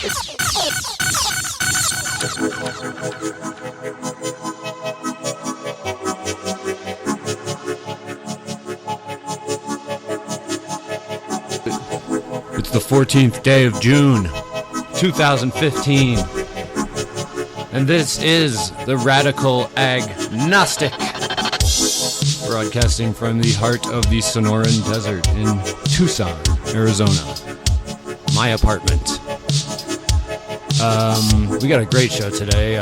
It's the 14th day of June, 2015. And this is the Radical Agnostic, broadcasting from the heart of the Sonoran Desert in Tucson, Arizona. My apartment. We got a great show today.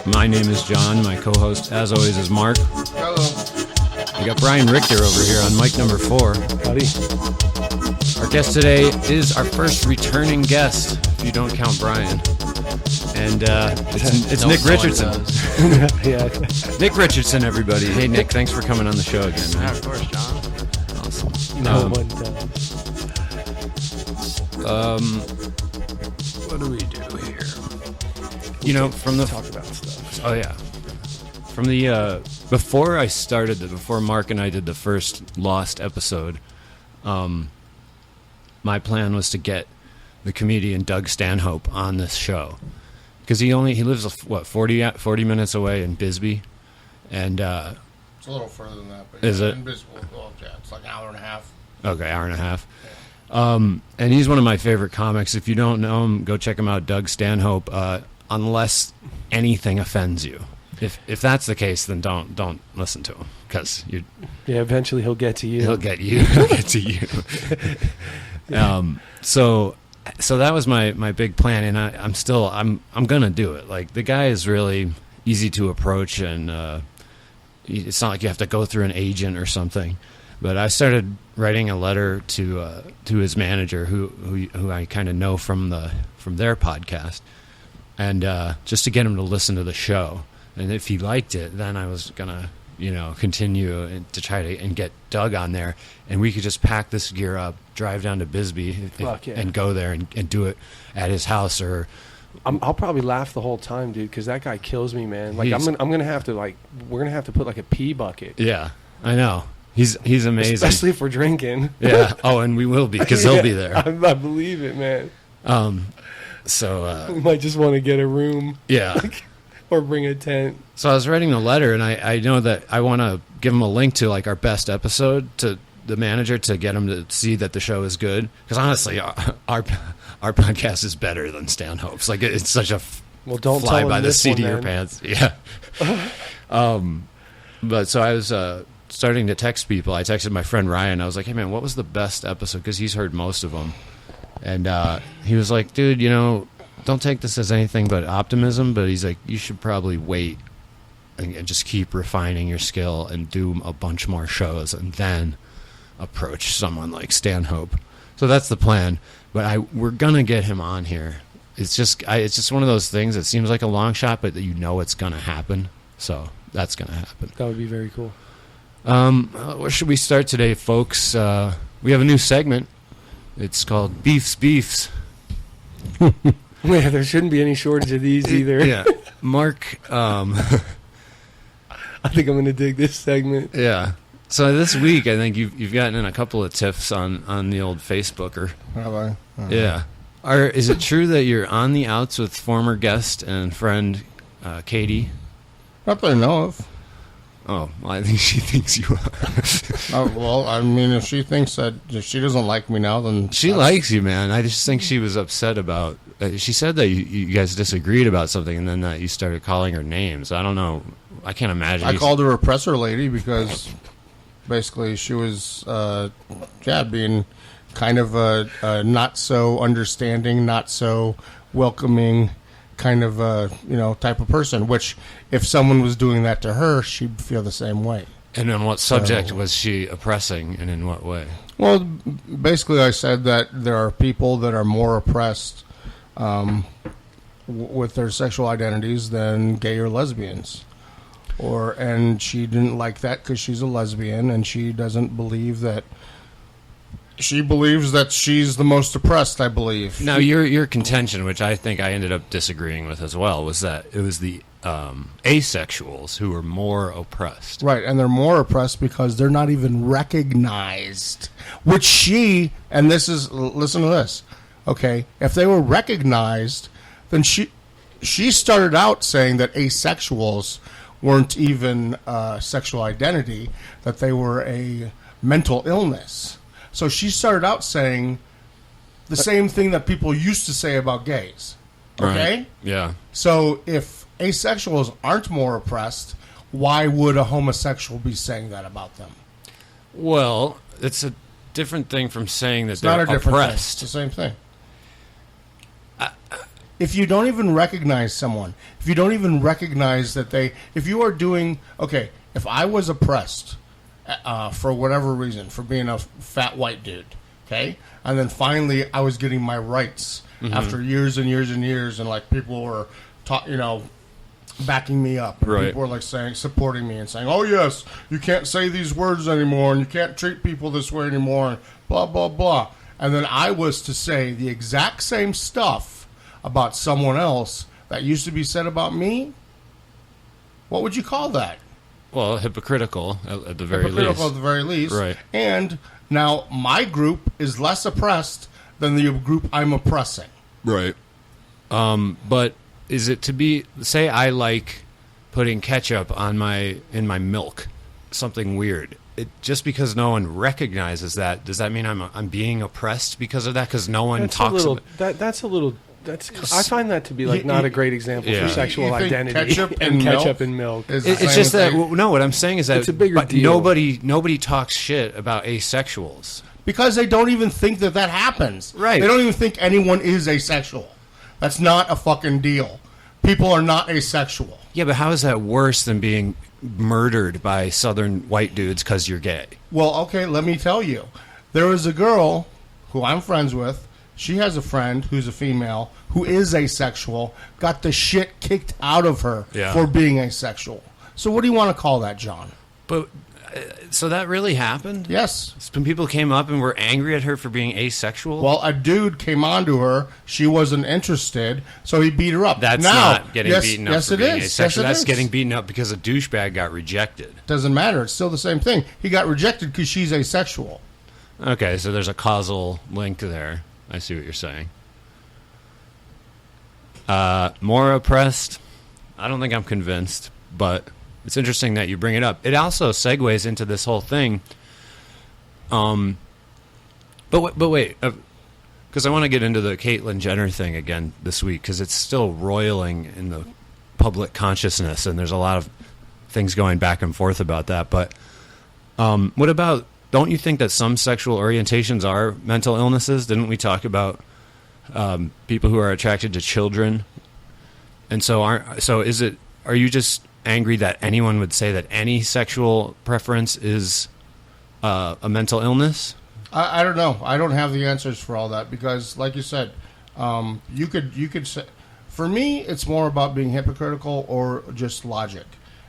My name is John. My co-host, as always, is Mark. Hello. We got Bryan Richter over here on mic number 4. Howdy. Our guest today is our first returning guest, if you don't count Bryan. And it's Nick Richardson. Yeah. Nick Richardson, everybody. Hey, Nick, thanks for coming on the show again, man. Yeah, of course, John. Awesome. No one does. What do we do here? You know, from the... Talk about stuff. Oh, yeah. From the... Before Mark and I did the first Lost episode, my plan was to get the comedian Doug Stanhope on this show. Because he lives, 40 minutes away in Bisbee. And... it's a little further than that. But is it? Invisible. Well, yeah, it's like an hour and a half. Okay, hour and a half. And he's one of my favorite comics. If you don't know him, go check him out, Doug Stanhope, unless anything offends you. If that's the case, then don't listen to him, because you. Yeah, eventually he'll get to you. He'll get you. He'll get to you. So that was my big plan, and I'm gonna do it. Like, the guy is really easy to approach, and it's not like you have to go through an agent or something. But I started writing a letter to his manager, who I kind of know from their podcast, and just to get him to listen to the show. And if he liked it, then I was gonna, continue to try to and get Doug on there, and we could just pack this gear up, drive down to Bisbee, and go there and do it at his house. Or I'll probably laugh the whole time, dude, because that guy kills me, man. Like, I'm gonna have to we're gonna have to put like a pee bucket. Yeah, I know. He's amazing, especially if we're drinking. Yeah. Oh, and we will be, because he'll be there. I believe it, man. So we might just want to get a room. Yeah. Or bring a tent. So I was writing a letter, and I know that I want to give him a link to like our best episode to the manager, to get him to see that the show is good. Because honestly, our podcast is better than Stanhope's. Like, it's such a don't fly tell by him the seat of your man. pants. Yeah. But so I was starting to text people. I texted my friend Ryan. I was like, "Hey man, what was the best episode?" Because he's heard most of them, and he was like, "Dude, don't take this as anything but optimism," but he's like, "You should probably wait and just keep refining your skill and do a bunch more shows and then approach someone like Stanhope." So that's the plan. But we're gonna get him on here. It's just one of those things. It seems like a long shot, but it's gonna happen. So that's gonna happen. That would be very cool. Where should we start today, folks? We have a new segment. It's called Beefs. Yeah, there shouldn't be any shortage of these either. Yeah. Mark, I think I'm going to dig this segment. Yeah. So this week, I think you've gotten in a couple of tiffs on the old Facebooker. Have I? Yeah. Is it true that you're on the outs with former guest and friend Katie? Not that I know of. Oh, well, I think she thinks you are. Well, I mean, if she thinks that if she doesn't like me now, then she likes you, man. I just think she was upset about. She said that you guys disagreed about something, and then that you started calling her names. I don't know. I can't imagine. I called her oppressor lady because basically she was, being kind of a not so understanding, not so welcoming kind of type of person. Which, if someone was doing that to her, she'd feel the same way. And on what subject was she oppressing, and in what way? Well, basically, I said that there are people that are more oppressed with their sexual identities than gay or lesbians. And she didn't like that because she's a lesbian, and she doesn't believe that. She believes that she's the most oppressed, I believe. Now, your contention, which I think I ended up disagreeing with as well, was that it was the asexuals who are more oppressed. Right, and they're more oppressed because they're not even recognized. Which she, and this is, listen to this, okay? If they were recognized, then she started out saying that asexuals weren't even sexual identity, that they were a mental illness. So she started out saying the same thing that people used to say about gays. Okay? Right. Yeah. So if asexuals aren't more oppressed, why would a homosexual be saying that about them? Well, it's a different thing from saying that It's they're not a different oppressed. thing. It's the same thing. If you don't even recognize someone, if you don't even recognize that if you are doing, okay, if I was oppressed for whatever reason, for being a fat white dude, okay, and then finally I was getting my rights after years and years and years, and like people were, backing me up, and right. people were like supporting me and saying, "Oh yes, you can't say these words anymore, and you can't treat people this way anymore," and blah blah blah. And then I was to say the exact same stuff about someone else that used to be said about me. What would you call that? Well, hypocritical at the very least. Hypocritical at the very least. Right. And now my group is less oppressed than the group I'm oppressing. Right. But is it to be, say I like putting ketchup in my milk, something weird. Just because no one recognizes that, does that mean I'm being oppressed because of that? Because no one talks about it. I find that to be like not a great example for sexual identity. Ketchup and milk. It's just that what I'm saying is that it's a bigger deal. Nobody talks shit about asexuals because they don't even think that happens. Right. They don't even think anyone is asexual. That's not a fucking deal. People are not asexual. Yeah, but how is that worse than being murdered by southern white dudes because you're gay? Well, okay, let me tell you. There was a girl who I'm friends with. She has a friend who's a female who is asexual, got the shit kicked out of her for being asexual. So what do you want to call that, John? But so that really happened? Yes. Some people came up and were angry at her for being asexual? Well, a dude came on to her. She wasn't interested, so he beat her up. That's not getting beaten up for being asexual. That's getting beaten up because a douchebag got rejected. Doesn't matter. It's still the same thing. He got rejected because she's asexual. Okay, so there's a causal link there. I see what you're saying. More oppressed? I don't think I'm convinced, but it's interesting that you bring it up. It also segues into this whole thing. But wait, because I want to get into the Caitlyn Jenner thing again this week, because it's still roiling in the public consciousness, and there's a lot of things going back and forth about that. But what about, don't you think that some sexual orientations are mental illnesses? Didn't we talk about people who are attracted to children? And so are you just angry that anyone would say that any sexual preference is a mental illness? I don't know. I don't have the answers for all that because, like you said, you could say, for me, it's more about being hypocritical or just logic.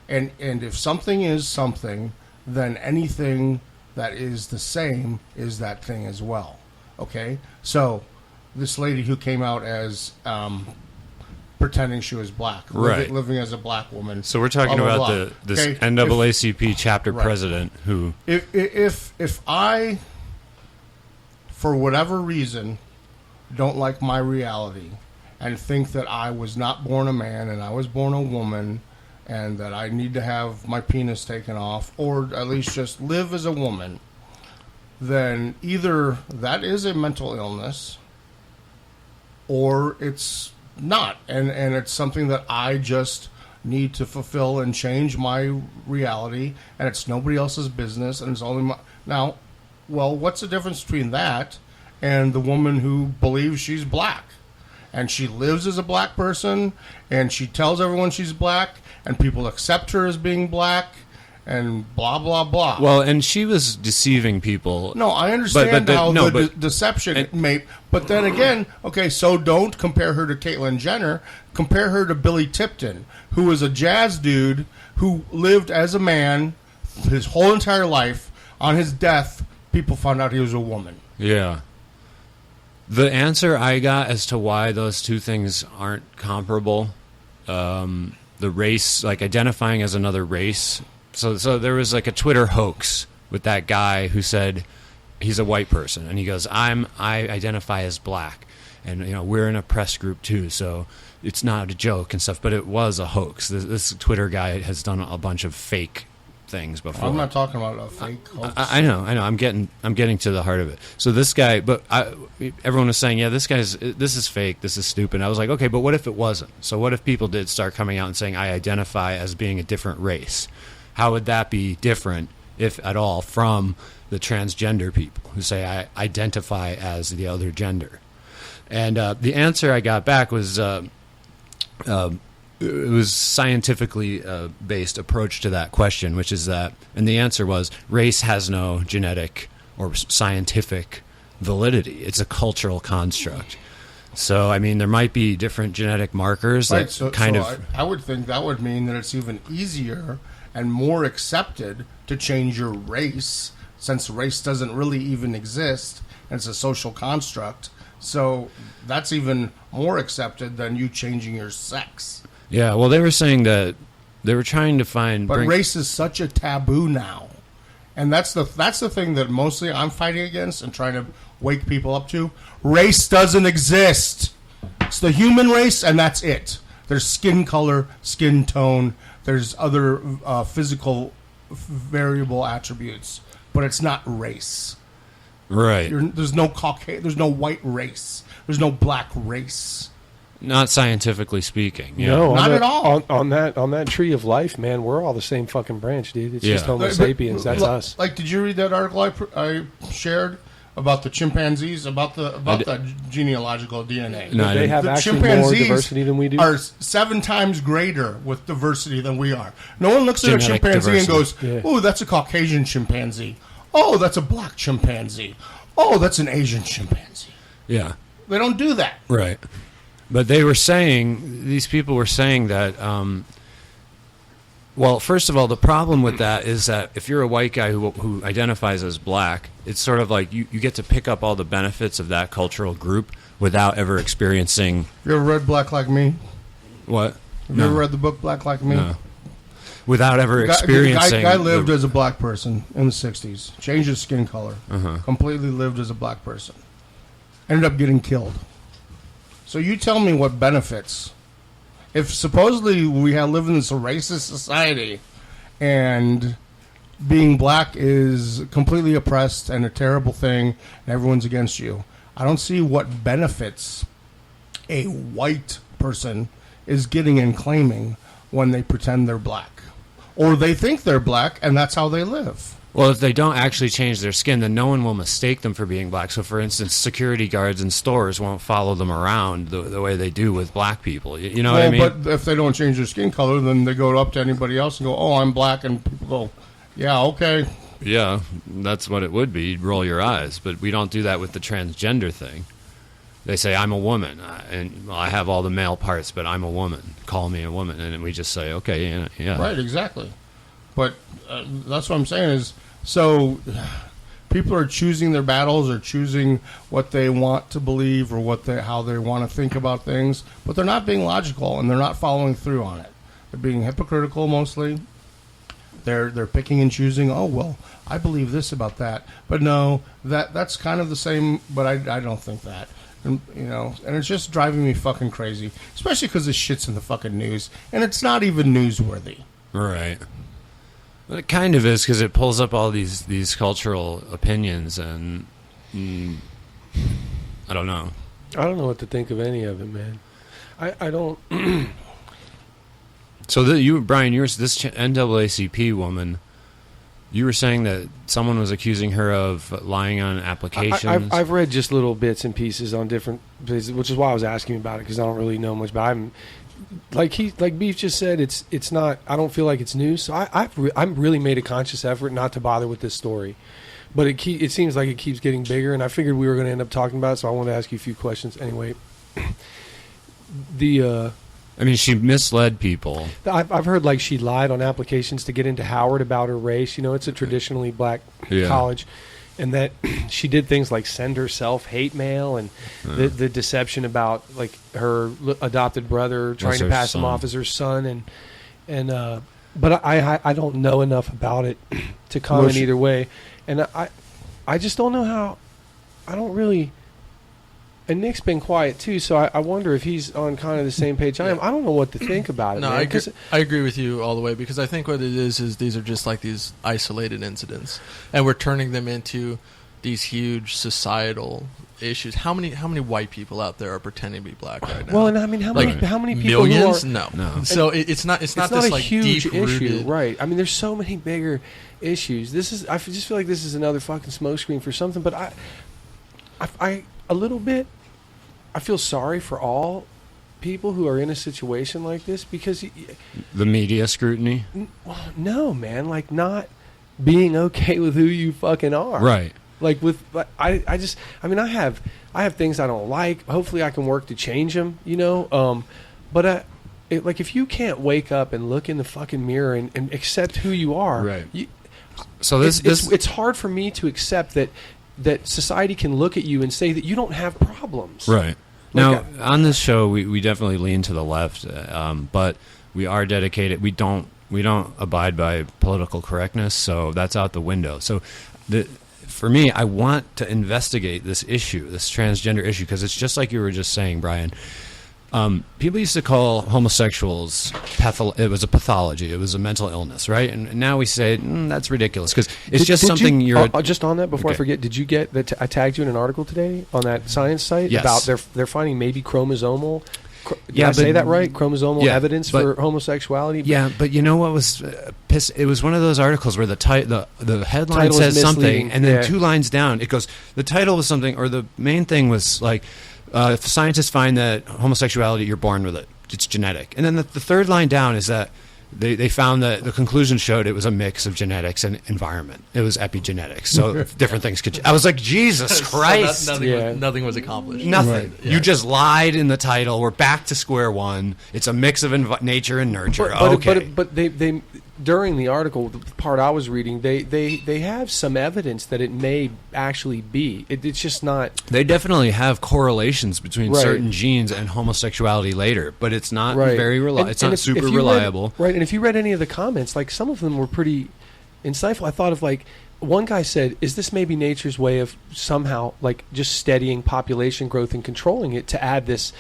And if something is something, then anything that is the same is that thing as well. Okay? So this lady who came out as pretending she was black, right, living as a black woman. So we're talking blah, about blah, blah. this Okay? NAACP chapter Right. president who... If I, for whatever reason, don't like my reality and think that I was not born a man and I was born a woman and that I need to have my penis taken off or at least just live as a woman, then either that is a mental illness or it's not. And it's something that I just need to fulfill and change my reality, and it's nobody else's business, and it's only my... Now, well, what's the difference between that and the woman who believes she's black? And she lives as a black person, and she tells everyone she's black, and people accept her as being black, and blah, blah, blah. Well, and she was deceiving people. No, I understand deception may... But then again, okay, so don't compare her to Caitlyn Jenner. Compare her to Billy Tipton, who was a jazz dude who lived as a man his whole entire life. On his death, people found out he was a woman. Yeah. The answer I got as to why those two things aren't comparable, the the race, like identifying as another race. So there was like a Twitter hoax with that guy who said he's a white person, and he goes, I identify as black, and we're in a press group too, so it's not a joke and stuff. But it was a hoax. This Twitter guy has done a bunch of fake things before. I'm not talking about a fake hoax. I know. I'm getting to the heart of it. So this guy, but everyone was saying, yeah, this is fake. This is stupid. I was like, okay, but what if it wasn't? So what if people did start coming out and saying, I identify as being a different race? How would that be different, if at all, from the transgender people who say I identify as the other gender? And the answer I got back was it was scientifically based approach to that question, which is that, and the answer was race has no genetic or scientific validity. It's a cultural construct. So, I mean, there might be different genetic markers right, that I would think that would mean that it's even easier and more accepted to change your race, since race doesn't really even exist, and it's a social construct. So that's even more accepted than you changing your sex. Yeah, well, they were saying that they were trying to find... But race is such a taboo now. And that's the thing that mostly I'm fighting against and trying to wake people up to. Race doesn't exist. It's the human race, and that's it. There's skin color, skin tone. There's other physical variable attributes, but it's not race. Right. There's no there's no white race. There's no black race. Not scientifically speaking. Yeah. No, not at all. On that tree of life, man, we're all the same fucking branch, dude. It's just Homo sapiens. That's us. Like, did you read that article I shared about the chimpanzees, about the genealogical DNA? No, they have actually more diversity than we do. Are 7 times greater with diversity than we are. No one looks at a chimpanzee and goes, "Oh, that's a Caucasian chimpanzee. Oh, that's a black chimpanzee. Oh, that's an Asian chimpanzee." Yeah. They don't do that. Right. But they were saying, these people were saying that, well, first of all, the problem with that is that if you're a white guy who identifies as black, it's sort of like you get to pick up all the benefits of that cultural group without ever experiencing... You ever read Black Like Me? What? Have you ever read the book Black Like Me? No. Without ever experiencing... Guy lived as a black person in the 60s. Changed his skin color. Completely lived as a black person. Ended up getting killed. So you tell me what benefits. If supposedly we live in this racist society and being black is completely oppressed and a terrible thing and everyone's against you, I don't see what benefits a white person is getting and claiming when they pretend they're black. Or they think they're black and that's how they live. Well, if they don't actually change their skin, then no one will mistake them for being black. So, for instance, security guards in stores won't follow them around the way they do with black people. You know what I mean? But if they don't change their skin color, then they go up to anybody else and go, "Oh, I'm black," and people go, "Yeah, okay." Yeah, that's what it would be. You'd roll your eyes. But we don't do that with the transgender thing. They say, "I'm a woman, and I have all the male parts, but I'm a woman. Call me a woman." And we just say, okay, yeah. Right, exactly. But that's what I'm saying is, so people are choosing their battles or choosing what they want to believe or how they want to think about things, but they're not being logical and they're not following through on it. They're being hypocritical mostly. They're picking and choosing. Oh, well, I believe this about that, but no, that's kind of the same. But I don't think that. And, and it's just driving me fucking crazy, especially because this shit's in the fucking news and it's not even newsworthy. Right. Well, it kind of is, because it pulls up all these cultural opinions, and I don't know. I don't know what to think of any of it, man. I don't. So Brian, this NAACP woman, you were saying that someone was accusing her of lying on applications. I've read just little bits and pieces on different places, which is why I was asking about it, because I don't really know much. But I'm like Beef just said, it's not. I don't feel like it's news. So I've really made a conscious effort not to bother with this story. But it seems like it keeps getting bigger, and I figured we were going to end up talking about it. So I wanted to ask you a few questions anyway. I mean, she misled people. I've heard like she lied on applications to get into Howard about her race. It's a traditionally black college, and that she did things like send herself hate mail and the deception about like her adopted brother trying to pass him off as her son, but I don't know enough about it to comment either way, and I just don't know how. I don't really. And Nick's been quiet too, so I wonder if he's on kind of the same page I am. I don't know what to think about it. No, man, I agree with you all the way, because I think what it is these are just like these isolated incidents, and we're turning them into these huge societal issues. How many white people out there are pretending to be black right now? Well, and I mean, how many people millions? Who are, no. So it's not this a like huge deep-rooted issue, right? I mean, there's so many bigger issues. I just feel like this is another fucking smokescreen for something. But I a little bit, I feel sorry for all people who are in a situation like this, because the media scrutiny. Well, no, man, like not being okay with who you fucking are, right? Like I have things I don't like. Hopefully, I can work to change them, you know. But like if you can't wake up and look in the fucking mirror and accept who you are, right? So it's hard for me to accept that society can look at you and say that you don't have problems. Right. Now, on this show, we definitely lean to the left, but we are dedicated. We don't abide by political correctness, so that's out the window. So, for me, I want to investigate this issue, this transgender issue, because it's just like you were just saying, Brian. People used to call homosexuals it was a pathology, it was a mental illness, right? And now we say that's ridiculous, because it's just something you're just on that before I forget. Did you get that? I tagged you in an article today on that science site about they're finding maybe chromosomal. Did I say that right? Chromosomal evidence for homosexuality. Yeah, but you know what was it was one of those articles where the headline says something, and then 2 lines down it goes, the title was something, or the main thing was like, if scientists find that homosexuality, you're born with it, it's genetic. And then the 3rd line down is that they found that the conclusion showed it was a mix of genetics and environment. It was epigenetics. So different things could... I was like, Jesus Christ. So nothing was accomplished. Nothing. Right. Yeah. You just lied in the title. We're back to square one. It's a mix of nature and nurture. But they during the article, the part I was reading, they have some evidence that it may actually be. It's just not... They definitely have correlations between certain genes and homosexuality later, but it's not very reliable. It's not super reliable. Right, and if you read any of the comments, like some of them were pretty insightful. I thought of like, one guy said, is this maybe nature's way of somehow like just steadying population growth and controlling it to add this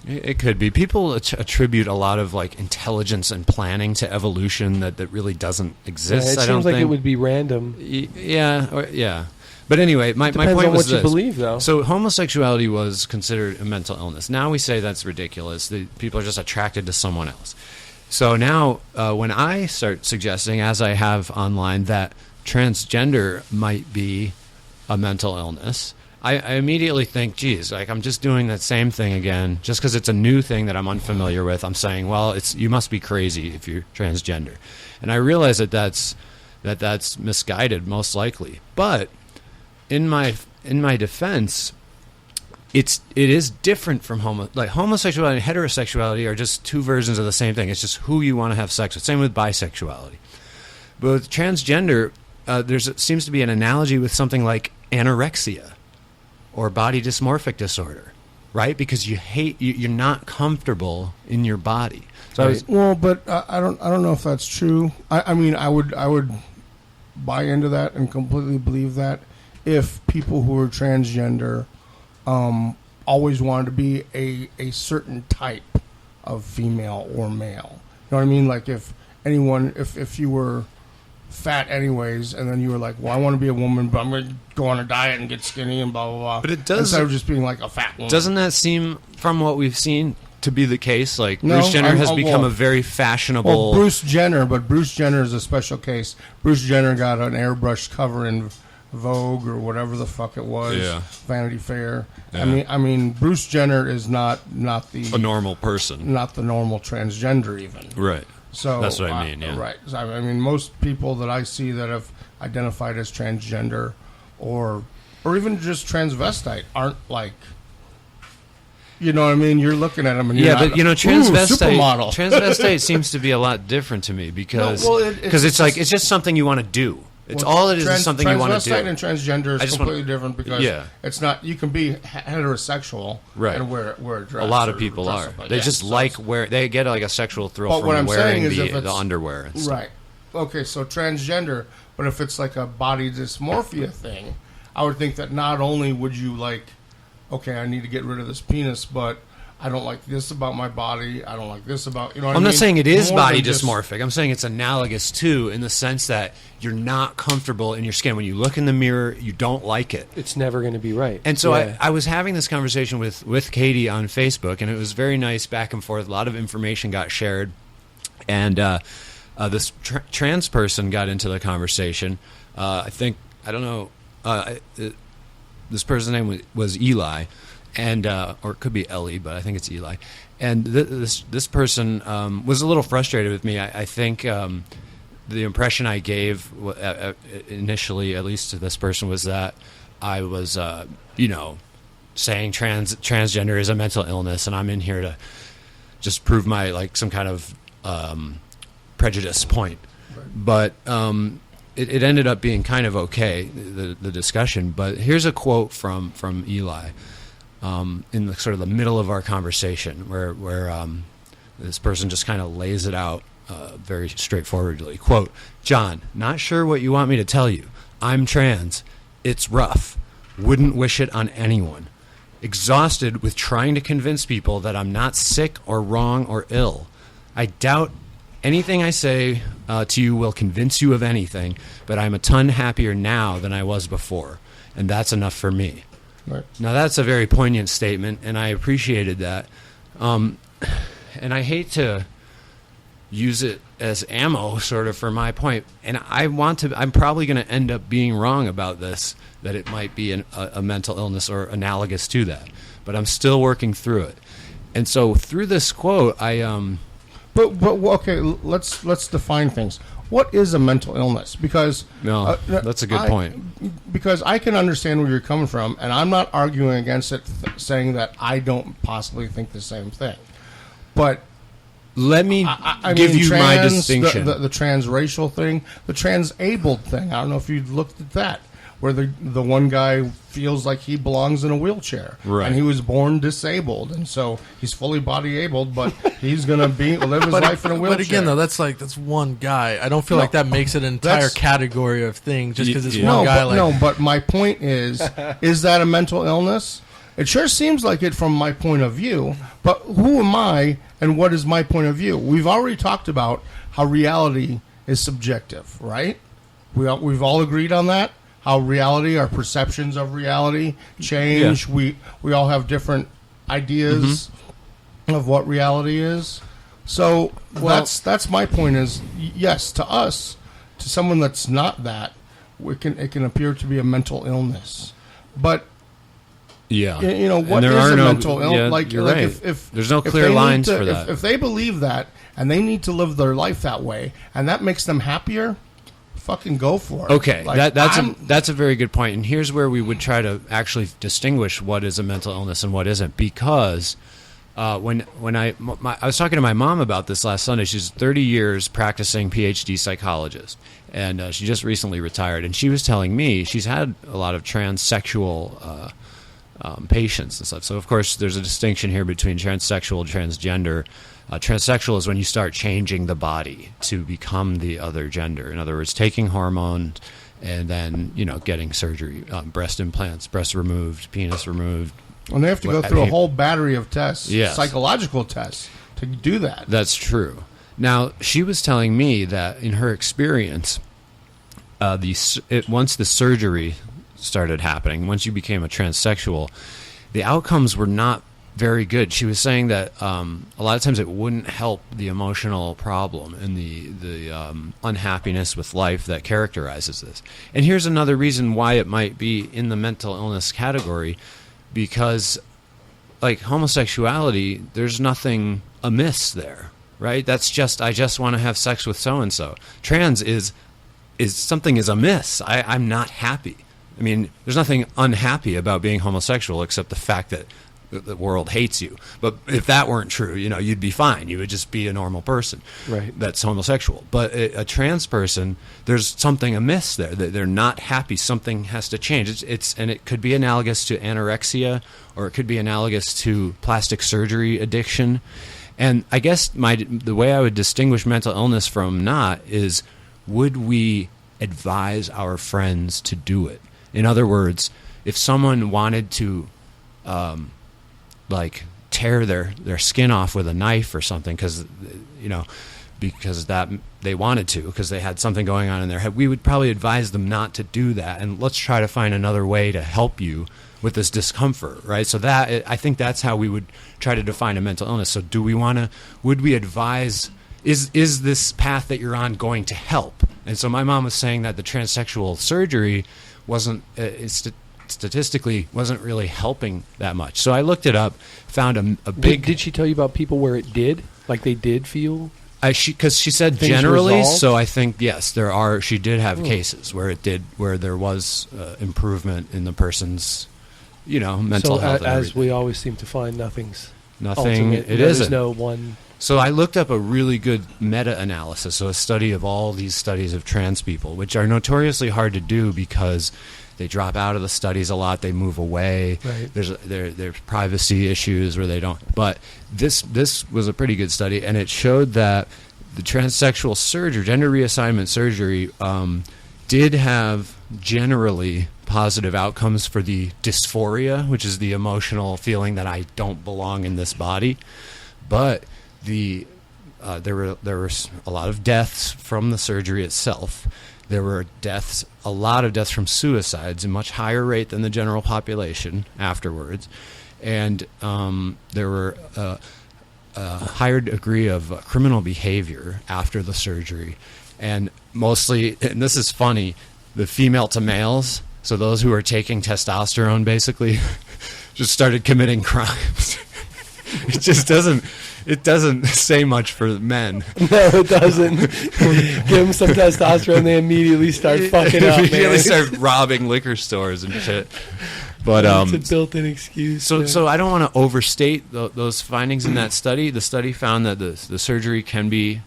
It could be. People attribute a lot of like intelligence and planning to evolution that really doesn't exist. Yeah, it seems like it would be random. Yeah. But anyway, my point on was what you believe, though. So homosexuality was considered a mental illness. Now we say that's ridiculous. People are just attracted to someone else. So now when I start suggesting, as I have online, that transgender might be a mental illness, I immediately think, geez, like I'm just doing that same thing again, just because it's a new thing that I'm unfamiliar with. I'm saying, well, you must be crazy if you're transgender, and I realize that's misguided, most likely. But in my defense, it is different from homosexuality and heterosexuality are just 2 versions of the same thing. It's just who you want to have sex with. Same with bisexuality, but with transgender, there seems to be an analogy with something like anorexia or body dysmorphic disorder, right? Because you're not comfortable in your body. So but I don't know if that's true. I mean, I would buy into that and completely believe that if people who are transgender always wanted to be a certain type of female or male. You know what I mean? Like if you were fat anyways, and then you were like, well, I want to be a woman, but I'm going to go on a diet and get skinny and blah, blah, blah. But it does... Instead of just being like a fat woman. Doesn't that seem, from what we've seen, to be the case? Like, Bruce Jenner has become a very fashionable... Well, Bruce Jenner is a special case. Bruce Jenner got an airbrush cover in Vogue or whatever the fuck it was. Yeah. Vanity Fair. Yeah. I mean, Bruce Jenner is not a normal person. Not the normal transgender even. Right. So that's what I mean, yeah. Right. So, I mean, most people that I see that have identified as transgender or even just transvestite aren't like, you know what I mean? You're looking at them and you're but transvestite seems to be a lot different to me because it's just something you want to do. It's all it is something you want to do. Transvestite and transgender is completely different because it's not. You can be heterosexual and wear a dress. A lot of people are. They just they get like a sexual thrill from wearing the underwear. And stuff. Right. Okay, so transgender, but if it's like a body dysmorphia thing, I would think that not only would you like, okay, I need to get rid of this penis, but I don't like this about my body. I don't like this about, you know what I mean? I'm not saying it is body dysmorphic. I'm saying it's analogous too, in the sense that you're not comfortable in your skin. When you look in the mirror, you don't like it. It's never going to be right. And so I was having this conversation with Katie on Facebook, and it was very nice back and forth. A lot of information got shared. And this trans person got into the conversation. This person's name was Eli. And or it could be Ellie, but I think it's Eli. And this person was a little frustrated with me. I think the impression I gave initially, at least to this person, was that I was, saying transgender is a mental illness, and I'm in here to just prove my some kind of prejudice point. Right. But it ended up being kind of okay, the discussion. But here's a quote from Eli. In the sort of the middle of our conversation, where this person just kind of lays it out very straightforwardly. Quote, "John, not sure what you want me to tell you. I'm trans. It's rough. Wouldn't wish it on anyone. Exhausted with trying to convince people that I'm not sick or wrong or ill. I doubt anything I say to you will convince you of anything, but I'm a ton happier now than I was before, and that's enough for me." Right. Now, that's a very poignant statement, and I appreciated that. And I hate to use it as ammo, sort of, for my point. And I'm probably going to end up being wrong about this, that it might be a mental illness or analogous to that. But I'm still working through it. And so through this quote, But okay, let's define things. What is a mental illness? Because that's a good point. Because I can understand where you're coming from, and I'm not arguing against it, saying that I don't possibly think the same thing. But let me give you my distinction. The transracial thing, the transabled thing. I don't know if you looked at that, where the one guy feels like he belongs in a wheelchair, and he was born disabled, and so he's fully body abled, but he's going to live his life in a wheelchair. But again, though, that's one guy. I don't feel like that makes it an entire category of things just because it's one guy. But my point is that a mental illness? It sure seems like it from my point of view, but who am I and what is my point of view? We've already talked about how reality is subjective, right? We've all agreed on that. How reality, our perceptions of reality change. Yeah. We all have different ideas of what reality is. So that's my point is, yes, to us, to someone that's not that, it can appear to be a mental illness. But what is a mental illness? Yeah, like, you're like right. if there's no clear lines for that. If they believe that and they need to live their life that way, and that makes them happier, fucking go for it. Okay, that's a very good point. And here's where we would try to actually distinguish what is a mental illness and what isn't. Because when I was talking to my mom about this last Sunday. She's 30 years practicing PhD psychologist, and she just recently retired. And she was telling me she's had a lot of transsexual patients and stuff. So of course there's a distinction here between transsexual and transgender. Transsexual is when you start changing the body to become the other gender. In other words, taking hormones and then getting surgery, breast implants, breast removed, penis removed. And they have to go through a whole battery of tests, psychological tests, to do that. That's true. Now, she was telling me that in her experience, once the surgery started happening, once you became a transsexual, the outcomes were not very good. She was saying that a lot of times it wouldn't help the emotional problem and the unhappiness with life that characterizes this. And here's another reason why it might be in the mental illness category, because like homosexuality, there's nothing amiss there, right? That's just, I just want to have sex with so-and-so. Trans is something is amiss. I'm not happy. I mean, there's nothing unhappy about being homosexual except the fact that the world hates you. But if that weren't true, you'd be fine. You would just be a normal person that's homosexual. But a trans person, there's something amiss there. They're not happy. Something has to change. And it could be analogous to anorexia, or it could be analogous to plastic surgery addiction. And I guess the way I would distinguish mental illness from not is, would we advise our friends to do it? In other words, if someone wanted to tear their skin off with a knife or something because that they wanted to, because they had something going on in their head, we would probably advise them not to do that, and let's try to find another way to help you with this discomfort, right? So I think that's how we would try to define a mental illness. So would we advise, is this path that you're on going to help? And so my mom was saying that the transsexual surgery wasn't statistically wasn't really helping that much. So I looked it up, found a big... Did she tell you about people where it did? Like they did feel... Because she said generally, resolved? So I think, yes, she did have cases where there was improvement in the person's, mental health. So as we always seem to find, nothing. It isn't. There's no one... So I looked up a really good meta-analysis, so a study of all these studies of trans people, which are notoriously hard to do because they drop out of the studies a lot. They move away. Right. There's privacy issues where they don't. But this was a pretty good study, and it showed that the transsexual surgery, gender reassignment surgery, did have generally positive outcomes for the dysphoria, which is the emotional feeling that I don't belong in this body. But there were a lot of deaths from the surgery itself. There were a lot of deaths from suicides, a much higher rate than the general population afterwards. And there were a higher degree of criminal behavior after the surgery. And mostly, and this is funny, the female to males, so those who are taking testosterone basically, just started committing crimes. It just doesn't say much for men. No, it doesn't. Give them some testosterone, they immediately start fucking up, man. Immediately start robbing liquor stores and shit. But it's a built-in excuse. So I don't want to overstate those findings in that study. The study found that the surgery can be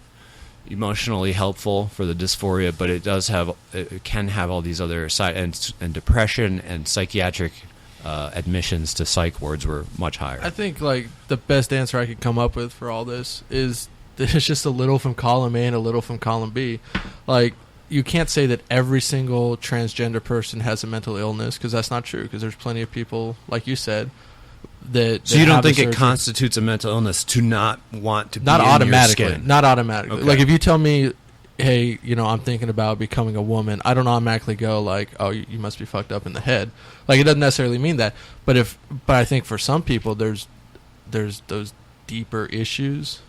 emotionally helpful for the dysphoria, but it can have all these other side and depression and psychiatric admissions to psych wards were much higher. I think the best answer I could come up with for all this is there's just a little from column A and a little from column B. You can't say that every single transgender person has a mental illness, because that's not true, because there's plenty of people, like you said, that so you don't think it constitutes a mental illness to not want to be not in automatically your skin? Not automatically. Okay. If you tell me, hey, I'm thinking about becoming a woman, I don't automatically go oh, you must be fucked up in the head. It doesn't necessarily mean that. But I think for some people there's those deeper issues,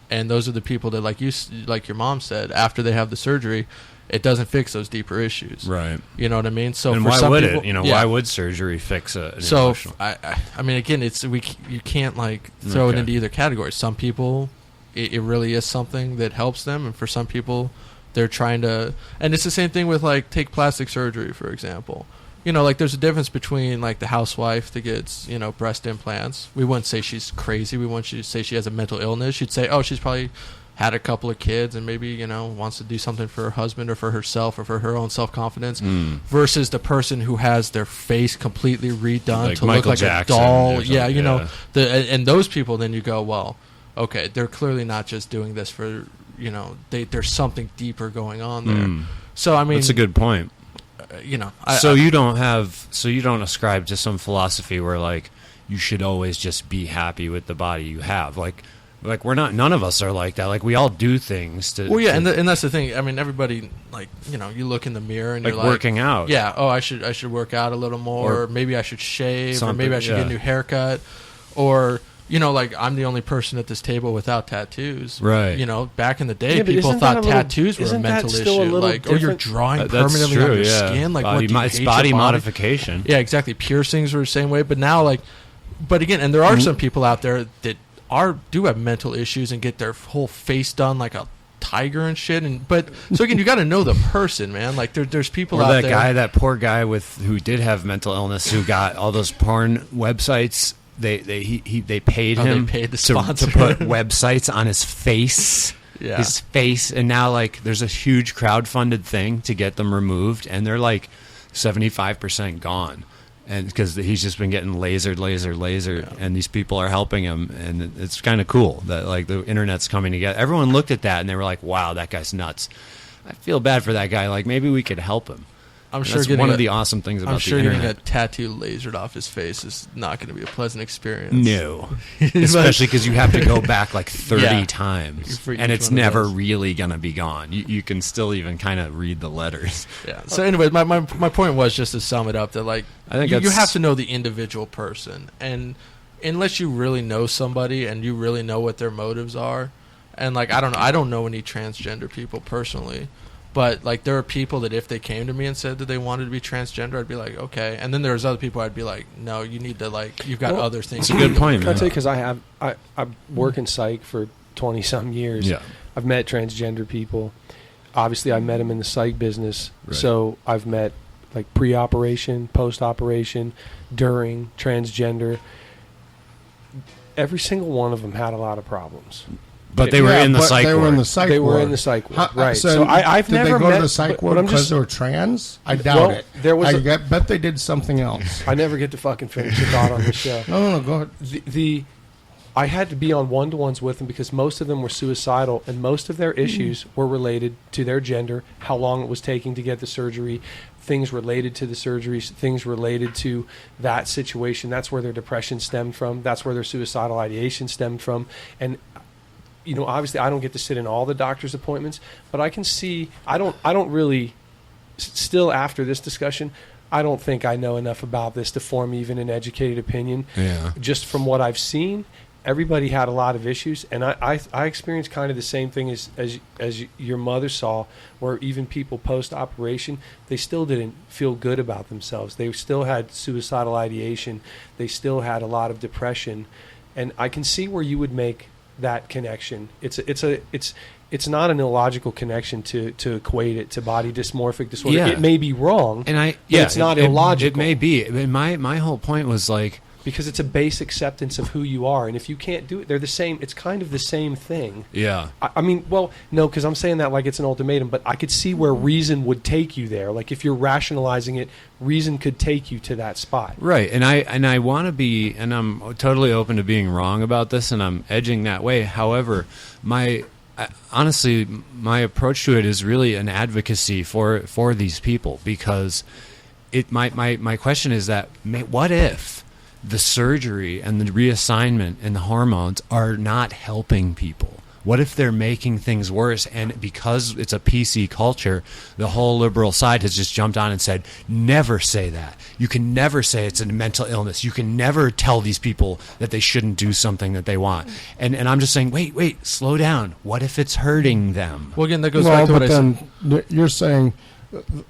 and those are the people that, like your mom said, after they have the surgery, it doesn't fix those deeper issues. Right. You know what I mean? So and for why some would people, it? Why would surgery fix an emotional? I mean, again, you can't throw it into either category. Some people, it really is something that helps them, and for some people, they're trying to. And it's the same thing with take plastic surgery, for example. There's a difference between the housewife that gets breast implants. We wouldn't say she's crazy. We wouldn't say she has a mental illness. She'd say, oh, she's probably had a couple of kids and maybe wants to do something for her husband or for herself or for her own self-confidence, versus the person who has their face completely redone to Michael look like Jackson a doll. Yeah, and those people, then you go, well, okay, they're clearly not just doing this for there's something deeper going on there. So I mean, that's a good point. You don't ascribe to some philosophy where you should always just be happy with the body you have. We're not. None of us are like that. We all do things to. Well, yeah, and that's the thing. I mean, everybody you look in the mirror and you're working out. Yeah. Oh, I should work out a little more. Or maybe I should shave. Or maybe I should get a new haircut. Or I'm the only person at this table without tattoos. Right. Back in the day, people thought tattoos were a mental issue. You're drawing permanently on your skin. It's body modification. Yeah, exactly. Piercings were the same way, but now but again, and there are some people out there that do have mental issues and get their whole face done like a tiger and shit. But so again, you got to know the person, man. There's people out there. That poor guy who did have mental illness, who got all those porn websites they paid him they paid the to sponsor. put websites on his face. Yeah. His face, and now like there's a huge crowdfunded thing to get them removed, and they're like 75% gone, and because he's just been getting lasered, Yeah. and these people are helping him, and it's kind of cool that like the internet's coming together. Everyone looked at that and they were like, "Wow, that guy's nuts." I feel bad for that guy. Like maybe we could help him. I'm And sure that's getting one of the awesome things about I'm sure the getting internet. a tattoo lasered off his face is not going to be a pleasant experience. No, especially because you have to go back like 30 Yeah. times, For each and it's one of never those. really going to be gone. You can still even kind of read the letters. Yeah. So anyway, my point was just to sum it up that like I think you that's- have to know the individual person, and unless you really know somebody and you really know what their motives are, and like I don't know any transgender people personally. But like there are people that if they came to me and said that they wanted to be transgender, I'd be like, okay. And then there's other people I'd be like, no, you need to like you've got Well, other things. It's a good point, I'll man. tell you because I work in psych for 20-some years. Yeah. I've met transgender people. Obviously, I met them in the psych business. Right. So I've met like pre-operation, post-operation, during, transgender. Every single one of them had a lot of problems. But they were Yeah, in the but psych they were in ward. the psych They were ward. in the psych ward, How- right. So I've did never they go met to the psych but ward I'm because just- they were trans? I doubt Well, it. there was bet they did something else. I never get to fucking finish the thought on the show. No, go ahead. I had to be on one-to-ones with them because most of them were suicidal, and most of their issues were related to their gender, how long it was taking to get the surgery, things related to the surgeries, things related to that situation. That's where their depression stemmed from. That's where their suicidal ideation stemmed from. And you know, obviously, I don't get to sit in all the doctor's appointments, but I can see. I don't really. Still, after this discussion, I don't think I know enough about this to form even an educated opinion. Yeah. Just from what I've seen, everybody had a lot of issues, and I experienced kind of the same thing as your mother saw, where even people post-operation, they still didn't feel good about themselves. They still had suicidal ideation. They still had a lot of depression, and I can see where you would make that connection. It's not an illogical connection to equate it to body dysmorphic disorder. Yeah. It may be wrong, And it's not illogical. It may be. And my whole point was like, because it's a base acceptance of who you are, and if you can't do it, they're the same. It's kind of the same thing. yeah. I mean, well, no, because I'm saying that like it's an ultimatum, but I could see where reason would take you there. Like if you're rationalizing it, reason could take you to that spot. Right, and I want to be, and I'm totally open to being wrong about this, and I'm edging that way. However, honestly, my approach to it is really an advocacy for these people, because my question is that what if the surgery and the reassignment and the hormones are not helping people? What if they're making things worse? And because it's a PC culture, the whole liberal side has just jumped on and said, never say that. You can never say it's a mental illness. You can never tell these people that they shouldn't do something that they want. And I'm just saying, wait, slow down. What if it's hurting them? Well, again, that goes back to what I said. You're saying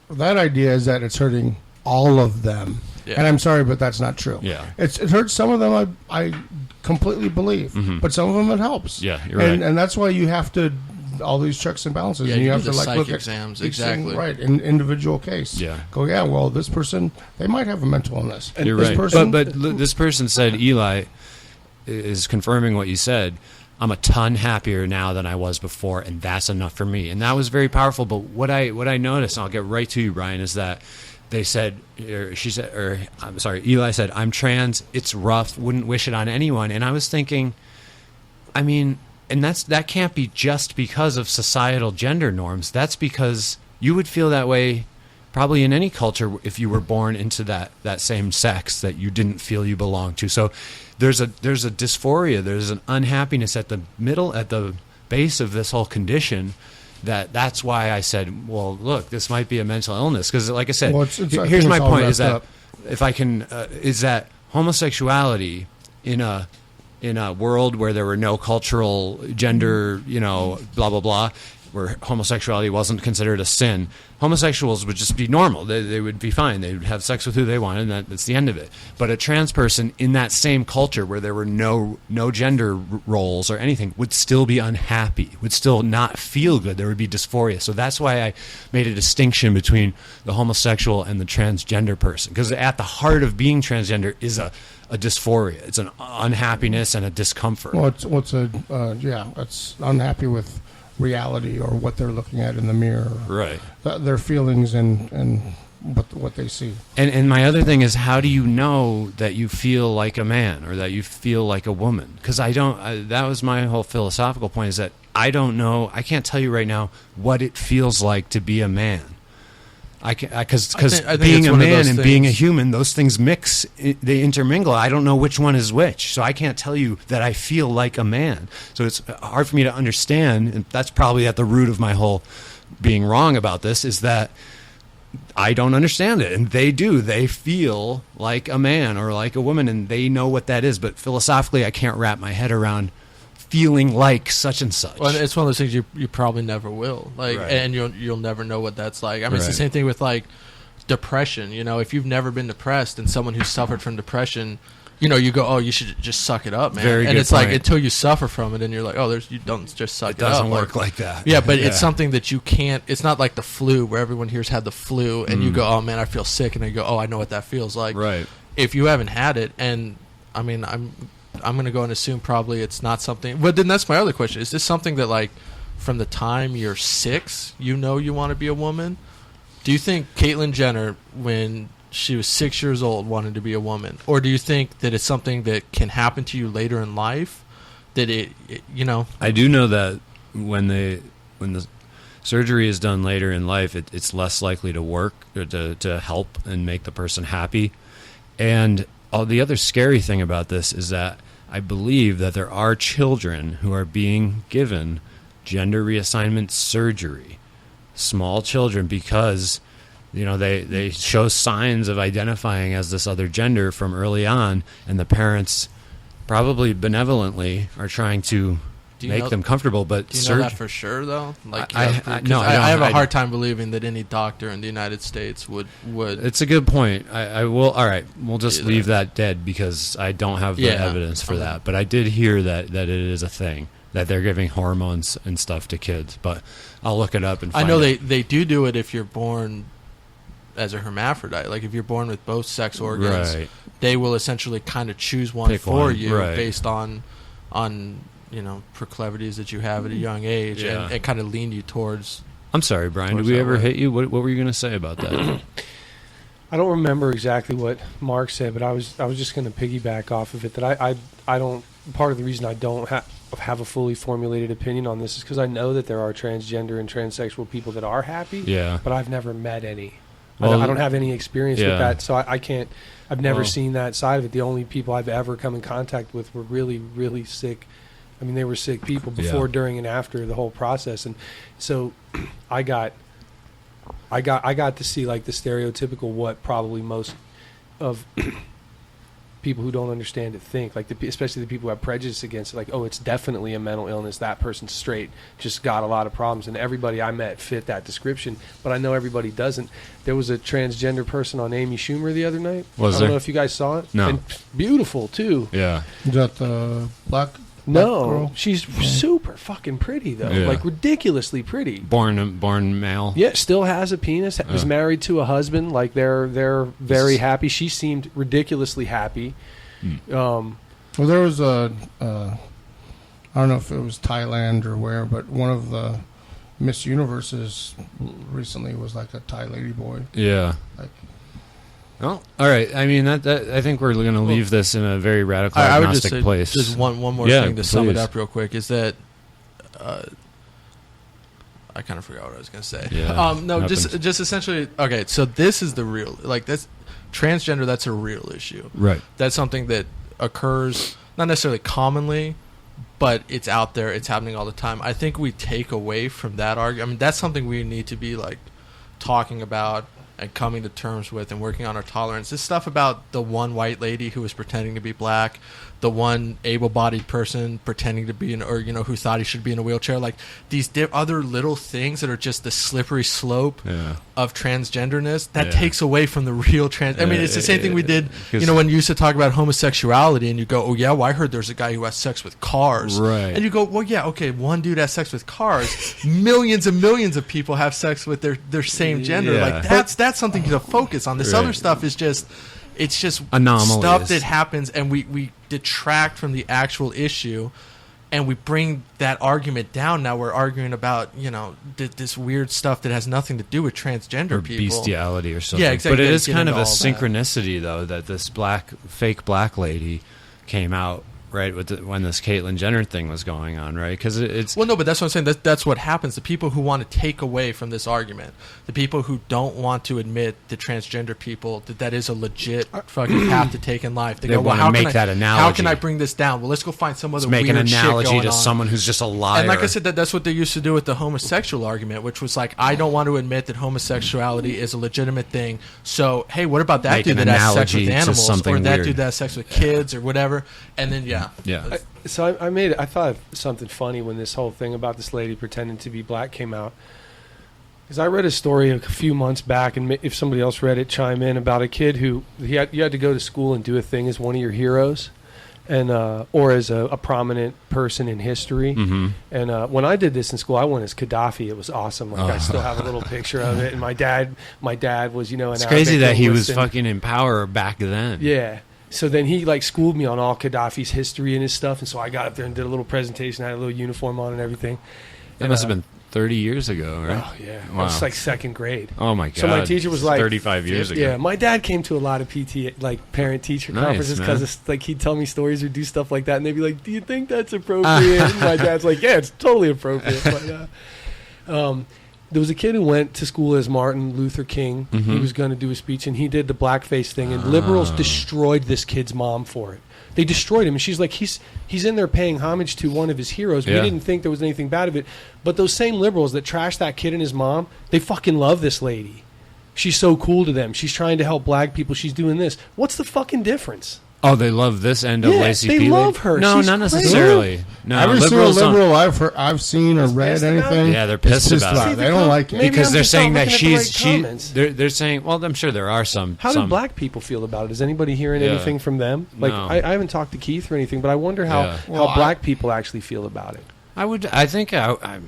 that idea is that it's hurting all of them. Yeah. And I'm sorry, but that's not true. Yeah. It hurts some of them, I completely believe. Mhm. But some of them it helps. Yeah, you're right. And that's why you have to, all these checks and balances. Yeah, and you have do to the like look psych at exams, each thing, exactly. right, in individual case. Yeah. Go, yeah, well, this person, they might have a mental illness. And You're this right. person, But this person said, Eli is confirming what you said. I'm a ton happier now than I was before, and that's enough for me. And that was very powerful. But what I noticed, and I'll get right to you, Brian, is that they said, or she said, or I'm sorry, Eli said, I'm trans. It's rough. Wouldn't wish it on anyone. And I was thinking, I mean, and that can't be just because of societal gender norms. That's because you would feel that way probably in any culture if you were born into that same sex that you didn't feel you belonged to. So there's a dysphoria, there's an unhappiness at the base of this whole condition. That's why I said, well, look, this might be a mental illness, because like I said, Well, I here's think my it's all point: is wrapped that up. if I can, is that homosexuality in a world where there were no cultural gender, blah blah blah, where homosexuality wasn't considered a sin, homosexuals would just be normal. They would be fine. They would have sex with who they wanted, and that's the end of it. But a trans person in that same culture where there were no gender roles or anything would still be unhappy, would still not feel good. There would be dysphoria. So that's why I made a distinction between the homosexual and the transgender person, because at the heart of being transgender is a dysphoria. It's an unhappiness and a discomfort. Well, it's unhappy with reality or what they're looking at in the mirror. Right. Their feelings and what they see. And my other thing is, how do you know that you feel like a man or that you feel like a woman? Because that was my whole philosophical point, is that I don't know. I can't tell you right now what it feels like to be a man. Because being a man and being a human, those things mix, they intermingle. I don't know which one is which, so I can't tell you that I feel like a man. So it's hard for me to understand, and that's probably at the root of my whole being wrong about this, is that I don't understand it, and they do. They feel like a man or like a woman, and they know what that is, but philosophically I can't wrap my head around feeling like such and such. Well, it's one of those things you probably never will, like, Right. and you'll never know what that's like. I mean, it's the same thing with like depression. You know, if you've never been depressed, and someone who suffered from depression, you know, you go, oh, you should just suck it up, man. Very and good it's like point. until you suffer from it, and you're like, oh, you don't just suck it up. It doesn't work like that. Yeah, but it's something that you can't. It's not like the flu where everyone here's had the flu, and you go, oh man, I feel sick, and they go, oh, I know what that feels like. Right. If you haven't had it, and I mean, I'm going to go and assume probably it's not something. But then that's my other question: is this something that, like, from the time you're 6, you know you want to be a woman? Do you think Caitlyn Jenner, when she was 6 years old, wanted to be a woman, or do you think that it's something that can happen to you later in life? That it you know? I do know that when the surgery is done later in life, it's less likely to work or to help and make the person happy. And the other scary thing about this is that I believe that there are children who are being given gender reassignment surgery, small children, because they show signs of identifying as this other gender from early on, and the parents probably benevolently are trying to make them comfortable. But do you know that for sure, though? Like, I have a hard time believing that any doctor in the United States would. It's a good point. I will. All right, we'll just leave that dead because I don't have the evidence for that. But I did hear that it is a thing, that they're giving hormones and stuff to kids. But I'll look it up and find I know out. they do it if you're born as a hermaphrodite. Like, if you're born with both sex organs, Right. they will essentially kind of choose one Pick for one, you right. based on proclivities that you have at a young age, Yeah. and kind of lean you towards. I'm sorry, Brian. Did Towards we that ever way. hit you? What were you going to say about that? I don't remember exactly what Mark said, but I was just going to piggyback off of it. That I don't. Part of the reason I don't have a fully formulated opinion on this is because I know that there are transgender and transsexual people that are happy. Yeah. But I've never met any. Well, I don't have any experience yeah. with that, so I can't. I've never Well- seen that side of it. The only people I've ever come in contact with were really, really sick. I mean, they were sick people before, Yeah. during, and after the whole process, and so I got to see, like, the stereotypical what probably most of people who don't understand it think, like, especially the people who have prejudice against it, like, oh, it's definitely a mental illness, that person's straight, just got a lot of problems, and everybody I met fit that description, but I know everybody doesn't. There was a transgender person on Amy Schumer the other night. I don't know if you guys saw it. No. And beautiful too. Yeah. Is that the black No, girl? she's super fucking pretty though, Yeah. like ridiculously pretty. Born male. Yeah, still has a penis. Was married to a husband. Like, they're very happy. She seemed ridiculously happy. Well, there was I don't know if it was Thailand or where, but one of the Miss Universes recently was like a Thai lady boy. Yeah. Like, Well, all right. I mean, that I think we're going to leave this in a very radical I would just agnostic say place. just one more Yeah, thing to sum it please. up real quick is that. I kind of forgot what I was going to say. Yeah, No, happens. just essentially. Okay, so this is the real, like, that's transgender. That's a real issue. Right. That's something that occurs not necessarily commonly, but it's out there. It's happening all the time. I think we take away from that argument. I mean, that's something we need to be, like, talking about and coming to terms with and working on our tolerance. This stuff about the one white lady who was pretending to be black, the one able-bodied person pretending to be who thought he should be in a wheelchair, like these other little things that are just the slippery slope of transgenderness that takes away from the real I mean, it's the same thing we did, when you used to talk about homosexuality and you go, oh yeah, well, I heard there's a guy who has sex with cars. Right. And you go, well, yeah, okay, one dude has sex with cars. Millions and millions of people have sex with their same gender. Yeah. Like that's something to focus on. This other stuff is just anomalies. Stuff that happens, and we detract from the actual issue, and we bring that argument down. Now we're arguing about this weird stuff that has nothing to do with transgender or people, bestiality or something. Yeah, exactly. But it is kind of a all synchronicity, though, that this fake black lady came out right when this Caitlyn Jenner thing was going on, right? Because it's no, but that's what I'm saying. That's what happens. The people who want to take away from this argument, the people who don't want to admit to transgender people that is a legit fucking path to take in life. They go, want well, to make that analogy. How can I bring this down? Well, let's go find some other make weird an analogy shit going to on. someone who's just a liar. And like I said, that's what they used to do with the homosexual argument, which was like, I don't want to admit that homosexuality is a legitimate thing. So, hey, what about that dude that has sex with animals, or that dude that has sex with kids, or whatever? And then So I thought of something funny when this whole thing about this lady pretending to be black came out. Because I read a story a few months back, and if somebody else read it, chime in, about a kid who you had to go to school and do a thing as one of your heroes, and or as a prominent person in history. Mm-hmm. And when I did this in school, I went as Gaddafi. It was awesome. Like I still have a little picture of it. And my dad was an it's Arabic crazy that he was linguist, fucking in power back then. Yeah. So then he schooled me on all Gaddafi's history and his stuff, and so I got up there and did a little presentation. I had a little uniform on and everything. That must have been 30 years ago, right? Oh yeah, Wow. I was like second grade. Oh my god! So my teacher was like 35 years ago. Yeah, my dad came to a lot of PT parent-teacher conferences because he'd tell me stories or do stuff like that, and they'd be like, "Do you think that's appropriate?" And my dad's like, "Yeah, it's totally appropriate." But, there was a kid who went to school as Martin Luther King. Mm-hmm. He was going to do a speech, and he did the blackface thing, and liberals destroyed this kid's mom for it. They destroyed him, and she's like, he's in there paying homage to one of his heroes. Yeah. We didn't think there was anything bad of it. But those same liberals that trashed that kid and his mom, they fucking love this lady. She's so cool to them. She's trying to help black people. She's doing this. What's the fucking difference? Oh, they love this end of Lacey they Peely? love her. No, She's not crazy. necessarily. No, Every single liberals don't. liberal I've seen or read pissed about anything. it? Yeah, they're pissed about it. They don't like it. Maybe Because I'm they're just saying not that looking at the she's right comments. they're saying, well, I'm sure there are some. How do black people feel about it? Is anybody hearing anything from them? Like, No. I haven't talked to Keith or anything, but I wonder how black people actually feel about it. I think I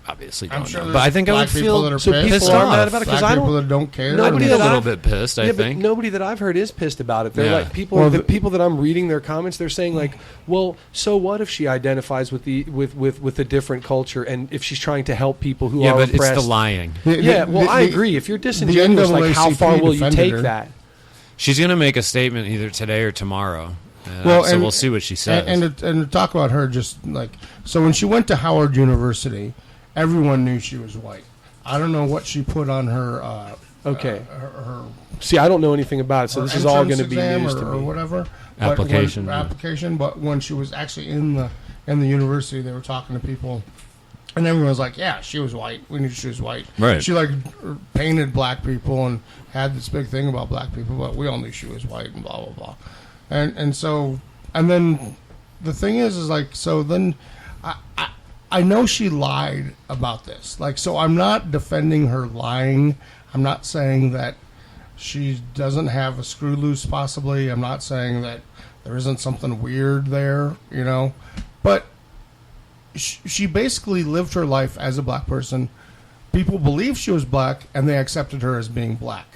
obviously don't I'm sure know, there's but I think I black would people that feel are So pissed. people are off. mad about it because Black I people don't. that don't care. Nobody I'd be that a little I've- bit pissed. I Yeah, think. but nobody that I've heard is pissed about it. They're Yeah. like people. Well, the people that I'm reading their comments, they're saying like, "Well, so what if she identifies with with a different culture, and if she's trying to help people who yeah, are but oppressed?" it's the lying. Yeah, well, I agree. If you're disingenuous, like how far will you take that? She's going to make a statement either today or tomorrow. Well, so and- we'll see what she says. And to talk about her, just like, so when she went to Howard University, everyone knew she was white. I don't know what she put on her. Okay. Her See, I don't know anything about it, so her this is all going to entrance be exam news to or me. whatever Application. But when she was actually in the university, they were talking to people, and everyone was like, "Yeah, she was white. We knew she was white." Right. She like painted black people and had this big thing about black people, but we all knew she was white and blah blah blah. And so then the thing is like, so then I know she lied about this. Like, so I'm not defending her lying. I'm not saying that she doesn't have a screw loose possibly. I'm not saying that there isn't something weird there, you know. But she basically lived her life as a black person. People believed she was black, and they accepted her as being black.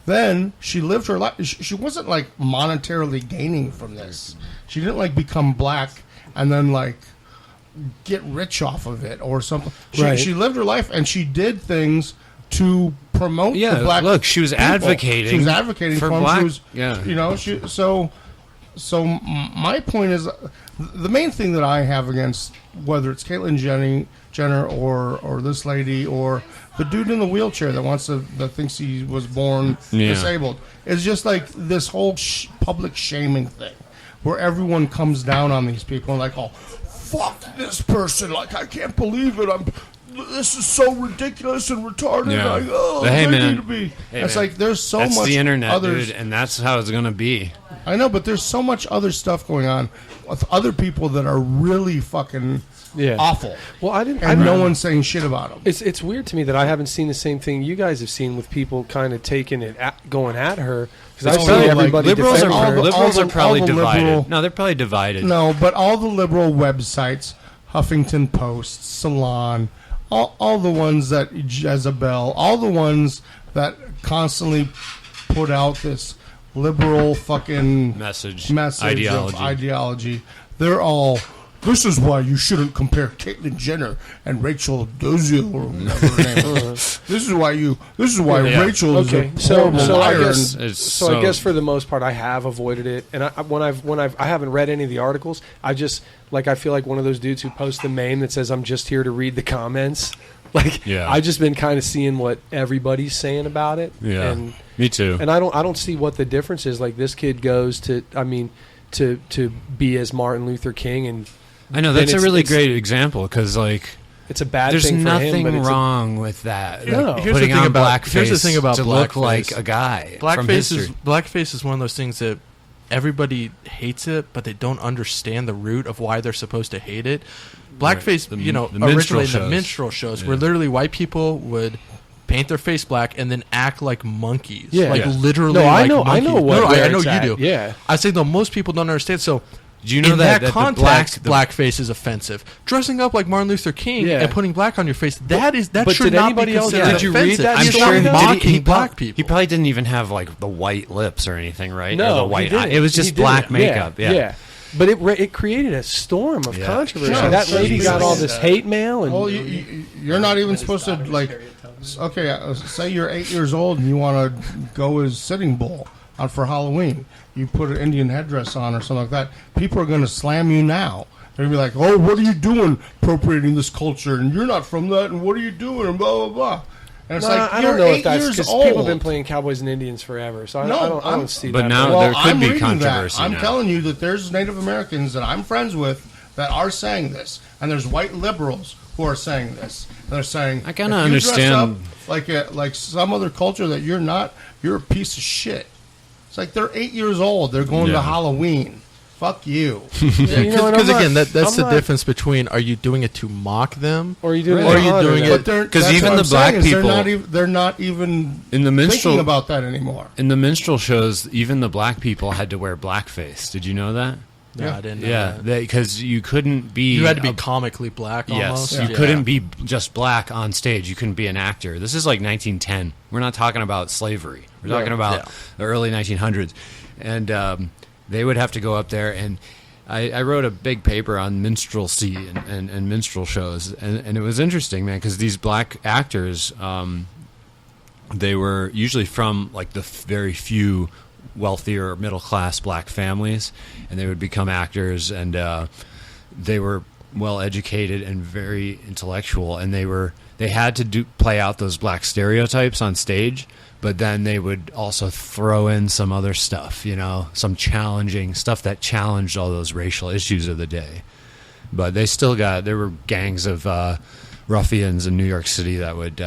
Then she lived her life. She wasn't like monetarily gaining from this. She didn't like become black and then like get rich off of it or something. She lived her life and she did things to promote the black. Look, she was people. advocating. She was advocating for them. black. She was, yeah. you know, so my point is, the main thing that I have against whether it's Caitlyn Jenner or this lady or the dude in the wheelchair that thinks he was born disabled is just like this whole public shaming thing where everyone comes down on these people and like, oh, fuck this person, like I can't believe it, this is so ridiculous and retarded. Yeah. Like, oh, But hey, they man. need to be. Hey, It's man. like there's so That's much the internet, others. dude, and that's how it's gonna be. I know, but there's so much other stuff going on with other people that are really fucking awful. Well, and no one's saying shit about them. It's weird to me that I haven't seen the same thing you guys have seen with people kind of taking it, going at her. Because I Oh, see no, like, everybody Liberals defending her. are probably all the divided. liberal- No, they're probably divided. No, but all the liberal websites, Huffington Post, Salon, all the ones that Jezebel, all the ones that constantly put out this liberal fucking Message, ideology. They're all. This is why you shouldn't compare Caitlyn Jenner and Rachel Dolezal or whatever her name is. This is why Yeah. Rachel is Okay, a so horrible I liar. guess It's I guess for the most part I have avoided it, and I haven't read any of the articles. I just I feel like one of those dudes who posts the meme that says I'm just here to read the comments. Yeah. I've just been kind of seeing what everybody's saying about it. Yeah, and me too. I don't see what the difference is. Like this kid goes to to be as Martin Luther King, and I know then that's a really great example because it's a bad there's thing for nothing him. But wrong with that. No. Like, Here's the putting thing on about- blackface here's the thing about to look blackface. like a guy from history. Blackface is one of those things that everybody hates it, but they don't understand the root of why they're supposed to hate it. Blackface, Right. The originally in the minstrel minstrel shows, where Yeah. literally white people would paint their face black and then act like monkeys. Yeah. Like Yeah. literally No, I like know- I monkeys. know what- No, where I know it's you at. do. Yeah. I say, though, most people don't understand. So Do you know in that that the context, black blackface is offensive. Dressing up like Martin Luther King Yeah. and putting black on your face, that but should did not anybody be else- considered did you read offensive. that I'm He's story sure not though? mocking black people. He probably didn't even have like the white lips or anything, right? No, or the he white didn't. eye. It was He just didn't. black makeup. Yeah. But it created a storm of Yeah. controversy. No, that lady Jesus. got all this hate mail, and Well, you're not even supposed to say you're 8 years old and you want to go as Sitting Bull out for Halloween. You put an Indian headdress on or something like that. People are going to slam you now. They're going to be like, "Oh, what are you doing, appropriating this culture? And you're not from that. And what are you doing?" And blah blah blah. And it's like I you're don't know 8 if that's years because old. people have been playing Cowboys and Indians forever, so I don't see But that. now- Well, there could I'm be reading controversy that. I'm now. telling you that there's Native Americans that I'm friends with that are saying this, and there's white liberals who are saying this. And they're saying, I kinda if you dress understand- up like some other culture that you're not. You're a piece of shit. It's like they're 8 years old. They're going to Yeah. Halloween. Fuck you. Because again, that's I'm the not- difference between are you doing it to mock them or you doing Or it are you to doing honor it- them. 'Cause That's even what the I'm black saying is people- they're not even In the minstrel thinking about that anymore. in the minstrel shows, even the black people had to wear blackface. Did you know that? No, Yeah. I didn't know Yeah, that. because you couldn't be. You had to be a- comically black Yes, almost. you couldn't be just black on stage. You couldn't be an actor. This is like 1910. We're not talking about slavery. We're talking about Yeah. the early 1900s, and they would have to go up there. And I wrote a big paper on minstrelsy and minstrel shows, and it was interesting, man, because these black actors, they were usually from like the very few wealthier middle class black families, and they would become actors, and they were well educated and very intellectual, and they had to play out those black stereotypes on stage, but then they would also throw in some other stuff, some challenging stuff that challenged all those racial issues of the day. But they still there were gangs of ruffians in New York City that would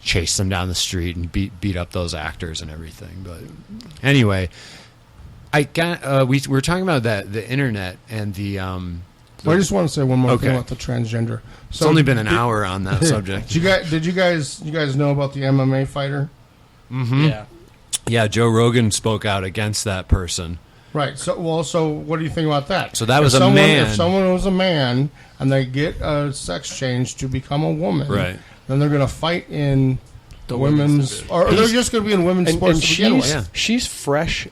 chase them down the street and beat up those actors and everything. But anyway, we were talking about the internet and the. Well, I just want to say one more Okay. thing about the transgender. It's only been an hour on that subject. Did you guys know about the MMA fighter? Yeah. Yeah, Joe Rogan spoke out against that person. Right. So what do you think about that? So that was If a man. If someone was a man and they get a sex change to become a woman, Right. then they're going to fight in The women's, women's or they're just going to be in women's and sports to begin with. Yeah. she's fresh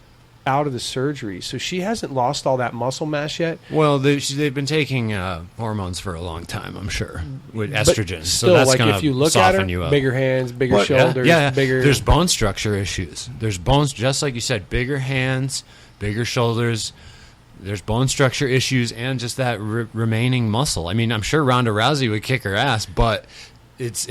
out of the surgery, so she hasn't lost all that muscle mass yet. Well, they've been taking hormones for a long time, I'm sure, with estrogen. But So still, that's like going if you to look at soften her, you up. bigger hands, bigger But- shoulders, yeah. bigger. There's bone structure issues. There's bones, just like you said, bigger hands, bigger shoulders. There's bone structure issues and just that remaining muscle. I mean, I'm sure Ronda Rousey would kick her ass, but that's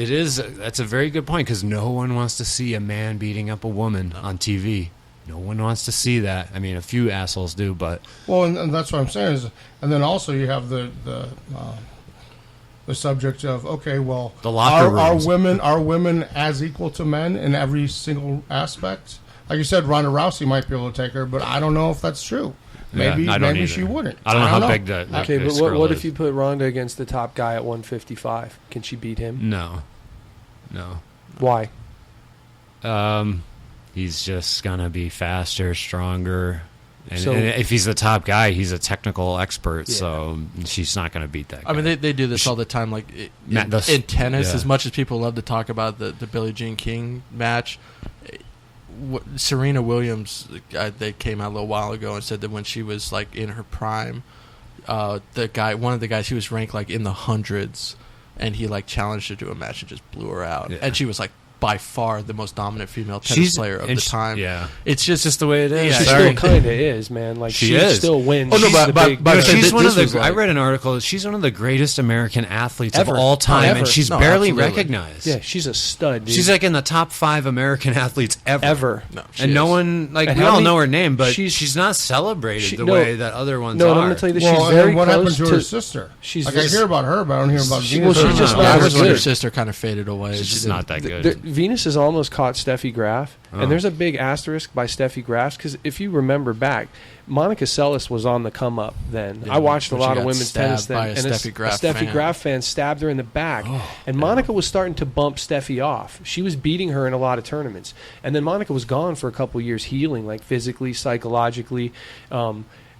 a very good point, because no one wants to see a man beating up a woman on TV. No one wants to see that. I mean, a few assholes do, but Well, and that's what I'm saying is, and then also you have the the subject of, okay, well, The locker are rooms. women as equal to men in every single aspect? Like you said, Ronda Rousey might be able to take her, but I don't know if that's true. Maybe I don't maybe either. she wouldn't. I don't know how big the Okay, the but squirrel what is. if you put Ronda against the top guy at 155? Can she beat him? No. Why? He's just gonna be faster, stronger, and, So- and if he's the top guy, he's a technical expert. Yeah. So she's not gonna beat that guy. I mean, they do this all the time. Like in tennis, yeah. as much as people love to talk about the Billie Jean King match, Serena Williams, they came out a little while ago and said that when she was like in her prime, one of the guys, he was ranked like in the hundreds, and he like challenged her to a match and just blew her out, Yeah. and she was like by far the most dominant female tennis player of the time. Yeah, It's just the way it is. Yeah, She Sorry. still kind of is, man. Like She she is. still wins. Oh, no, She's but- the but- big- but- But she's one of this the. was I like- read an article. She's one of the greatest American athletes Ever. of all time, Ever. and she's No, barely absolutely. recognized. yeah, she's a stud. Dude. She's like in the top 5 American athletes ever. no, she And no is. one, like, And we how all many- know her name, but she's- she's not celebrated the no, way that other ones no, are. and I'm gonna tell you this. Well, she's and very then what happened close to her sister? She's like, very- I hear about her, but I don't hear about She- Venus. well, she's just No, not I Her was as good. sister kind of faded away. She's She just didn't- not that good. Venus has almost caught Steffi Graf, Oh. and there's a big asterisk by Steffi Graf because if you remember back, Monica Seles was on the come up then. Yeah, I watched a when she lot of got women's tennis stabbed then, by a and Steffi Graf Steffi fan. Graf fan stabbed her in the back, and Monica was starting to bump Steffi off. She was beating her in a lot of tournaments, and then Monica was gone for a couple of years, healing like physically, psychologically.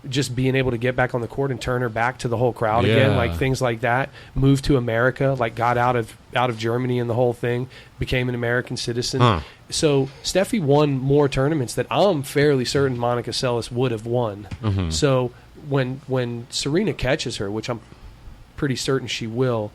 Just being able to get back on the court and turn her back to the whole crowd again, Yeah. like things like that. Moved to America, like got out of Germany and the whole thing, became an American citizen. Huh. So Steffi won more tournaments that I'm fairly certain Monica Seles would have won. Mhm. So when Serena catches her, which I'm pretty certain she will.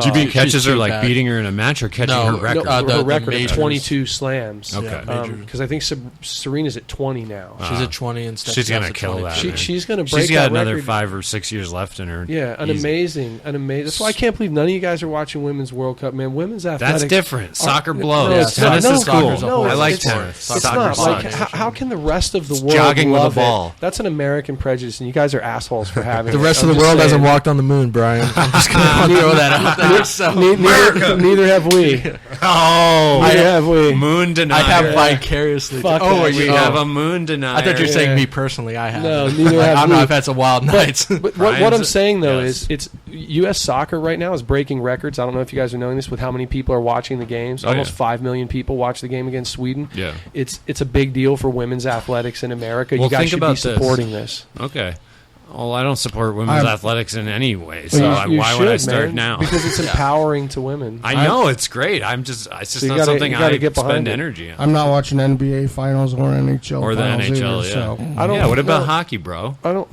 Do you mean she's catches her too like bad. beating her in a match or catching No, her record? No, the her record majors. of 22 slams. Okay. Yeah, major. Because I think Serena's at 20 now. She's at 20 and Steffi She's gonna Graf's at kill 22. that. She's going to break She's got that another record. 5 or 6 years left in her. Yeah, an Easy. amazing. That's why I can't believe none of you guys are watching Women's World Cup, man. Women's athletics. That's different. Soccer blows. No, it's tennis not. is No, cool. no, I like it's- tennis. It's Soccer not. Like, sucks. how can the rest of the world jogging with a love it? ball. That's an American prejudice, and you guys are assholes for having The it. rest I'm of the just world hasn't saying. walked on the moon, Brian. I'm just going to throw that out there. So Neither have we. Oh, Neither have we. moon I denier. have vicariously. Fuck oh, that wait, We shit. have a moon denier. I thought you were saying Yeah. me personally. I have. No, neither have I don't know we. if that's a wild night. But what Brian's I'm saying though yes. is, it's U.S. soccer right now is breaking records. I don't know if you guys are knowing this with how many people are watching the games. Oh, Almost yeah. 5 million people watch the game against Sweden. Yeah. It's a big deal for women's athletics in America. Well, you guys think should about be this. supporting this. Okay. Well, I don't support women's I'm- athletics in any way, so Well, you why would I should, start man, now? Because it's empowering to women. I know it's great. It's just So you not gotta- something you gotta I get behind spend it. energy on. I'm not watching NBA finals or NHL Or the finals NHL, either, yeah. so I don't. Yeah, what about well, hockey, bro? I don't.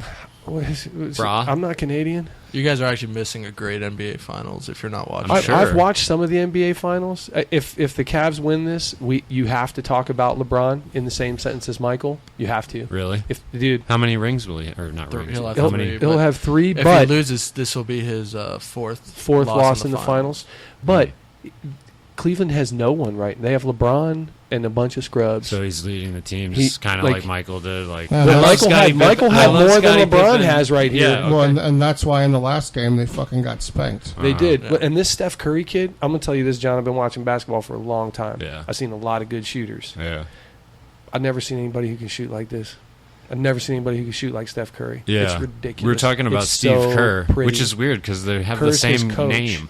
Brah. I'm not Canadian. You guys are actually missing a great NBA Finals if you're not watching. I'm sure. I've watched some of the NBA finals. If the Cavs win this, you have to talk about LeBron in the same sentence as Michael. You have to. Really? If dude, How many rings will he? Or not He'll rings? have How three. many? But he'll have 3, If but he loses, this will be his fourth loss in the finals. But Cleveland has no one right. They have LeBron and a bunch of scrubs. So he's leading the team, He- just kind of like- like Michael did. Like Yeah, I but love Michael Scottie had Pippen. Michael I had love more than Scottie LeBron Pippen. has right here. Yeah, well, okay. and that's why in the last game they fucking got spanked. They did. Yeah. And this Steph Curry kid, I'm going to tell you this, John. I've been watching basketball for a long time. Yeah. I've seen a lot of good shooters. Yeah. I've never seen anybody who can shoot like this. I've never seen anybody who can shoot like Steph Curry. Yeah. It's ridiculous. We were talking about It's Steve so Kerr, pretty. which is weird because they have Kerr's the his same coach. name.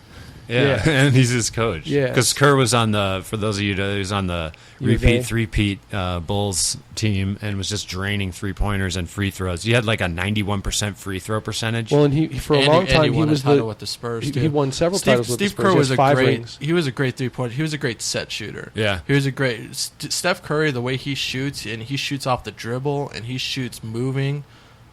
Yeah, Yeah. and he's his coach. Yeah. Because Kerr was on the, for those of you that he was on the U of A. three-peat Bulls team and was just draining three-pointers and free throws. He had like a 91% free throw percentage. Well, and he for a And long he time he won a was title the with the Spurs. he too. won several titles with the Steve Spurs. Kerr He was has a 5 great. rings. He was a great 3-point. He was a great set shooter. Yeah. He was a great. Steph Curry, the way he shoots, and he shoots off the dribble, and he shoots moving,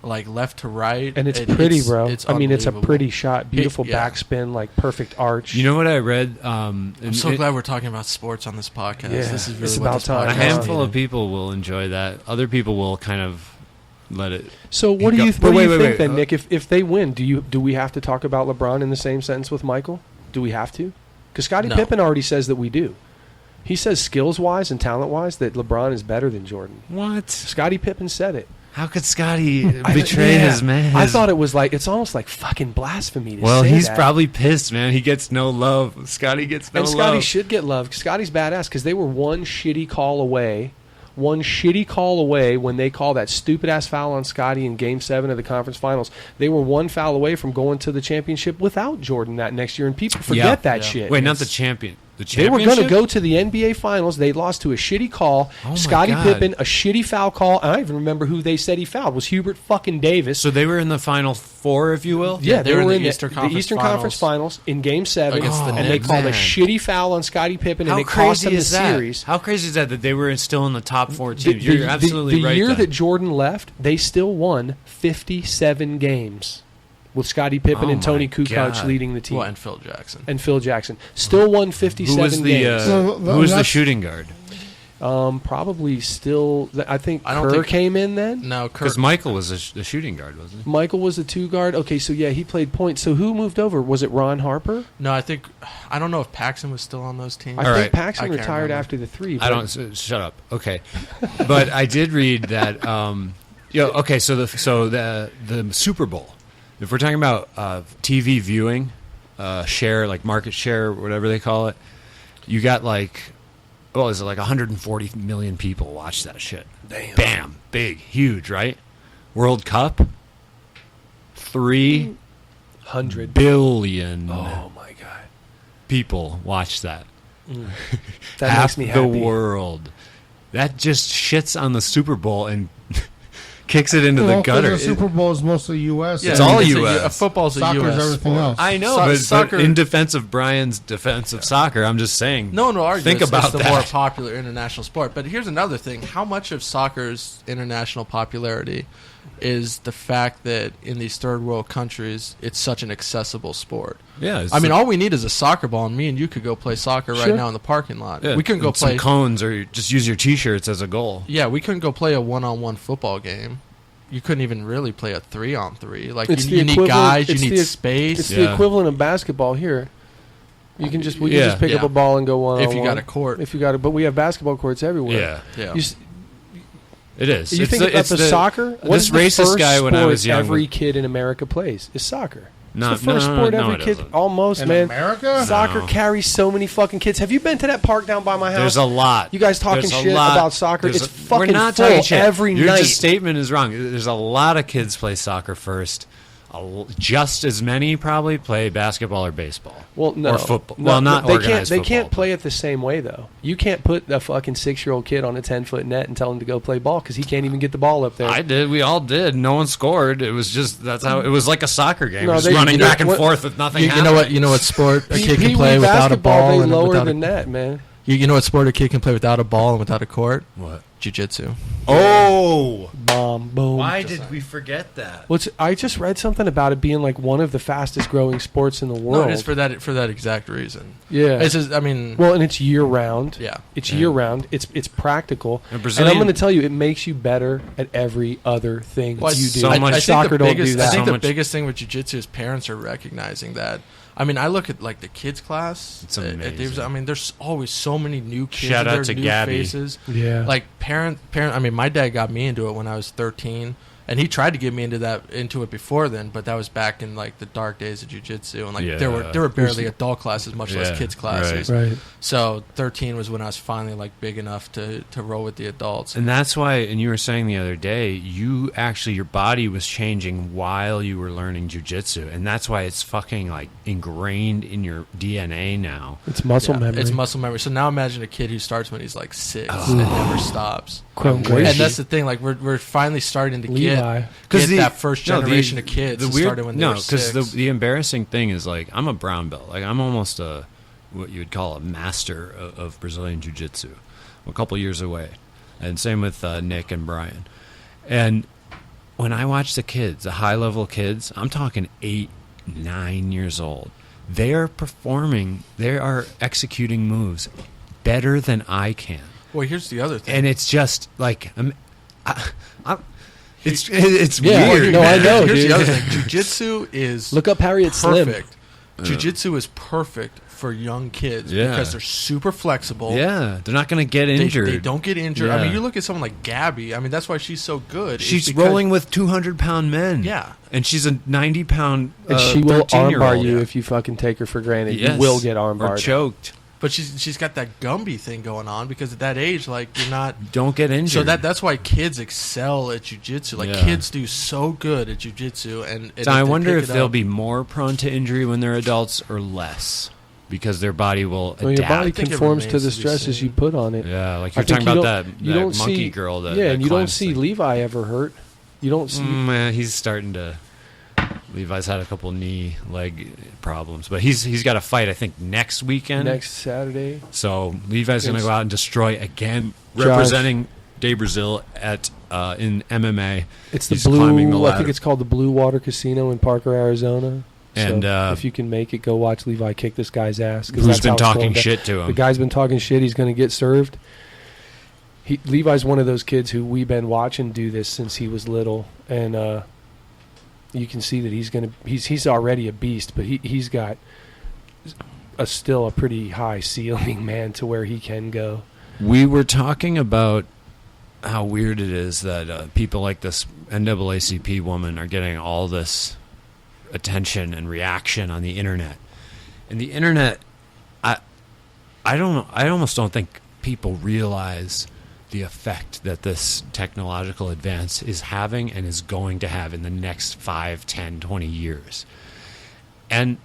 like left to right, And it's pretty, bro. It's I mean, it's a unbelievable. pretty shot. Beautiful Yeah. backspin, like perfect arch. You know what I read? I'm so glad we're talking about sports on this podcast. Yeah, This is really it's what about this time. a podcast handful is. of people will enjoy that. Other people will kind of let it. So what do Go- you but what do wait, you wait, think wait. then, Nick? If they win, do we have to talk about LeBron in the same sentence with Michael? Do we have to? Because Scottie No. Pippen already says that we do. He says skills wise and talent wise that LeBron is better than Jordan. What? Scottie Pippen said it. How could Scotty betray his man? I thought it was like, it's almost like fucking blasphemy to well, say he's that. probably pissed, man. He gets no love. Scotty gets no And love. Scotty should get love. Scotty's badass because they were one shitty call away when they call that stupid-ass foul on Scotty in Game 7 of the conference finals. They were one foul away from going to the championship without Jordan that next year, and people forget that shit. Wait, not the champion. The They were championship? going to go to the NBA Finals. They lost to a shitty call. Oh my Scottie God. Pippen, a shitty foul call. And I even remember who they said he fouled. Was Hubert fucking Davis. So they were in the Final Four, if you will? Yeah, they were in the Eastern Conference Finals in Game 7. Against the and they Knicks. called a Man. shitty foul on Scottie Pippen, and How it cost crazy them the is that? series. How crazy is that they were still in the top 4 teams? You're absolutely the right. year then. that Jordan left, they still won 57 games with Scottie Pippen Oh and Tony my Kukoc God. leading the team. Well, and Phil Jackson. And Phil Jackson. Still won 57 who was the games. who was the shooting guard? Probably still. I think I don't Kerr think- came in then. No, Kurt. Because Michael was the shooting guard, wasn't he? Michael was the 2 guard. Okay, so yeah, he played point. So who moved over? Was it Ron Harper? No, I don't know if Paxson was still on those teams. I All think right. Paxson I can't retired remember. after the 3. I don't. Shut up. Okay, but I did read that. Okay, so the Super Bowl. If we're talking about TV viewing, share, like market share, whatever they call it, you got is it like 140 million people watch that shit? Damn. Bam, big, huge, right? World Cup, 3 100 billion Oh my god, people watch that. that Half makes me the happy. world. That just shits on the Super Bowl and kicks it into the Well, 'cause gutter. The Super Bowl is mostly U.S. It's all a US. Football's a Soccer's U.S. everything sport. else. I know, So- but soccer- in defense of Brian's defense of soccer, I'm just saying. No argument. Think about it's the that. more popular international sport. But here's another thing: how much of soccer's international popularity is the fact that in these third world countries, it's such an accessible sport? Yeah, it's I mean, all we need is a soccer ball, and me and you could go play soccer right Sure. now in the parking lot. yeah, We couldn't go and some play. cones or just use your T-shirts as a goal. Yeah, we couldn't go play a one-on-one football game. You couldn't even really play a 3-on-3. Like It's you, the you need equivalent- guys, you it's need the- space. It's Yeah. the equivalent of basketball here. We can just pick up Yeah. a ball and go one If on you one. got a court. If you got it, but we have basketball courts everywhere. Yeah, Yeah. You, s- it is. you It's think about the soccer? What This is the racist first guy when I sport was young. every kid in America plays is soccer. No, It's the first sport every it kid isn't. almost, In man. America? Soccer No. carries so many fucking kids. Have you been to that park down by my house? There's a lot. You guys talking There's a shit lot. about soccer? There's It's a- fucking we're not full talking shit. every Your night. statement is wrong. There's a lot of kids play soccer first. Just as many probably play basketball or baseball. Well, no, or football. No, well, not they can't. organized They football, can't play it the same way though. You can't put a fucking 6-year-old kid on a 10-foot net and tell him to go play ball because he can't even get the ball up there. I did. We all did. No one scored. It was just that's how it was like a soccer game. No, Just they- running you know back and what- forth with nothing. You know what? You know what sport a kid can play without a basketball, ball they and lower without the a, net, man. you know what sport a kid can play without a ball and without a court? What? Jiu-jitsu. Oh, Bomb, boom. why did we forget that? Well, I just read something about it being like one of the fastest growing sports in the world. No, it is for that exact reason. Yeah. It's just, I mean, Well, and it's year round. yeah. It's Yeah. year round. It's practical. And And Brazilian, I'm going to tell you, it makes you better at every other thing Well, you do. so much- I think Soccer the don't biggest, do that. I think So the much- biggest thing with jiu-jitsu is parents are recognizing that. I mean, I look at like the kids class. It's at amazing. Dave's, I mean, there's always so many new kids. Shout out there, to new Gabby. faces. Yeah. Like parent. I mean, my dad got me into it when I was 13, and he tried to get me into it before then. But that was back in like the dark days of jiu-jitsu, and like Yeah. there were barely adult classes, much less Yeah, kids classes. right. So 13 was when I was finally like big enough to roll with the adults. and that's why. And you were saying the other day, you actually your body was changing while you were learning jujitsu, and that's why it's fucking like ingrained in your DNA now. It's muscle Yeah, memory. It's muscle memory. So now imagine a kid who starts when he's like 6 and never stops. Chrome Gracie. And that's the thing. Like we're finally starting to Levi. get the- that first no, the- generation of kids who started when they were 6. because the embarrassing thing is like I'm a brown belt. Like I'm almost a what you would call a master of Brazilian jiu-jitsu. I'm a couple years away, and same with Nick and Brian. And when I watch the kids, the high-level kids, I'm talking 8, 9 years old. They are performing. They are executing moves better than I can. Well, here's the other thing. And it's just like it's Yeah, weird. no, I man. know, Here's dude. the other thing. Jiu-jitsu is Look up Harriet Slim. perfect. Jiu-jitsu is perfect for young kids Yeah. because they're super flexible. Yeah, they're not going to get injured. They don't get injured. Yeah. I mean, you look at someone like Gabby. I mean, that's why she's so good. She's It's because- rolling with 200-pound men. Yeah. And she's a 90-pound And she will 13-year-old. armbar you if you fucking take her for granted. Yes. You will get Or armbarred. choked. But she's got that Gumby thing going on because at that age, like, you're not. Don't get injured. So that's why kids excel at jiu-jitsu. Like, Yeah. kids do so good at jiu-jitsu. And So I they wonder pick if it they'll up- be more prone to injury when they're adults or less, because their body will Well, your adapt. body think it conforms to remains the to be stresses seen. you put on it. Yeah, like I you're think talking you about don't- that you don't monkey see- girl. That yeah, that and you don't climbs see thing. Levi ever hurt. You don't see. Man, he's starting to. Levi's had a couple leg problems, but he's got a fight I think next weekend. Next Saturday. So Levi's going to Against- go out and destroy again, Josh. representing De Brazil at in MMA. It's the He's climbing the blue. I ladder. think it's called the Blue Water Casino in Parker, Arizona. And, so if you can make it, go watch Levi kick this guy's ass. 'Cause Who's that's been how it's going talking down. shit to The him? guy's been talking shit. He's going to get served. Levi's one of those kids who we've been watching do this since he was little, and you can see that he's already a beast, but he's got still a pretty high ceiling, man, to where he can go. We were talking about how weird it is that people like this NAACP woman are getting all this attention and reaction on the internet. And the internet, I almost don't think people realize the effect that this technological advance is having and is going to have in the next 5, 10, 20 years. And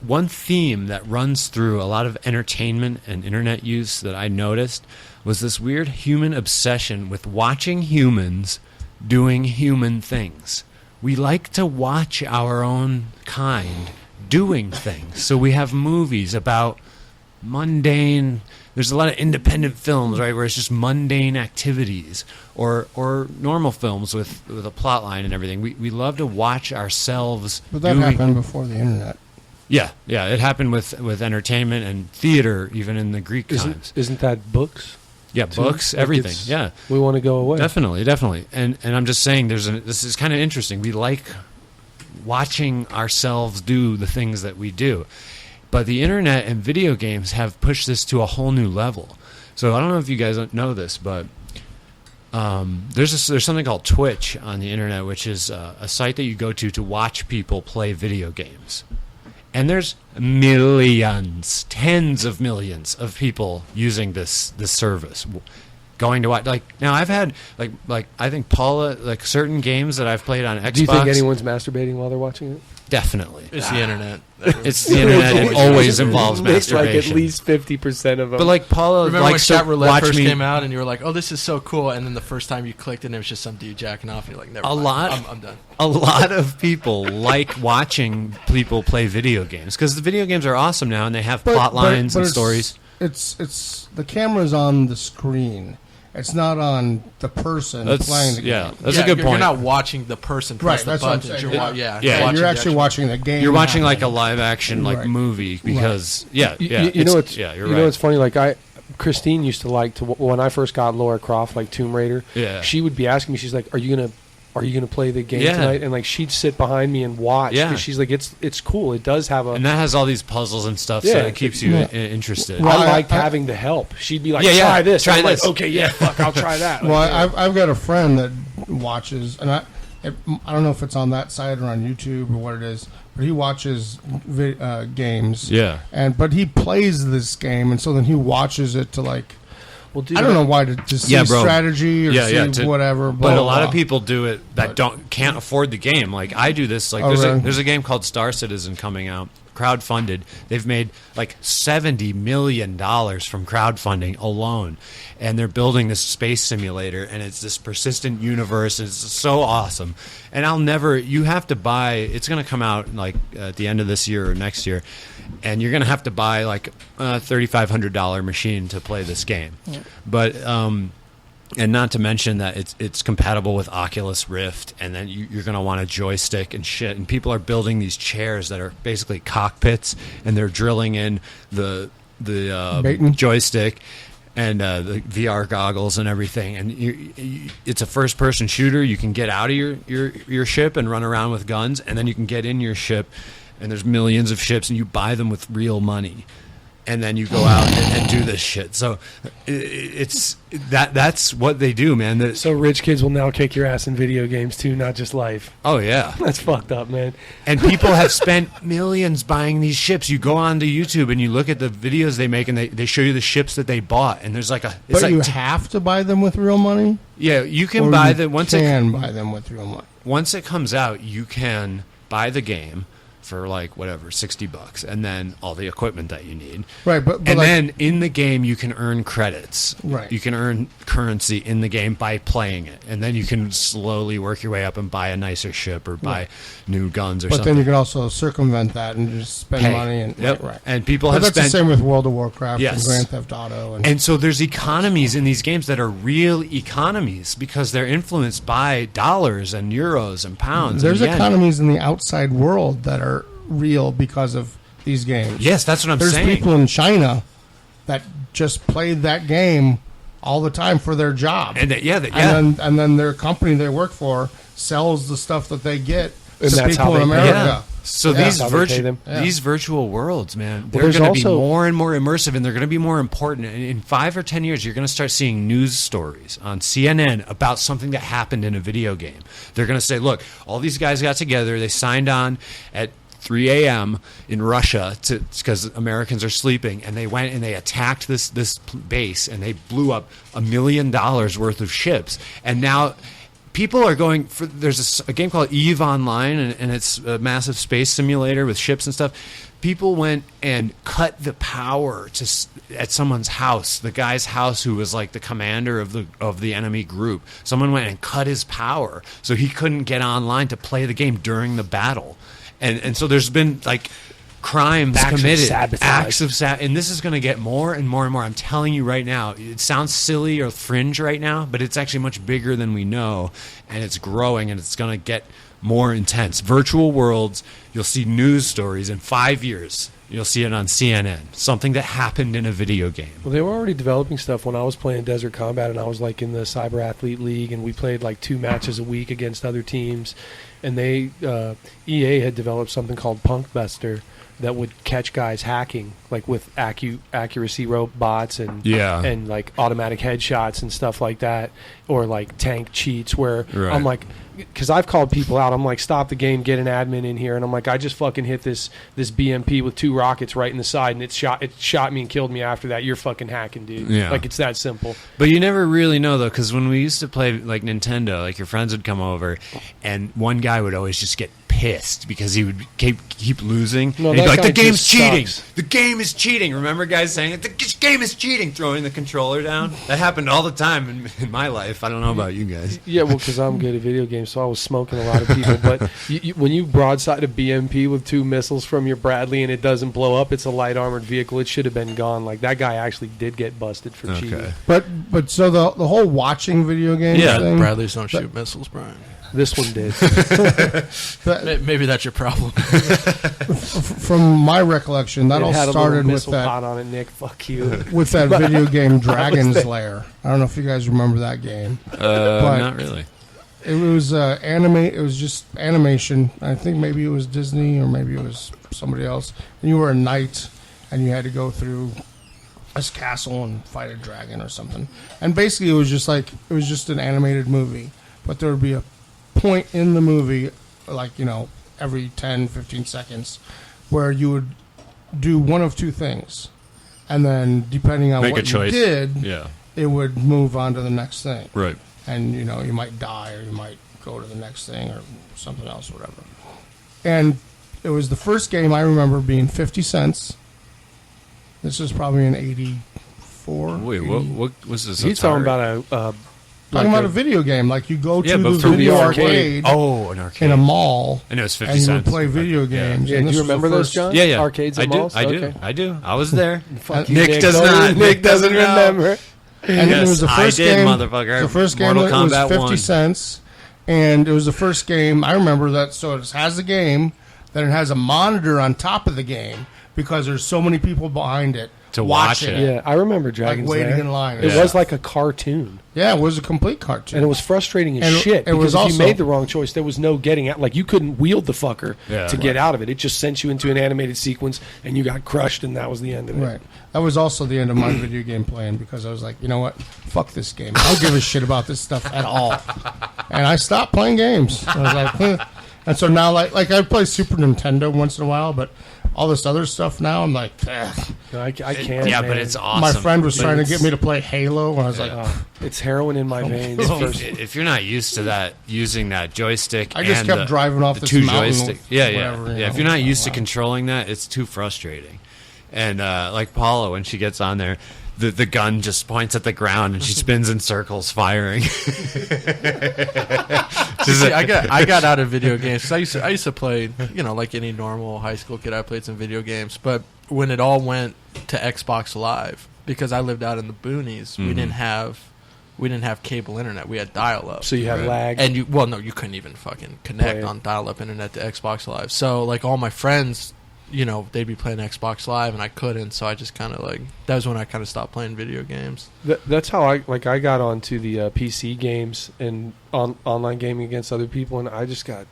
one theme that runs through a lot of entertainment and internet use that I noticed was this weird human obsession with watching humans doing human things. We like to watch our own kind doing things. So we have movies about mundane. There's a lot of independent films, right, where it's just mundane activities, or normal films with a plot line and everything. We love to watch ourselves. But that happened before the internet. Yeah, it happened with entertainment and theater, even in the Greek times. Isn't that books? Yeah, too? books, Like everything. it's- Yeah, We want to go away. definitely. And I'm just saying, this is kind of interesting. We like watching ourselves do the things that we do. But the internet and video games have pushed this to a whole new level. So I don't know if you guys know this, but there's something called Twitch on the internet, which is a site that you go to watch people play video games. And there's millions, tens of millions of people using this service, going to watch. Like now, I've had like I think Paula, like certain games that I've played on Xbox. Do you think anyone's masturbating while they're watching it? Definitely, It's the internet. it's the internet. It always involves It's like masturbation. at least 50% of them. But like Paula Remember when likes Chat to Roulette watch first me. came out and you were like, oh, this is so cool. And then the first time you clicked it, and it was just some dude jacking off. And you're like, never mind. I'm done. A lot of people like watching people play video games because the video games are awesome now and they have plot lines and it's- stories. It's the camera's on the screen. It's not on the person playing the game. Yeah, that's a good You're point. not watching the person press Right, the that's what I'm buttons. saying. You're Yeah, You're the actually watching the game. You're watching like a happen. live action like Right. movie because you know it's you're you right. know it's funny. Like Christine used to like to when I first got Lara Croft, like Tomb Raider. Yeah. She would be asking me. She's like, "Are you gonna play the game Yeah. tonight?" And like she'd sit behind me and watch. Yeah. 'Cause she's like, "It's cool. It does have a." and that has all these puzzles and stuff, so Yeah. it keeps you Yeah. interested. Well, I liked I- having the help. She'd be like, Yeah, yeah, "Try this." try I'm like, this. okay, yeah, fuck, I'll try that. Well, Like, I've got a friend that watches, and I don't know if it's on that site or on YouTube or what it is, but he watches games. Yeah. But he plays this game, and so then he watches it to like. well, dude, I don't know why to see Yeah, bro. strategy or see whatever. But blah, a lot blah. of people do it that can't afford the game. Like I do this. Like Oh, really? there's a game called Star Citizen coming out, crowdfunded. They've made like $70 million from crowdfunding alone, and they're building this space simulator, and it's this persistent universe. And it's so awesome. And you have to buy. It's going to come out like at the end of this year or next year. And you're going to have to buy like a $3,500 machine to play this game. Yeah. But and not to mention that it's compatible with Oculus Rift, and then you're going to want a joystick and shit. And people are building these chairs that are basically cockpits, and they're drilling in the joystick and the VR goggles and everything. And it's a first-person shooter. You can get out of your ship and run around with guns, and then you can get in your ship and there's millions of ships, and you buy them with real money. And then you go out and do this shit. So that's what they do, man. So rich kids will now kick your ass in video games too, not just life. Oh, yeah. That's fucked up, man. And people have spent millions buying these ships. You go onto YouTube and you look at the videos they make, and they show you the ships that they bought. And there's like a... But like you have to buy them with real money? Yeah, you can buy them. Buy them with real money. Once it comes out, you can buy the game for like whatever $60, and then all the equipment that you need. Right, but and like, then in the game you can earn credits. Right, you can earn currency in the game by playing it, and then you can slowly work your way up and buy a nicer ship or buy new guns or something. But then you can also circumvent that and just spend money and right. And people but have that's spent. the same with World of Warcraft Yes. and Grand Theft Auto, and so there's economies in these games that are real economies because they're influenced by dollars and euros and pounds. There's and yen. economies in the outside world that are real because of these games. Yes, that's what I'm saying. There's people in China that just played that game all the time for their job. And and then their company they work for sells the stuff that they get and to people in America. Yeah. So these virtual worlds, man, they're going to be more and more immersive, and they're going to be more important. And in 5 or 10 years, you're going to start seeing news stories on CNN about something that happened in a video game. They're going to say, look, all these guys got together, they signed on at 3 a.m. in Russia because Americans are sleeping, and they went and they attacked this base, and they blew up $1 million worth of ships. And now people are going for. There's a game called EVE Online, and it's a massive space simulator with ships and stuff. People went and cut the power at someone's house, the guy's house who was like the commander of the enemy group. Someone went and cut his power so he couldn't get online to play the game during the battle. And so there's been like crimes committed, acts of sabotage, and this is going to get more and more and more. I'm telling you right now, it sounds silly or fringe right now, but it's actually much bigger than we know, and it's growing, and it's going to get more intense. Virtual worlds, you'll see news stories in 5 years. You'll see it on CNN, something that happened in a video game. Well, they were already developing stuff when I was playing Desert Combat, and I was like in the Cyber Athlete League, and we played like 2 matches a week against other teams. And they EA had developed something called Punk Buster that would catch guys hacking, like with accuracy rope bots and like automatic headshots and stuff like that, or like tank cheats where I'm like, because I've called people out, I'm like, stop the game, get an admin in here, and I'm like, I just fucking hit this BMP with 2 rockets right in the side, and it shot me and killed me after that. You're fucking hacking, dude. Yeah. Like, it's that simple. But you never really know, though, because when we used to play like Nintendo, like your friends would come over, and one guy would always just get pissed because he would keep losing. No, and he'd be like, the game's cheating. Sucks. The game is cheating. Remember guys saying it? The game is cheating, throwing the controller down? That happened all the time in my life. I don't know about you guys. Yeah, well, because I'm good at video games, so I was smoking a lot of people. But when you broadside a BMP with 2 missiles from your Bradley and it doesn't blow up, it's a light armored vehicle. It should have been gone. Like, that guy actually did get busted for cheating. But so the whole watching video games thing... Bradleys don't shoot missiles, Brian. This one did. Maybe that's your problem. From my recollection, that all started with that. Pot on it, Nick. Fuck you. With that video game Dragon's Lair. I don't know if you guys remember that game. Not really. It was It was just animation. I think maybe it was Disney or maybe it was somebody else. And you were a knight, and you had to go through this castle and fight a dragon or something. And basically, it was just an animated movie, but there would be a point in the movie, like, every 10, 15 seconds, where you would do one of 2 things, and then depending on what you did, it would move on to the next thing. Right. And you might die, or you might go to the next thing, or something else, or whatever. And it was the first game I remember being 50 cents. This was probably in 84. Wait, what was this? He's talking about Talking about a video game, like you go to the video arcade. Oh, an arcade in a mall, and it was 50 and cents. you would play video games. Yeah, do you remember those, John? Yeah. Arcades at malls. I do. I was there. Nick does not. Nick doesn't remember. And it was the first game, motherfucker. The first game Mortal was Kombat 50 cents, and it was the first game I remember that. So it has the game, then it has a monitor on top of the game because there's so many people behind it. to watch it. Yeah, I remember Dragon's waiting Lair. in line. It Yeah. was like a cartoon. Yeah, it was a complete cartoon. And it was frustrating as And shit it was because if also- you made the wrong choice, there was no getting out. Like, you couldn't wield the fucker Yeah. to get out of it. It just sent you into an animated sequence, and you got crushed, and that was the end of it. Right. That was also the end of my video game playing because I was like, you know what? Fuck this game. I don't give a shit about this stuff at all. And I stopped playing games. I was like, and so now, like I play Super Nintendo once in a while, but all this other stuff now, I'm like, No, I can't. Yeah, man. but it's awesome. my friend was But trying to it's- get me to play Halo, and I was like, It's heroin in my veins. If you're not used to that, using that joystick, I just and kept driving off the this two mountain joystick. with Yeah, whatever, you If know. you're not used to Wow. controlling that, it's too frustrating. And like Paula, when she gets on there, the gun just points at the ground and she spins in circles, firing. See, I got out of video games because I used to play, like any normal high school kid. I played some video games, but when it all went to Xbox Live, because I lived out in the boonies, we didn't have cable internet. We had dial up. So you had lag. And you couldn't even fucking connect on dial-up internet to Xbox Live. So like all my friends, they'd be playing Xbox Live and I couldn't. So I just kind of that was when I kind of stopped playing video games. That's how I got onto the PC games and online gaming against other people, and I just got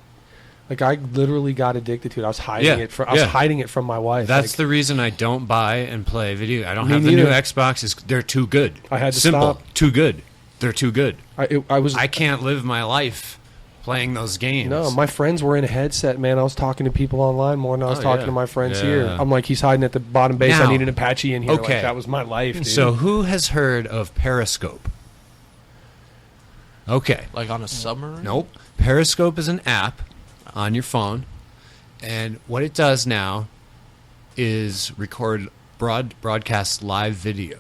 I literally got addicted to it. I was hiding it from hiding it from my wife. That's the reason I don't buy and play video. I don't Me have the new neither. Xbox. They're too good. I had to Simple. stop. Too good. They're too good. I can't live my life playing those games. No, my friends were in a headset, man. I was talking to people online more than I was talking to my friends here. I'm like, he's hiding at the bottom base. Now, I need an Apache in here. okay. Like, that was my life, dude. So who has heard of Periscope? Okay. Like on a submarine? Nope. Periscope is an app on your phone, and what it does now is record broadcast live video.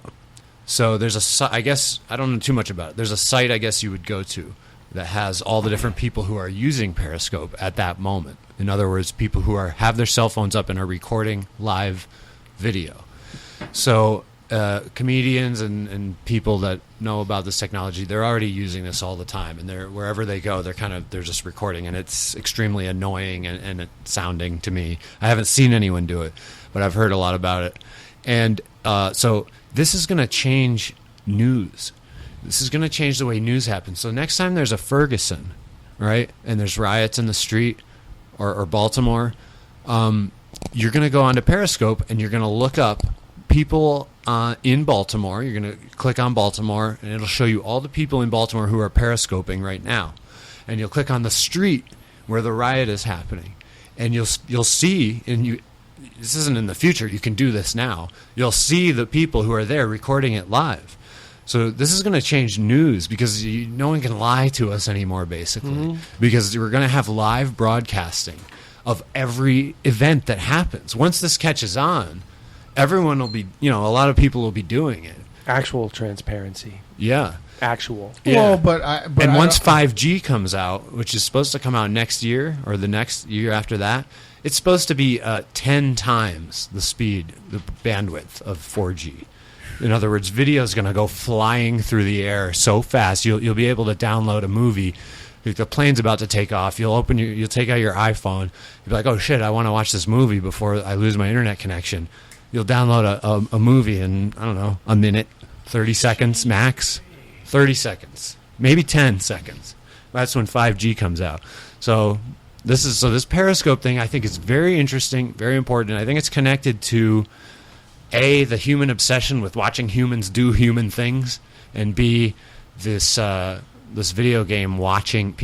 So there's I guess I don't know too much about it. There's a site I guess you would go to that has all the different people who are using Periscope at that moment. In other words, people who have their cell phones up and are recording live video. So comedians and people that know about this technology, they're already using this all the time, and wherever they go, they're just recording, and it's extremely annoying and it's sounding to me. I haven't seen anyone do it, but I've heard a lot about it. And so this is going to change news. This is going to change the way news happens. So next time there's a Ferguson, right, and there's riots in the street or Baltimore, you're going to go onto Periscope and you're going to look up people in Baltimore. You're going to click on Baltimore, and it'll show you all the people in Baltimore who are periscoping right now. And you'll click on the street where the riot is happening, and you'll see, and this isn't in the future. You can do this now. You'll see the people who are there recording it live. So this is going to change news because no one can lie to us anymore, basically, because we're going to have live broadcasting of every event that happens. Once this catches on, everyone will be, a lot of people will be doing it. Actual transparency. Yeah. Actual. well, Yeah. but and I once don't- 5G comes out, which is supposed to come out next year or the next year after that, it's supposed to be 10 times the speed, the bandwidth of 4G. In other words, video is going to go flying through the air so fast. You'll be able to download a movie. If the plane's about to take off, you'll take out your iPhone. You'll be like, oh shit, I want to watch this movie before I lose my internet connection. You'll download a movie in, I don't know, a minute, 30 seconds max. 30 seconds, maybe 10 seconds. That's when 5G comes out. So this Periscope thing, I think, is very interesting, very important. I think it's connected to the human obsession with watching humans do human things, and B, this video game watching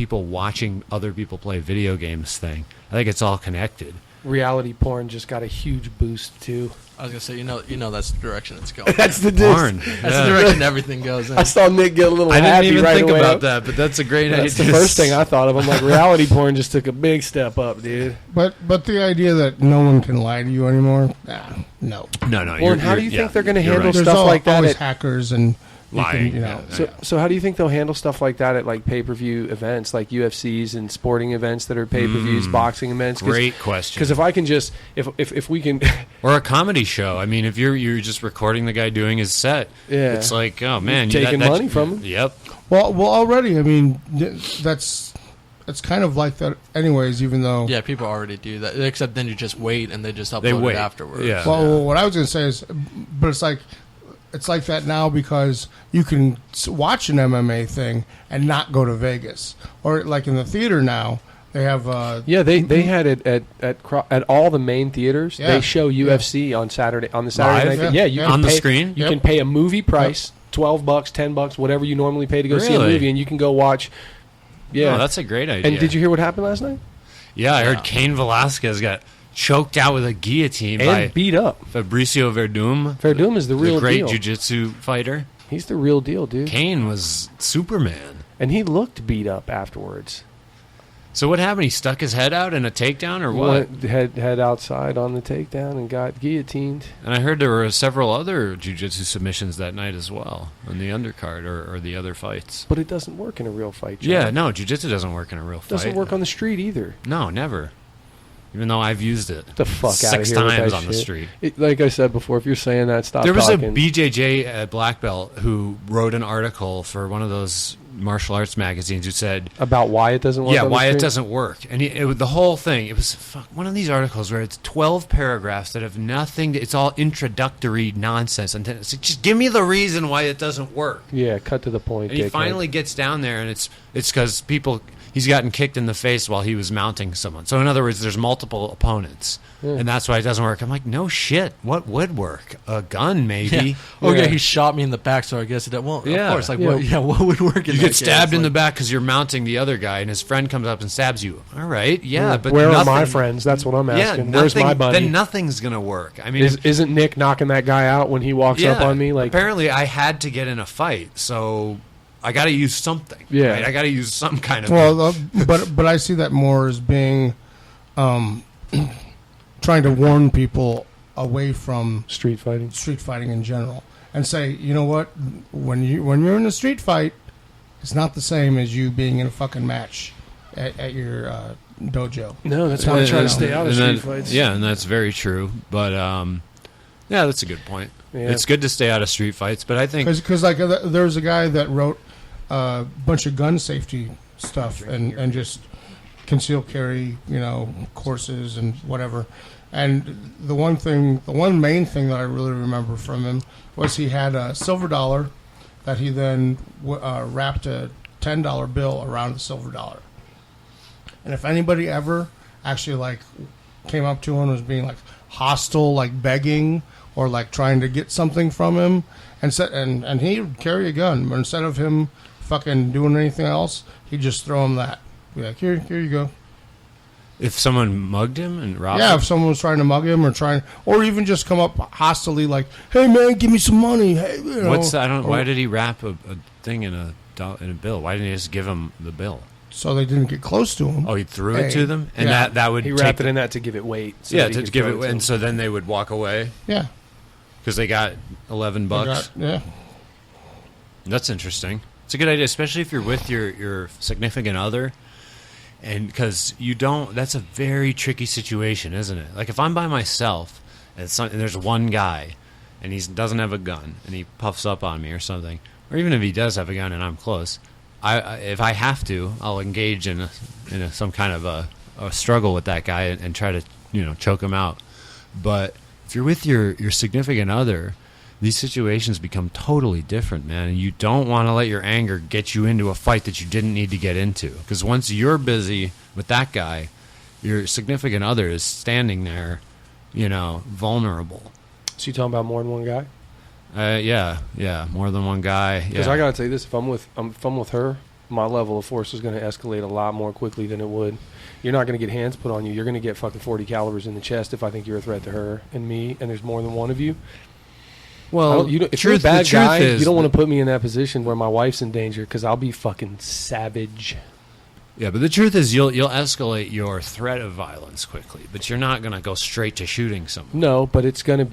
other people play video games thing. I think it's all connected. Reality porn just got a huge boost too. I was gonna say, that's the direction it's going. That's the Porn. That's the direction everything goes in. I saw Nick get a little I happy didn't even right think away. about that, but that's a great idea. That's the first thing I thought of. I'm like, reality porn just took a big step up, dude. But the idea that no one can lie to you anymore, no. No. Well, and how do you think they're going to you're handle right. There's stuff like that? always At, hackers and you Lying, can, you know. yeah. so how do you think they'll handle stuff like that at like pay-per-view events, like UFCs and sporting events that are pay-per-views, boxing events? Great question. Because if I can just, if we can, Or a comedy show. I mean, if you're just recording the guy doing his set, Yeah. it's like, oh man, taking money from him. Yep. Well, already, I mean, that's it's kind of like that, anyways. Even though, Yeah, people already do that. Except then you just wait and they just upload They wait. it afterwards. Yeah. well, what I was going to say is, but it's like that now because you can watch an MMA thing and not go to Vegas, or like in the theater now they have. They had it at all the main theaters. Yeah. They show UFC on the Saturday Live? night. Yeah. You Yeah. can On the pay- screen? You Yep. can pay a movie price, $12, $10, whatever you normally pay to go see a Really? movie, and you can go watch. Yeah, Oh, that's a great idea. and did you hear what happened last night? Yeah, I heard Cain Velasquez got choked out with a guillotine And by beat up. Fabricio Verdum. Verdum is the real great deal. jiu-jitsu fighter. He's the real deal, dude. Cain was Superman. And he looked beat up afterwards. So what happened? He stuck his head out in a takedown or what? Head outside on the takedown and got guillotined. And I heard there were several other jiu-jitsu submissions that night as well on the undercard or the other fights. But it doesn't work in a real fight, John. Yeah, no, jiu-jitsu doesn't work in a real fight. It doesn't work on the street either. No, never. Even though I've used it The fuck out of 6 here with times that on the shit. street. Like I said before, if you're saying that, stop There was talking. a BJJ at Black Belt who wrote an article for one of those martial arts magazines who said, about why it doesn't work. yeah, on the why it street? doesn't work. And the whole thing, it was one of these articles where it's 12 paragraphs that have nothing, it's all introductory nonsense. And it's like, just give me the reason why it doesn't work. Yeah, cut to the point. And he dickhead. finally gets down there, and it's because he's gotten kicked in the face while he was mounting someone. So in other words, there's multiple opponents, and that's why it doesn't work. I'm like, no shit. What would work? A gun, maybe. Yeah. Okay, Yeah. he shot me in the back, so I guess it won't. Yeah. Of course. Like, Yeah. what would work in You that get stabbed case? in the Like, back because you're mounting the other guy, and his friend comes up and stabs you. All right, yeah, but where nothing, are my friends? That's what I'm asking. Yeah, Where's my nothing- buddy? Then nothing's gonna work. I mean, Isn't Nick knocking that guy out when he walks up on me? Like, apparently, I had to get in a fight, so I got to use something. Yeah. right? I got to use some kind of. well, but I see that more as being trying to warn people away from street fighting. street fighting in general, and say, you know what, when you're in a street fight, it's not the same as you being in a fucking match at your dojo. No, that's why I try to stay out of And street fights. Yeah, and that's very true. But yeah, that's a good point. Yeah. It's good to stay out of street fights, but I think Because like there was a guy that wrote a bunch of gun safety stuff and just concealed carry, courses and whatever. And the one main thing that I really remember from him was he had a silver dollar that he then wrapped a $10 bill around the silver dollar. And if anybody ever actually like came up to him and was being like hostile, like begging or like trying to get something from him, and he would carry a gun, but instead of him fucking doing anything else, he'd just throw him that. Be like, here you go. if someone mugged him and robbed Yeah, him, if someone was trying to mug him or even just come up hostilely like, hey man, give me some money. Hey, why did he wrap a thing in a bill? Why didn't he just give him the bill? So they didn't get close to him. Oh, he threw it Hey, to them, and yeah. that would He take wrapped it in that to give it weight. So yeah, that he to could give throw it, to and him. so then they would walk away Yeah. because they got $11. Yeah. That's interesting. It's a good idea, especially if you're with your significant other, and because you don't. That's a very tricky situation, isn't it? Like if I'm by myself and there's one guy, and he doesn't have a gun, and he puffs up on me or something, or even if he does have a gun and I'm close, if I have to, I'll engage in some kind of a struggle with that guy and try to choke him out. But if you're with your significant other, these situations become totally different, man. And you don't want to let your anger get you into a fight that you didn't need to get into. Because once you're busy with that guy, your significant other is standing there, vulnerable. So you talking about more than one guy? Yeah, more than one guy. Because Yeah. I gotta tell you this: if I'm with her, my level of force is going to escalate a lot more quickly than it would. You're not going to get hands put on you. You're going to get fucking 40 calibers in the chest if I think you're a threat to her and me, and there's more than one of you. Well, if you're a bad guy, you don't want to put me in that position where my wife's in danger because I'll be fucking savage. Yeah, but the truth is, you'll escalate your threat of violence quickly, but you're not going to go straight to shooting someone. No, but it's gonna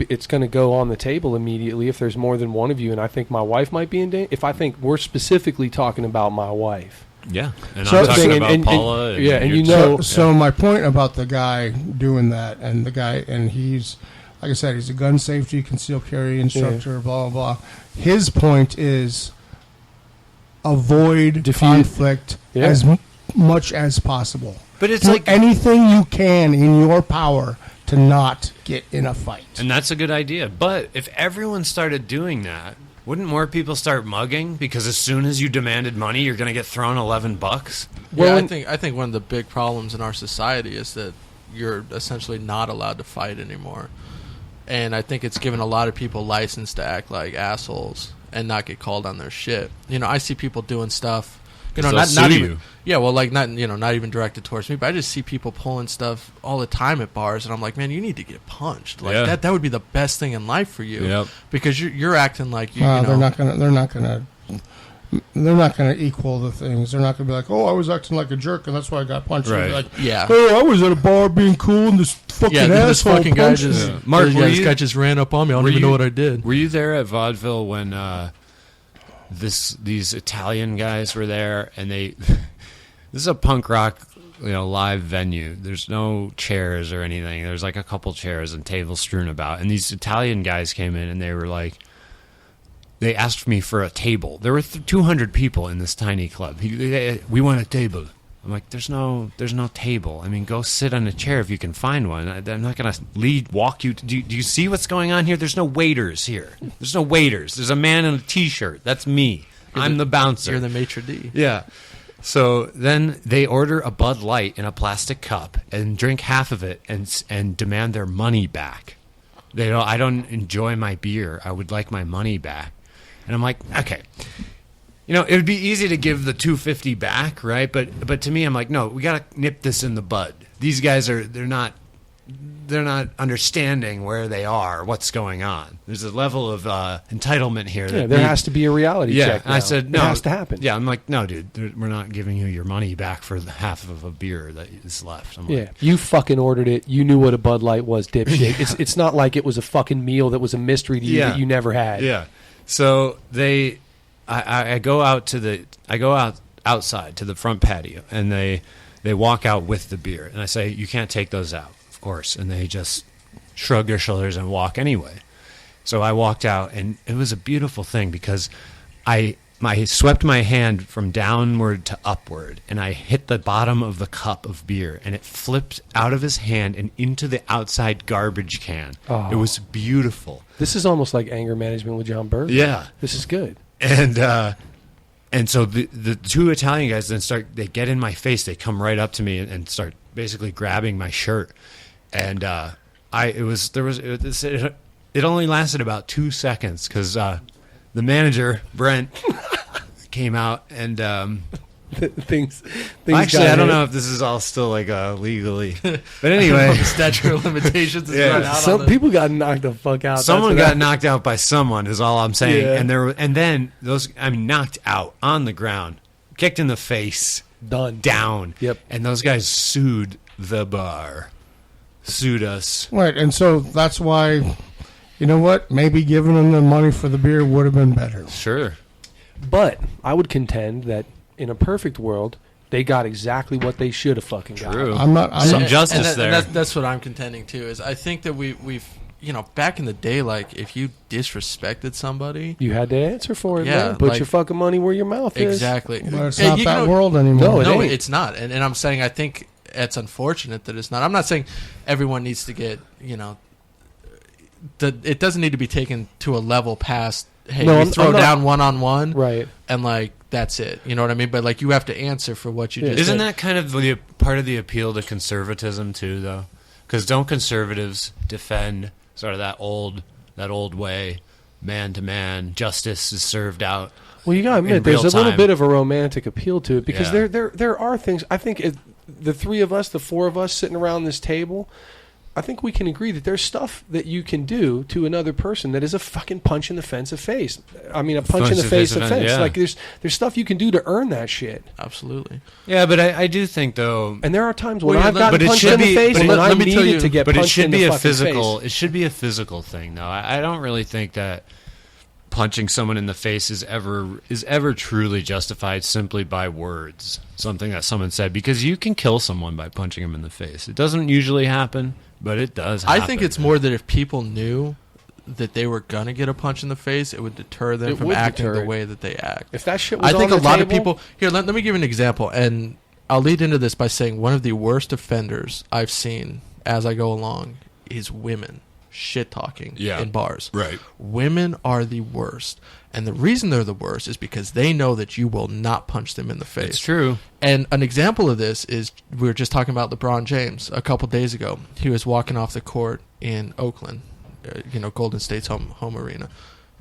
go on the table immediately if there's more than one of you, and I think my wife might be in danger. If I think we're specifically talking about my wife. Yeah, and So- I'm talking and- about and- Paula. yeah, and your you know- So my point about the guy doing that, and he's, like I said, he's a gun safety concealed carry instructor, blah blah blah. His point is avoid conflict much as possible. But it's do like anything you can in your power to not get in a fight. And that's a good idea. But if everyone started doing that, wouldn't more people start mugging? Because as soon as you demanded money, you're going to get thrown $11. Well, I think one of the big problems in our society is that you're essentially not allowed to fight anymore. And I think it's given a lot of people license to act like assholes and not get called on their shit. You know, I see people doing stuff, you know, not even, yeah, well, like not even directed towards me, but I just see people pulling stuff all the time at bars, and I'm like, man, you need to get punched. Like that would be the best thing in life for you, because you're acting like you know, they're not gonna equal the things. They're not gonna be like, oh, I was acting like a jerk, and that's why I got punched. Right. Like, yeah. Oh, I was at a bar being cool, and this fucking this asshole fucking guy punched just, me. Mark, this guy just ran up on me. I don't even know what I did. Were you there at Vaudeville when these Italian guys were there, and this is a punk rock, live venue. There's no chairs or anything. There's like a couple chairs and tables strewn about, and these Italian guys came in, and they were like, they asked me for a table. There were 200 people in this tiny club. We want a table. I'm like, there's no table. I mean, go sit on a chair if you can find one. I'm not going to walk you. Do you see what's going on here? There's no waiters here. There's no waiters. There's a man in a T-shirt. That's me. I'm the bouncer. You're the maitre d'. Yeah. So then they order a Bud Light in a plastic cup and drink half of it and demand their money back. I don't enjoy my beer. I would like my money back. And I'm like, okay. It would be easy to give the $2.50 back, right? But to me, I'm like, no, we got to nip this in the bud. These guys they're not understanding where they are, what's going on. There's a level of entitlement here. Yeah, there has to be a reality check. I said, no, it has to happen. Yeah, I'm like, no, dude, we're not giving you your money back for the half of a beer that is left. I'm like, you fucking ordered it. You knew what a Bud Light was, dipshit. Yeah. It's not like it was a fucking meal that was a mystery to you that you never had. Yeah. So I go outside to the front patio, and they walk out with the beer, and I say, you can't take those out, of course, and they just shrug their shoulders and walk anyway. So I walked out, and it was a beautiful thing because I swept my hand from downward to upward, and I hit the bottom of the cup of beer, and it flipped out of his hand and into the outside garbage can. Oh. It was beautiful. This is almost like anger management with John Berger. Yeah. This is good. And so the two Italian guys then they get in my face. They come right up to me and start basically grabbing my shirt. And it only lasted about 2 seconds because the manager, Brent, came out and things actually, I don't know if this is all still like legally, but anyway, the statute of limitations is run out. Some people got knocked the fuck out. Someone got knocked out by someone is all I'm saying. Yeah. And then knocked out on the ground, kicked in the face, down. Yep. And those guys sued the bar, sued us. Right, and so that's why, you know what? Maybe giving them the money for the beer would have been better. Sure. But I would contend that in a perfect world, they got exactly what they should have fucking got. True. I'm some justice there. And that's what I'm contending too. Is I think that we've back in the day, like if you disrespected somebody, you had to answer for it. Yeah, man. Put your fucking money where your mouth is. Exactly. But it's not that world anymore. No, it's not. And I'm saying I think it's unfortunate that it's not. I'm not saying everyone needs to get it doesn't need to be taken to a level past. Hey, you throw down one-on-one, right? And like that's it. You know what I mean? But like you have to answer for what you just Isn't did. that kind of the part of the appeal to conservatism too, though? Because don't conservatives defend sort of that old way, man to man, justice is served out? Well, you gotta admit, there's a little bit of a romantic appeal to it because there are things. I think the three of us, the four of us sitting around this table, I think we can agree that there's stuff that you can do to another person that is a fucking punch in the face offense. I mean, a punch in the face offense. Yeah. Like there's stuff you can do to earn that shit. Absolutely. Yeah, but I do think though, and there are times when I've gotten punched in the face, and I needed to get punched in the fucking face. It should be a physical thing, though. I don't really think that punching someone in the face is ever truly justified simply by words, something that someone said, because you can kill someone by punching them in the face. It doesn't usually happen, but it does happen. I think it's more that if people knew that they were gonna get a punch in the face, it would deter them from acting the way that they act. If that shit was I think on a lot the of people here. Let me give you an example, and I'll lead into this by saying one of the worst offenders I've seen as I go along is women shit talking in bars. Right. Women are the worst. And the reason they're the worst is because they know that you will not punch them in the face. It's true. And an example of this is we were just talking about LeBron James a couple days ago. He was walking off the court in Oakland, Golden State's home arena.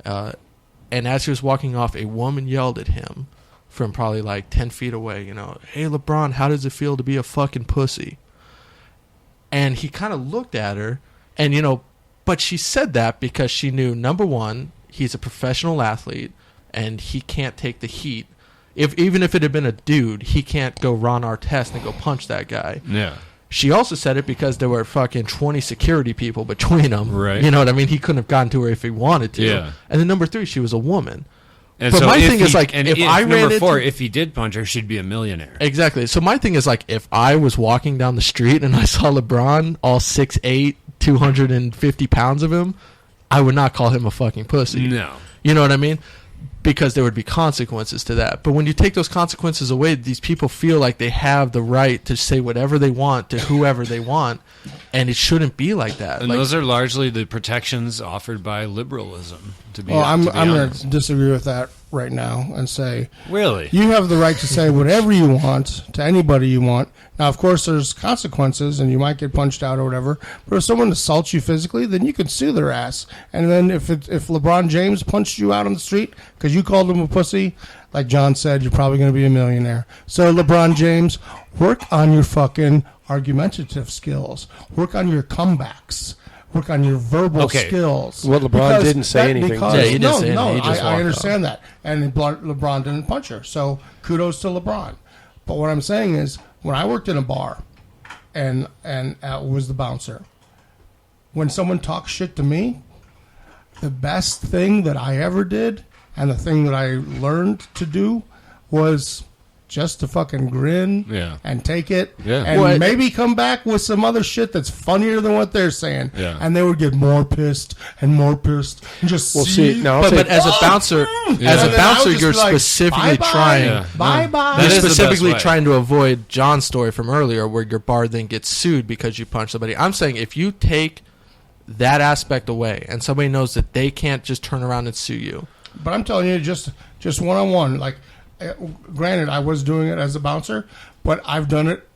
And as he was walking off, a woman yelled at him from probably like 10 feet away, "Hey, LeBron, how does it feel to be a fucking pussy?" And he kind of looked at her and, but she said that because she knew, number one, he's a professional athlete and he can't take the heat. Even if it had been a dude, he can't go Ron Artest and go punch that guy. Yeah. She also said it because there were fucking 20 security people between them. Right. You know what I mean? He couldn't have gotten to her if he wanted to. Yeah. And then number three, she was a woman. And but so my thing is like, if I ran number four, into, if he did punch her, she'd be a millionaire. Exactly. So my thing is like, if I was walking down the street and I saw LeBron, all 6'8", 250 pounds of him, I would not call him a fucking pussy. No. You know what I mean? Because there would be consequences to that. But when you take those consequences away, these people feel like they have the right to say whatever they want to whoever they want, and it shouldn't be like that. And those are largely the protections offered by liberalism. I'm going to disagree with that right now and say, really, you have the right to say whatever you want to anybody you want. Now, of course, there's consequences, and you might get punched out or whatever. But if someone assaults you physically, then you can sue their ass. And then if LeBron James punched you out on the street because you called him a pussy, like John said, you're probably going to be a millionaire. So, LeBron James, work on your fucking argumentative skills. Work on your comebacks. Work on your verbal skills. Well, LeBron didn't say anything. He didn't say anything. I understand that. And LeBron didn't punch her. So kudos to LeBron. But what I'm saying is, when I worked in a bar and was the bouncer, when someone talks shit to me, the best thing that I ever did and the thing that I learned to do was just to fucking grin and take it and maybe come back with some other shit that's funnier than what they're saying. Yeah. And they would get more pissed and more pissed. And just but as a bouncer, you're specifically trying. Bye-bye. You're specifically trying to avoid John's story from earlier where your bar then gets sued because you punched somebody. I'm saying if you take that aspect away and somebody knows that they can't just turn around and sue you. But I'm telling you, just one-on-one, like, granted, I was doing it as a bouncer, but I've done it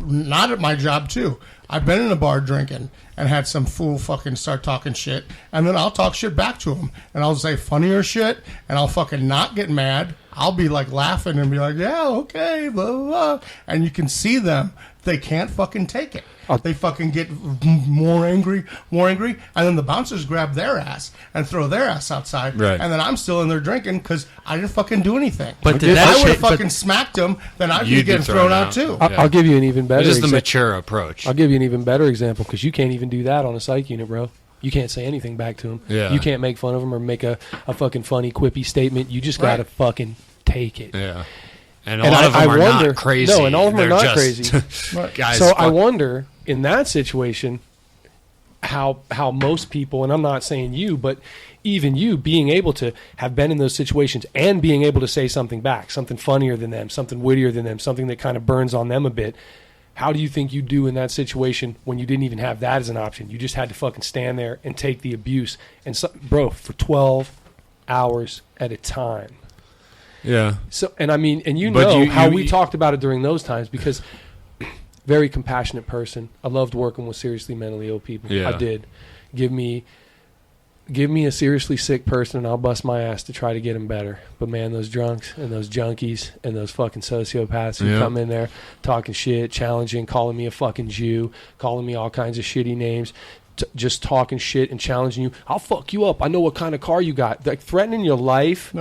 not at my job, too. I've been in a bar drinking and had some fool fucking start talking shit, and then I'll talk shit back to him, and I'll say funnier shit, and I'll fucking not get mad. I'll be, like, laughing and be like, yeah, okay, blah, blah, blah. And you can see them. They can't fucking take it. They fucking get more angry, and then the bouncers grab their ass and throw their ass outside, right. And then I'm still in there drinking because I didn't fucking do anything. But if I would have fucking smacked him, then I'd be getting thrown out too. I'll give you an even better example. It is the mature approach. I'll give you an even better example because you can't even do that on a psych unit, bro. You can't say anything back to him. Yeah. You can't make fun of him or make a fucking funny, quippy statement. You just got to fucking take it. Yeah. And a lot of them are not crazy. No, and all of them are not crazy. Guys, so I wonder, in that situation, how most people, and I'm not saying you, but even you, being able to have been in those situations and being able to say something back, something funnier than them, something wittier than them, something that kind of burns on them a bit. How do you think you do in that situation when you didn't even have that as an option? You just had to fucking stand there and take the abuse. And bro, for 12 hours at a time. Yeah. So, and I mean, and you know how we talked about it during those times because very compassionate person. I loved working with seriously mentally ill people. Yeah. I did. Give me a seriously sick person and I'll bust my ass to try to get them better. But man, those drunks and those junkies and those fucking sociopaths who come in there talking shit, challenging, calling me a fucking Jew, calling me all kinds of shitty names, just talking shit and challenging you. I'll fuck you up. I know what kind of car you got. Like threatening your life.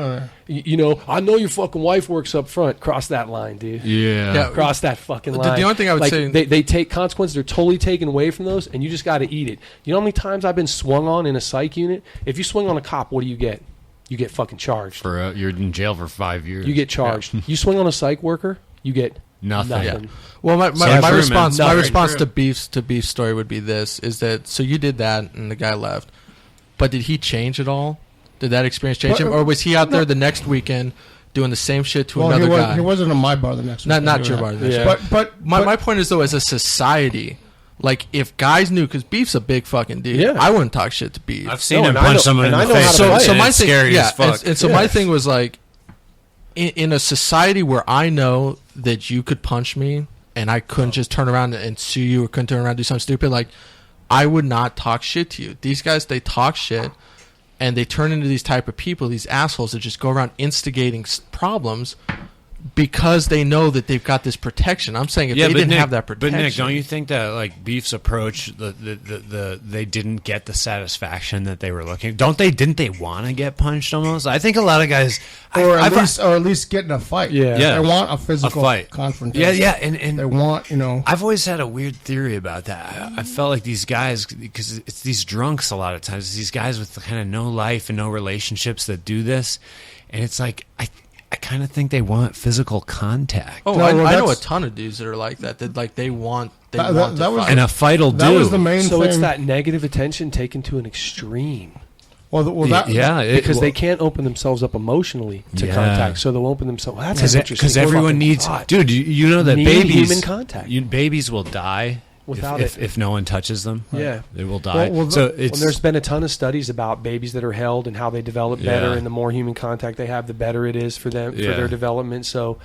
You know, I know your fucking wife works up front. Cross that line, dude. Yeah. Cross that fucking line. The only thing I would say... They take consequences. They're totally taken away from those, and you just got to eat it. You know how many times I've been swung on in a psych unit? If you swing on a cop, what do you get? You get fucking charged. You're in jail for 5 years. You get charged. You swing on a psych worker, you get... Nothing. Yeah. Well, my response to Beef's story would be this: is that so you did that and the guy left, but did he change at all? Did that experience change him, or was he out there the next weekend doing the same shit to another guy. He wasn't in my bar the next week. Not your bar. Yeah. But my point is though, as a society, like if guys knew, because Beef's a big fucking dude. Yeah. I wouldn't talk shit to Beef. I've seen him punch someone in the face. So my thing, scary yeah, as fuck. and so my thing was like, in a society where I know that you could punch me and I couldn't just turn around and sue you, or couldn't turn around and do something stupid, like I would not talk shit to you. These guys, they talk shit and they turn into these type of people, these assholes that just go around instigating problems because they know that they've got this protection. I'm saying if they didn't have that protection. But Nick, don't you think that like Beef's approach, they didn't get the satisfaction that they were looking? Didn't they want to get punched almost? I think a lot of guys, or at least get in a fight. Yeah. They want a physical fight. confrontation. Yeah, and they want, I've always had a weird theory about that. I felt like these guys, because it's these drunks a lot of times, it's these guys with kind of no life and no relationships that do this, and it's like I kind of think they want physical contact. Oh, I know a ton of dudes that are like that. That like they want to fight. And a fight will do. That was the main thing. So it's that negative attention taken to an extreme. Because they can't open themselves up emotionally to contact, so they'll open themselves. Well, that's interesting. Because everyone needs, dude. You know that babies, human contact. Babies will die without if no one touches them. Yeah, they will die. There's been a ton of studies about babies that are held and how they develop better, and the more human contact they have, the better it is for them for their development. So.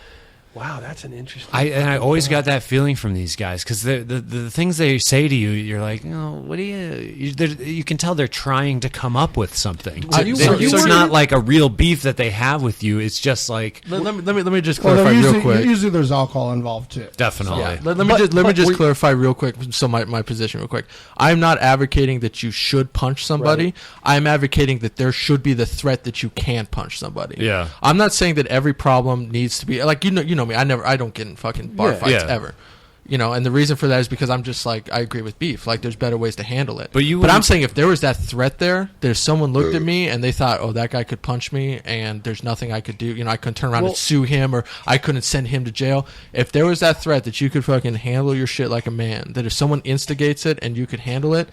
Wow, that's an interesting. I always got that feeling from these guys because the things they say to you, you're like, what do you can tell they're trying to come up with something. It's not like a real beef that they have with you. It's just like let me just clarify real quick. Usually there's alcohol involved too. Definitely. Yeah. Let me just clarify real quick. So my position real quick. I'm not advocating that you should punch somebody. Right. I'm advocating that there should be the threat that you can punch somebody. Yeah. I'm not saying that every problem needs to be like you know me. I don't get in fucking bar fights ever. And the reason for that is because I'm just like, I agree with Beef. Like, there's better ways to handle it. But I'm saying if there was that threat there's someone looked at me and they thought, oh, that guy could punch me and there's nothing I could do. I couldn't turn around and sue him, or I couldn't send him to jail. If there was that threat that you could fucking handle your shit like a man, that if someone instigates it and you could handle it,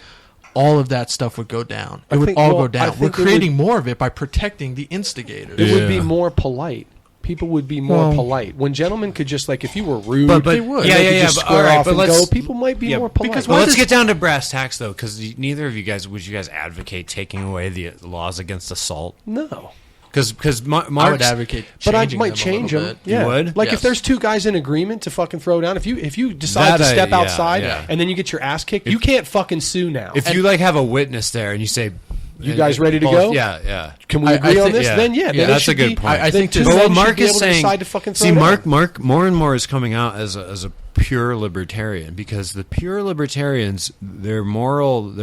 all of that stuff would go down. It would all go down. We're creating more of it by protecting the instigators. It would be more polite. People would be more polite. When gentlemen could just, like, if you were rude, they would. Just square off and go. People might be more polite. Because let's get down to brass tacks, though, because neither of you guys, would you guys advocate taking away the laws against assault? No. Because I would advocate changing but I might change them. Yeah. You would? Like, if there's two guys in agreement to fucking throw down, if you decide to step outside and then you get your ass kicked, you can't fucking sue now. If you, like, have a witness there and you say... You guys ready to go? Yeah. Can we agree on this? Then then that's a good point. I think but what Mark is saying, Mark more and more is coming out as a pure libertarian, because the pure libertarians, their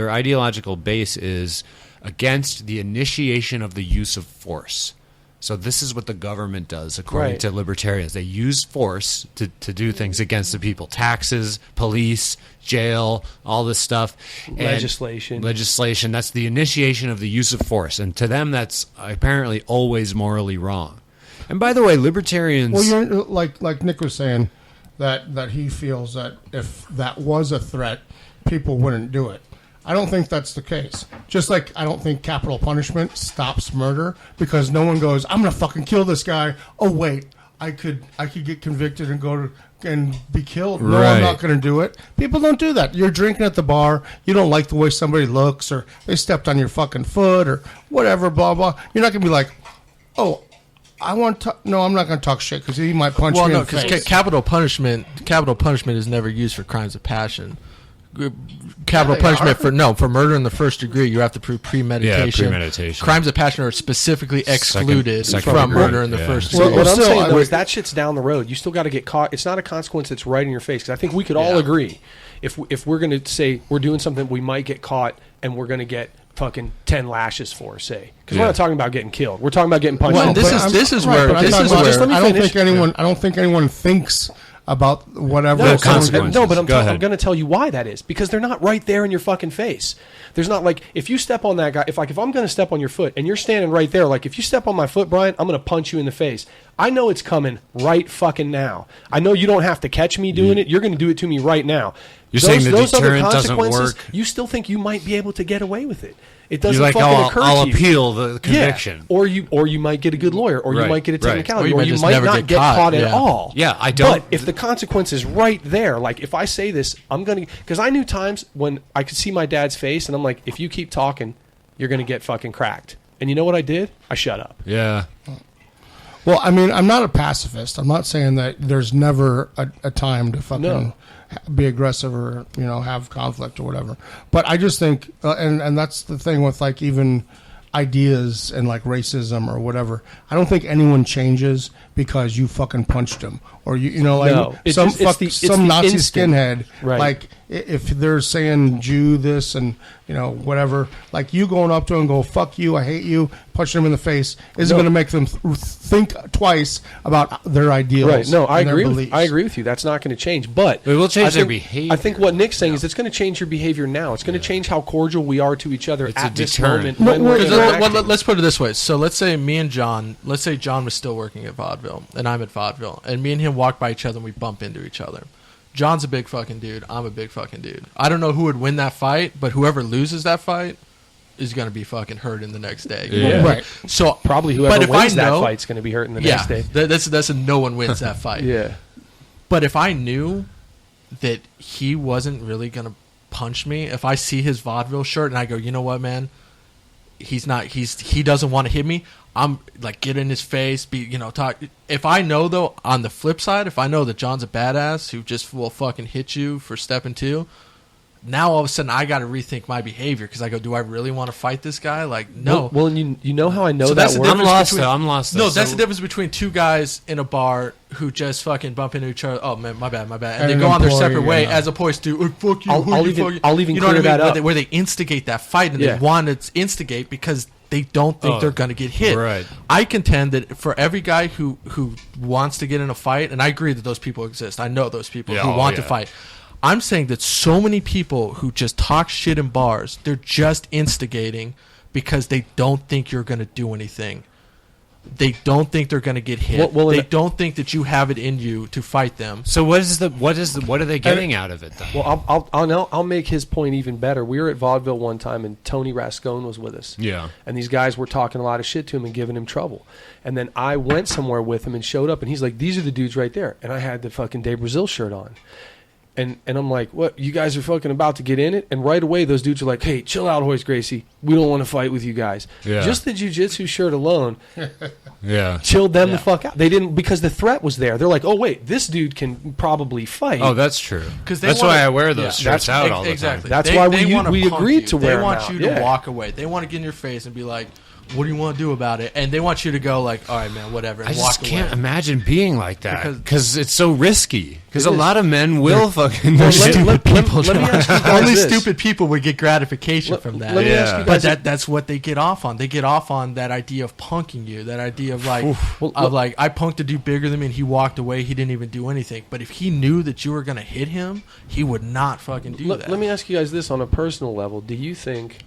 ideological base is against the initiation of the use of force. So this is what the government does, according to libertarians. They use force to do things against the people. Taxes, police, jail, all this stuff. Legislation. That's the initiation of the use of force. And to them, that's apparently always morally wrong. And by the way, libertarians... Well, you're, like Nick was saying, that he feels that if that was a threat, people wouldn't do it. I don't think that's the case. Just like I don't think capital punishment stops murder, because no one goes, I'm going to fucking kill this guy. Oh, wait, I could get convicted and go to and be killed. No, I'm not going to do it. People don't do that. You're drinking at the bar. You don't like the way somebody looks, or they stepped on your fucking foot, or whatever, blah, blah. You're not going to be like, oh, I'm not going to talk shit because he might punch me in the face. Because capital punishment is never used for crimes of passion. Capital punishment for murder in the first degree, you have to prove premeditation. Crimes of passion are specifically excluded from murder in the first degree. What I'm saying, though, is that shit's down the road. You still got to get caught. It's not a consequence that's right in your face. Because I think we could all agree, if we're going to say we're doing something, we might get caught and we're going to get fucking 10 lashes for, say, because we're not talking about getting killed. We're talking about getting punched. Well, this is where I don't think anyone thinks about whatever consequences. No, but I'm going to tell you why that is, because they're not right there in your fucking face. There's not, like, if you step on that guy, if I'm going to step on your foot and you're standing right there, like, if you step on my foot, Brian, I'm going to punch you in the face. I know it's coming right fucking now. I know you don't have to catch me doing it. You're going to do it to me right now. You're saying the deterrent doesn't work? You still think you might be able to get away with it. It doesn't You're like, fucking occur I'll to you. appeal the conviction. Yeah. Or you might get a good lawyer, or you might get a technicality, Or or you you might might just not never get get caught at caught. all. Yeah, I don't. But if the consequence is right there, like if I say this, I'm going to... Because I knew times when I could see my dad's face, and I'm like, if you keep talking, you're going to get fucking cracked. And you know what I did? I shut up. Yeah. Well, I mean, I'm not a pacifist. I'm not saying that there's never a time to fucking be aggressive or, you know, have conflict or whatever. But I just think, and that's the thing with, like, even ideas and, like, racism or whatever. I don't think anyone changes because you fucking punched him. Or, you know, like, No, it's some just- it's the Nazi instinct. skinhead, Right. like, if they're saying Jew this and, you know, whatever, like, you going up to him and go, fuck you, I hate you, punching him in the face, isn't going to make them think twice about their ideals. Right. No, I and their agree. beliefs. I agree with you. That's not going to change. But It will change I their think- behavior. I think what Nick's saying is it's going to change your behavior now. It's going to change how cordial we are to each other It's a at this deterrent. moment. When we're Because interacting. let's put it this way. So let's say me and John, let's say John was still working at Vaudeville, and I'm at Vaudeville, and me and him walk by each other and we bump into each other. John's a big fucking dude. I'm a big fucking dude. I don't know who would win that fight, but whoever loses that fight is going to be fucking hurt in the next day. Yeah. Right. So Probably but whoever if wins I that know- fight's going to be hurting the yeah, next day. that's a no one wins that fight. Yeah. But if I knew that he wasn't really going to punch me, if I see his vaudeville shirt and I go, you know what, man, he doesn't want to hit me, I'm like, get in his face, talk. If I know, though, on the flip side, if I know that John's a badass who just will fucking hit you for stepping two, now all of a sudden I got to rethink my behavior because I go, do I really want to fight this guy? Like, no. Well, and you know how I know So that that's the works? difference I'm lost. No, though. that's So- the difference between two guys in a bar who just fucking bump into each other. Oh man, my bad, and And they an go on their employee, separate way, yeah. as opposed to fuck you, I'll who you even- fucking-" I'll even you know what I clear mean? that up. Where they instigate that fight and Yeah. they want to instigate because they don't think Oh, they're going to get hit. right. I contend that for every guy who wants to get in a fight, and I agree that those people exist. I know those people Yeah, who oh, want to yeah. fight. I'm saying that so many people who just talk shit in bars, they're just instigating because they don't think you're going to do anything. They don't think they're going to get hit. Well, they and- don't think that you have it in you to fight them. So what are they getting out of it then? Well, I'll make his point even better. We were at Vaudeville one time, and Tony Rascone was with us. Yeah. And these guys were talking a lot of shit to him and giving him trouble. And then I went somewhere with him and showed up, and he's like, "These are the dudes right there." And I had the fucking Dave Brazil shirt on. And I'm like, "What? You guys are fucking about to get in it?" And right away, those dudes are like, "Hey, chill out, Hoist Gracie. We don't want to fight with you guys." Yeah. Just the jiu-jitsu shirt alone Yeah. chilled them the fuck out. They didn't, because the threat was there. They're like, "Oh wait, this dude can probably fight." Oh, that's true. 'Cause they That's wanna- why I wear those Yeah. shirts out all the exactly. time. That's why we wanna punk agreed you. to wear They 'em want out. you to Yeah. walk away. They want to get in your face and be like, "What do you want to do about it?" And they want you to go like, "All right, man, whatever," and I walk just can't away. imagine being like that Because- because it's so risky. Because It a is. lot of men will fucking. Well, they're let- stupid let- people. let me ask you guys Only this. stupid people would get gratification from that. Let me ask Yeah. you But guys. that's what they get off on. They get off on that idea of punking you. That idea of like, Well, I punked a dude bigger than me and he walked away. He didn't even do anything. But if he knew that you were going to hit him, he would not fucking do that. Let me ask you guys this on a personal level. Do you think,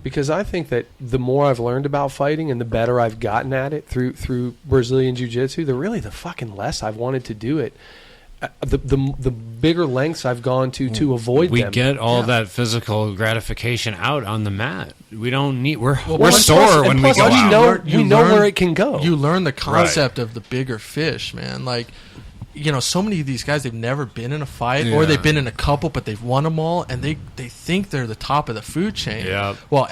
because I think that the more I've learned about fighting and the better I've gotten at it through Brazilian Jiu-Jitsu, the fucking less I've wanted to do it. The bigger lengths I've gone to avoid We them. get all Yeah. that physical gratification out on the mat. We don't need. We're Well, sore when we plus go we out. know, we know where it can go. You learn the concept of the bigger fish, man. Like, so many of these guys, they've never been in a fight, or Yeah. they've been in a couple, but they've won them all, and they think they're the top of the food chain. Yep. Well,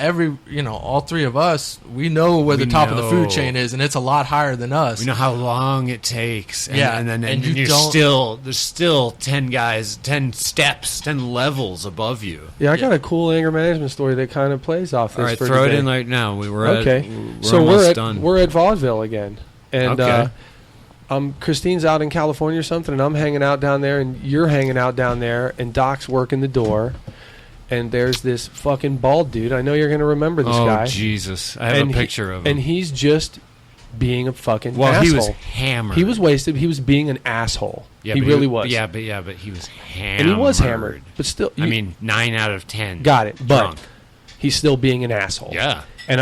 all three of us, we know where the We top of the food know. chain is, and it's a lot higher than us. We know how long it takes. And, Yeah, and then and you you're don't- there's still 10 guys, 10 steps, 10 levels above you. Yeah, I got a cool anger management story that kind of plays off this. All right, for throw it today. in right now. We're Okay, we're so almost we're at done. we're at Vaudeville again, and Okay. Christine's out in California or something, and I'm hanging out down there, and you're hanging out down there, and Doc's working the door, and there's this fucking bald dude. I know you're going to remember this oh, guy. Jesus. I have And a picture of him. and he's just being a fucking well, asshole. he was hammered. He was wasted. He was being an asshole. Yeah, he but really was. Yeah, but he was hammered. and he was hammered, but still, I mean, 9 out of 10. got it. But Drunk. he's still being an asshole. Yeah. And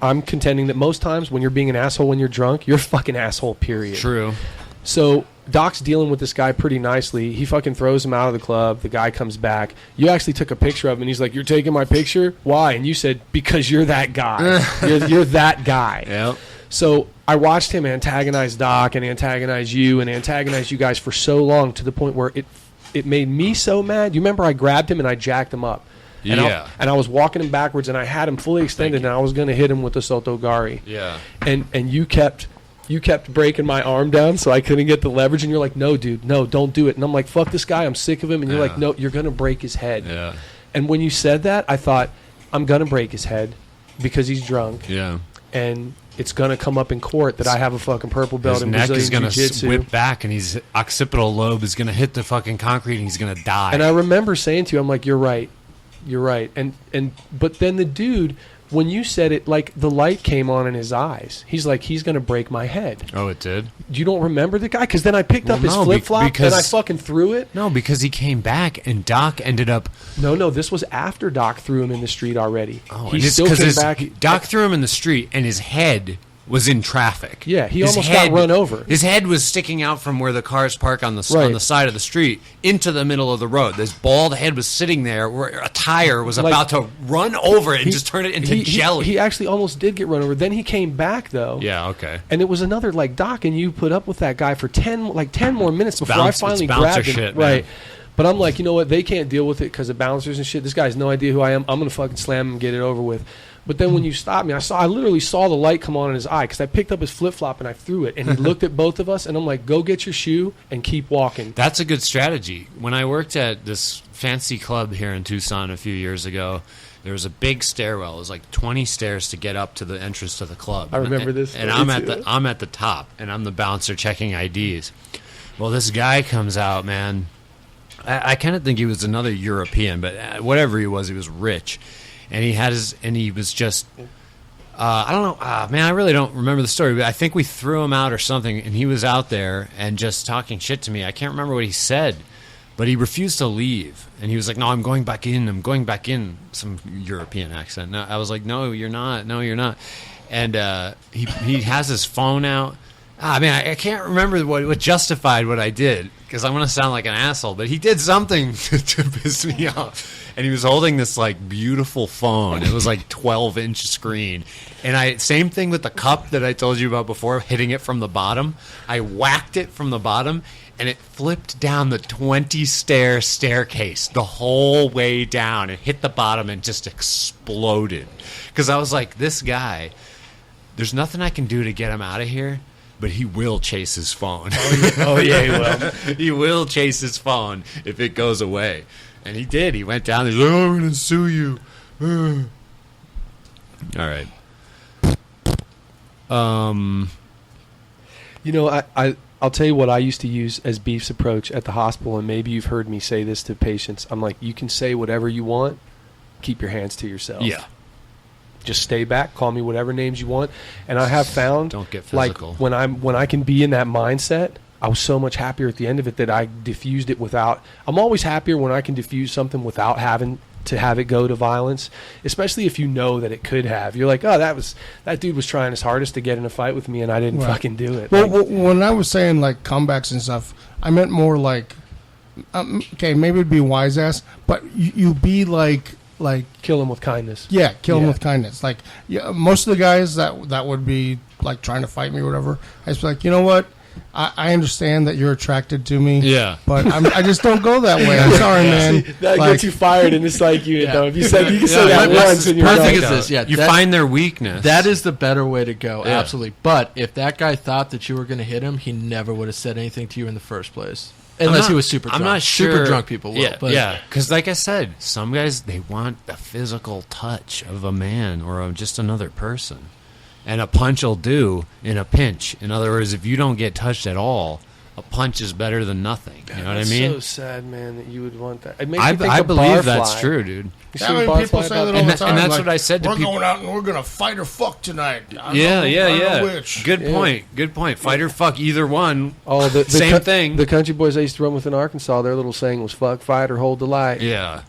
I'm contending that most times when you're being an asshole when you're drunk, you're a fucking asshole, period. True. So Doc's dealing with this guy pretty nicely. He fucking throws him out of the club. The guy comes back. You actually took a picture of him, and he's like, "You're taking my picture? Why?" And you said, "Because you're that guy. you're that guy." Yep. So I watched him antagonize Doc and antagonize you and antagonize you guys for so long to the point where it made me so mad. You remember I grabbed him and I jacked him up. And Yeah. I was walking him backwards, and I had him fully extended, and I was going to hit him with the Sotogari. Yeah. And you kept breaking my arm down so I couldn't get the leverage, and you're like, "No, dude, no, don't do it." And I'm like, "Fuck this guy, I'm sick of him." And you're like, "No, you're going to break his head." Yeah. And when you said that, I thought, I'm going to break his head because he's drunk. Yeah. And it's going to come up in court that I have a fucking purple belt His in neck Brazilian is going to Jiu-Jitsu. whip back, and his occipital lobe is going to hit the fucking concrete, and he's going to die. And I remember saying to you, I'm like, "You're right. You're right." But then the dude, when you said it, like the light came on in his eyes. He's like, "He's going to break my head." Oh, it did? You don't remember the guy? Because then I picked up his no, flip-flop because- and I fucking threw it. No, because he came back, and Doc ended up... No, this was after Doc threw him in the street already. Oh, He and it's still 'cause came his- back. Doc threw him in the street, and his head was in traffic. Yeah, he His almost got run over. His head was sticking out from where the cars park on the Right. on the side of the street into the middle of the road. This bald head was sitting there where a tire was Like- about to run over it and just turn it into jelly. He actually almost did get run over. Then he came back, though. Yeah, okay. And it was another, like, Doc and you put up with that guy for 10 more minutes before I finally it's bouncer grabbed him. shit, man. Right. But I'm like, you know what? They can't deal with it because of bouncers and shit. This guy has no idea who I am. I'm going to fucking slam him and get it over with. But then when you stopped me, I literally saw the light come on in his eye because I picked up his flip-flop and I threw it. And he looked at both of us, and I'm like, "Go get your shoe and keep walking." That's a good strategy. When I worked at this fancy club here in Tucson a few years ago, there was a big stairwell. It was like 20 stairs to get up to the entrance to the club. I remember this And story I'm at the top, and I'm the bouncer checking IDs. Well, this guy comes out, man. I kind of think he was another European, but whatever he was rich. And he was just, I don't know, man, I really don't remember the story, but I think we threw him out or something, and he was out there and just talking shit to me. I can't remember what he said, but he refused to leave. And he was like, "No, I'm going back in, some European accent. No, I was like, "No, you're not. No, you're not." And he has his phone out. Man, I can't remember what justified what I did, because I'm going to sound like an asshole, but he did something to piss me off. And he was holding this, like, beautiful phone. It was, like, 12-inch screen. And same thing with the cup that I told you about before, hitting it from the bottom. I whacked it from the bottom, and it flipped down the 20-stair staircase the whole way down. It hit the bottom and just exploded. Because I was like, this guy, there's nothing I can do to get him out of here, but he will chase his phone. Oh, yeah, he will. He will chase his phone if it goes away. And he did. He went down. He's like, "Oh, I'm going to sue you." All right. You know, I'll tell you what I used to use as Beef's approach at the hospital, and maybe you've heard me say this to patients. I'm like, you can say whatever you want. Keep your hands to yourself. Yeah. Just stay back. Call me whatever names you want. And I have found, Don't get like, physical. when I can be in that mindset, I was so much happier at the end of it that I diffused it without. I'm always happier when I can diffuse something without having to have it go to violence, especially if you know that it could have. You're like, "Oh, that dude was trying his hardest to get in a fight with me, and I didn't Right. fucking do it." Well, Like, when I was saying like comebacks and stuff, I meant more like, okay, maybe it'd be wise ass, but you be like, kill him with kindness. yeah, kill him Yeah. with kindness. Like, yeah, most of the guys that would be like trying to fight me or whatever, I just be like, you know what? I understand that you're attracted to me, Yeah. but I just don't go that way. I'm sorry, man. That Like, gets you fired in the psych unit, Yeah. though. If you say you can Yeah, say that that's once, and you're perfect done. as this. Yeah, You that- find their weakness. That is the better way to go, Yeah. absolutely. But if that guy thought that you were going to hit him, he never would have said anything to you in the first place. I'm Unless not- he was super drunk. I'm not sure. Super drunk people will. Yeah, but yeah. Because like I said, some guys, they want the physical touch of a man or of just another person. And a punch will do in a pinch. In other words, if you don't get touched at all, a punch is better than nothing. You know what I It's mean? so sad, man, that you would want that. It makes me think I of believe that's Barfly. true, dude. You Yeah, see I mean, Barfly people say about that that? all the And time. that's like, what I said to we're people. going out and we're going to fight or fuck tonight. I Yeah, don't know which. Good Yeah. point. Good point. Fight or fuck, either one. Oh, the Same thing. The country boys I used to run with in Arkansas, their little saying was "fuck, fight, or hold the light." Yeah.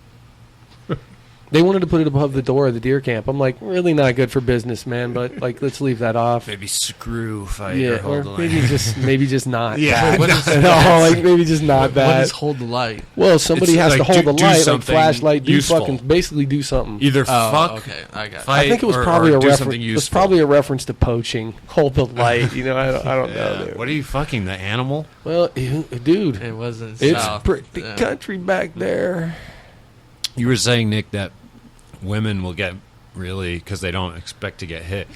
They wanted to put it above the door of the deer camp. I'm like, really not good for business, man. But like, let's leave that off. Maybe screw fight Yeah, or hold or the maybe just not. Yeah. What is, like maybe just not what that. is hold the light? Well, somebody It's has like to hold the do light, like something flashlight, do useful. fucking basically do something. Either Oh, fuck, okay, I got it. fight, I think it was or probably a do reference. something It was useful. probably a reference to poaching. Hold the light. You know, I don't know. Yeah. Dude. What are you fucking, the animal? Well, dude, It wasn't it's south. pretty Yeah. country back there. You were saying, Nick, that women will get really, because they don't expect to get hit.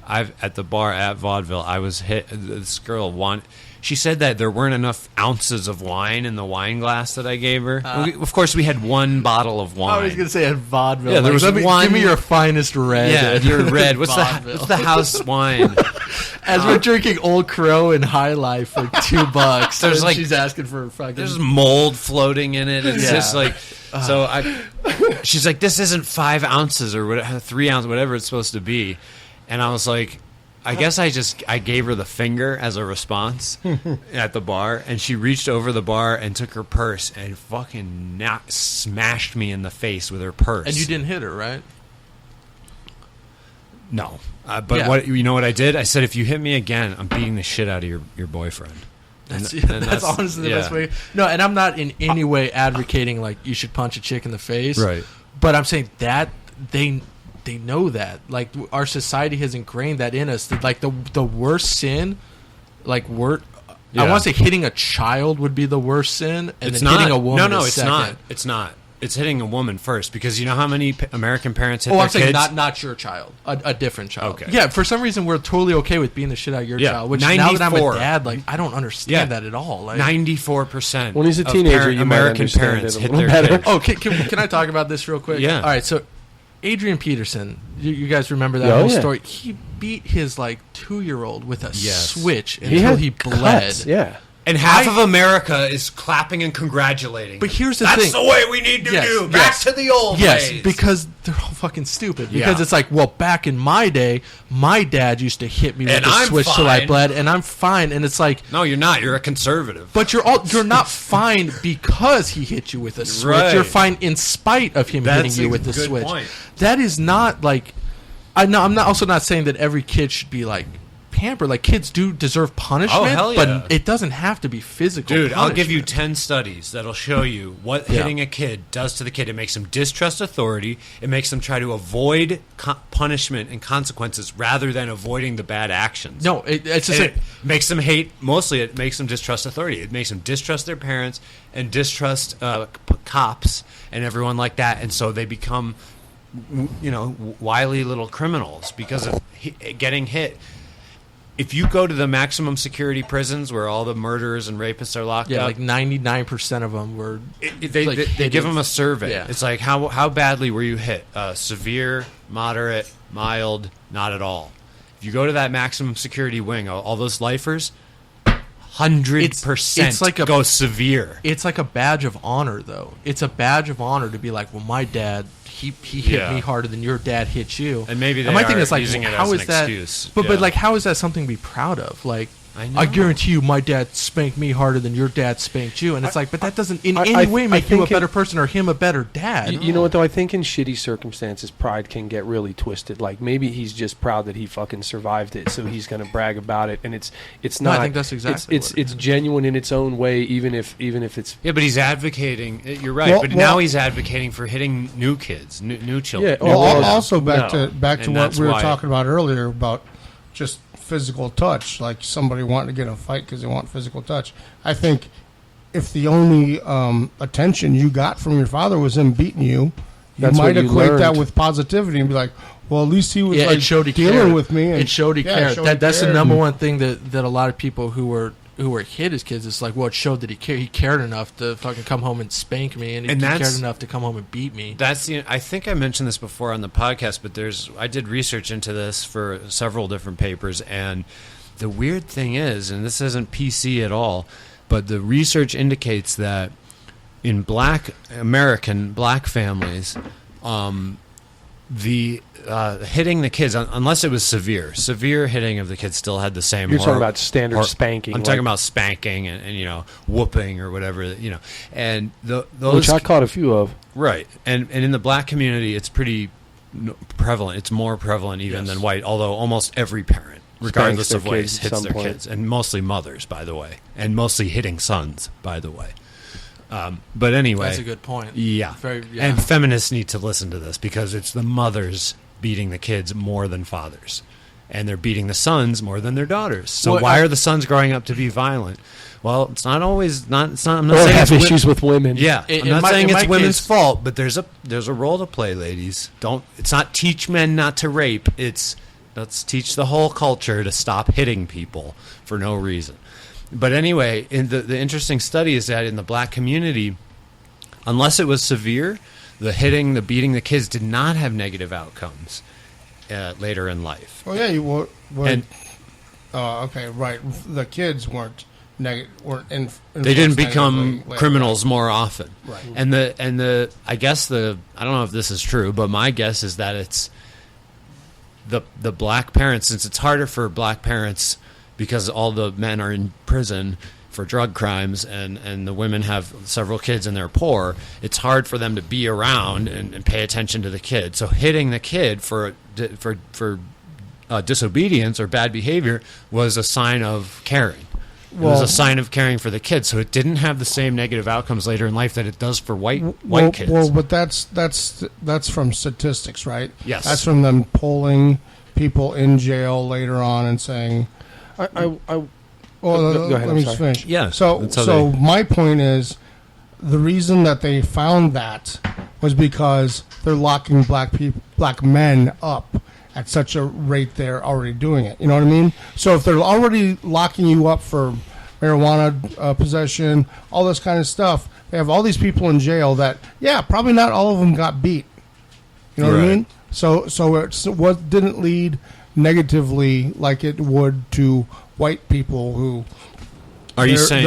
At the bar at Vaudeville, I was hit. This girl she said that there weren't enough ounces of wine in the wine glass that I gave her. Of course, we had one bottle of wine. I was gonna say at vaudeville. Yeah, there was one. Give me your finest red. Yeah, at your red. What's vaudeville. the house wine? As we're drinking Old Crow and High Life for $2, There's and like- she's asking for fucking. There's mold floating in it. It's Yeah. just like she's like, this isn't 5 ounces or whatever, 3 ounces, whatever it's supposed to be. And I was like, I guess I gave her the finger as a response at the bar, and she reached over the bar and took her purse and fucking smashed me in the face with her purse. and you didn't hit her, right? No. But Yeah. what you know what I did? I said, if you hit me again, I'm beating the shit out of your boyfriend. That's, And that's honestly the yeah. best way. No, and I'm not in any way advocating like you should punch a chick in the face. Right. But I'm saying that they know that. Like our society has ingrained that in us. That, like the worst sin, like I Yeah. want to say hitting a child would be the worst sin, and It's then not. hitting a woman. No, is it's second. not. It's not. It's hitting a woman first, because you know how many American parents hit Oh, their I'm saying kids? not your child, a different child. Okay. Yeah, for some reason we're totally okay with beating the shit out of your Yeah, child. Which now that I'm 94. a dad, like I don't understand that at all. Like, 94%. When he's a of teenager, you might American understand parents it a hit little their better. kids. oh, can I talk about this real quick? Yeah. All right. So, Adrian Peterson, you guys remember that Oh, whole yeah. story? He beat his like 2-year-old with a Yes. switch He until had he bled. cuts, yeah. And half of America is clapping and congratulating. But here's the That's thing. the way we need to Yes, do. Back yes. to the old Yes, ways. because they're all fucking stupid. Because Yeah. it's like, well, back in my day, my dad used to hit me with And the I'm switch till I fine. bled, and I'm fine. And it's like, No, you're not. You're a conservative. but you're not fine because he hit you with a switch. Right. You're fine in spite of him That's hitting you a with the good switch. point. That is not like. I'm not also not saying that every kid should be like pampered. Like kids do deserve punishment, Oh, hell yeah. but it doesn't have to be physical. Dude, I'll give you punishment. 10 studies that'll show you what Yeah. hitting a kid does to the kid. It makes them distrust authority. It makes them try to avoid punishment and consequences rather than avoiding the bad actions. No, it's just And it makes them hate. Mostly, it makes them distrust authority. It makes them distrust their parents and distrust cops and everyone like that. And so they become, wily little criminals because of getting hit. If you go to the maximum security prisons where all the murderers and rapists are locked yeah, up, like 99% of them were. they give them a survey. Yeah. It's like how badly were you hit? Severe, moderate, mild, not at all. If you go to that maximum security wing, all those lifers, 100% It's like go severe. It's like a badge of honor, though. It's a badge of honor to be like, well, my dad, he hit Yeah. me harder than your dad hit you. And maybe they my thing are is like, using it how as is an that? excuse. But Yeah. like, how is that something to be proud of? Like, I know. I guarantee you, my dad spanked me harder than your dad spanked you, and it's like, but that doesn't in I- any I- way I make you a think it- better person or him a better dad. You know what though? I think in shitty circumstances, pride can get really twisted. Like maybe he's just proud that he fucking survived it, so he's going to brag about it. And it's No, not. I think that's exactly it's what it is. genuine in its own way, even if it's. Yeah, but he's advocating. You're right, Well- but well- now he's advocating for hitting new kids, new children. Yeah, Well, well, also back no. to And what that's we were why- talking about earlier about just physical touch, like somebody wanting to get in a fight because they want physical touch. I think if the only attention you got from your father was him beating you, you That's might what you equate that learned. with positivity and be like, well, at least he was Yeah, like it showed he dealing cared. with me. And, It showed he yeah, cared. showed he That's the cared. number one thing that a lot of people who were hit as kids, it's like, well, it showed that he cared enough to fucking come home and spank me, and he that's- cared enough to come home and beat me. That's I think I mentioned this before on the podcast, but I did research into this for several different papers, and the weird thing is, and this isn't PC at all, but the research indicates that in American black families, the hitting the kids, unless it was severe hitting of the kids, still had the same. You're talking about standard spanking. I'm talking about spanking and whooping or whatever, and those, which I caught a few of. Right, and in the black community, it's pretty prevalent. It's more prevalent even than white, although almost every parent, regardless of race, hits their kids, and mostly mothers, by the way, and mostly hitting sons, by the way. But anyway, that's a good point. Yeah. And feminists need to listen to this because it's the mothers beating the kids more than fathers, and they're beating the sons more than their daughters. So why are the sons growing up to be violent? Well, it's not always not. It's not. I'm not or saying have issues with women. Yeah, I'm not saying it's women's fault, but there's a role to play, ladies. It's not teach men not to rape. It's let's teach the whole culture to stop hitting people for no reason. But anyway, in the interesting study is that in the black community, unless it was severe, the hitting, the beating the kids did not have negative outcomes later in life. Oh yeah, okay, right. The kids weren't negative. They didn't become criminals more often. Right. And the I guess I don't know if this is true, but my guess is that it's the black parents, since it's harder for black parents because all the men are in prison for drug crimes and the women have several kids and they're poor, it's hard for them to be around and pay attention to the kid. So hitting the kid for disobedience or bad behavior was a sign of caring. It was a sign of caring for the kid. So it didn't have the same negative outcomes later in life that it does for white kids. Well, but that's from statistics, right? Yes. That's from them polling people in jail later on and saying... go ahead, let me just finish. Yeah. So my point is, the reason that they found that was because they're locking black men up at such a rate they're already doing it. You know what I mean? So if they're already locking you up for marijuana possession, all this kind of stuff, they have all these people in jail that, probably not all of them got beat. You know what I mean? So what didn't lead negatively like it would to white people who are you saying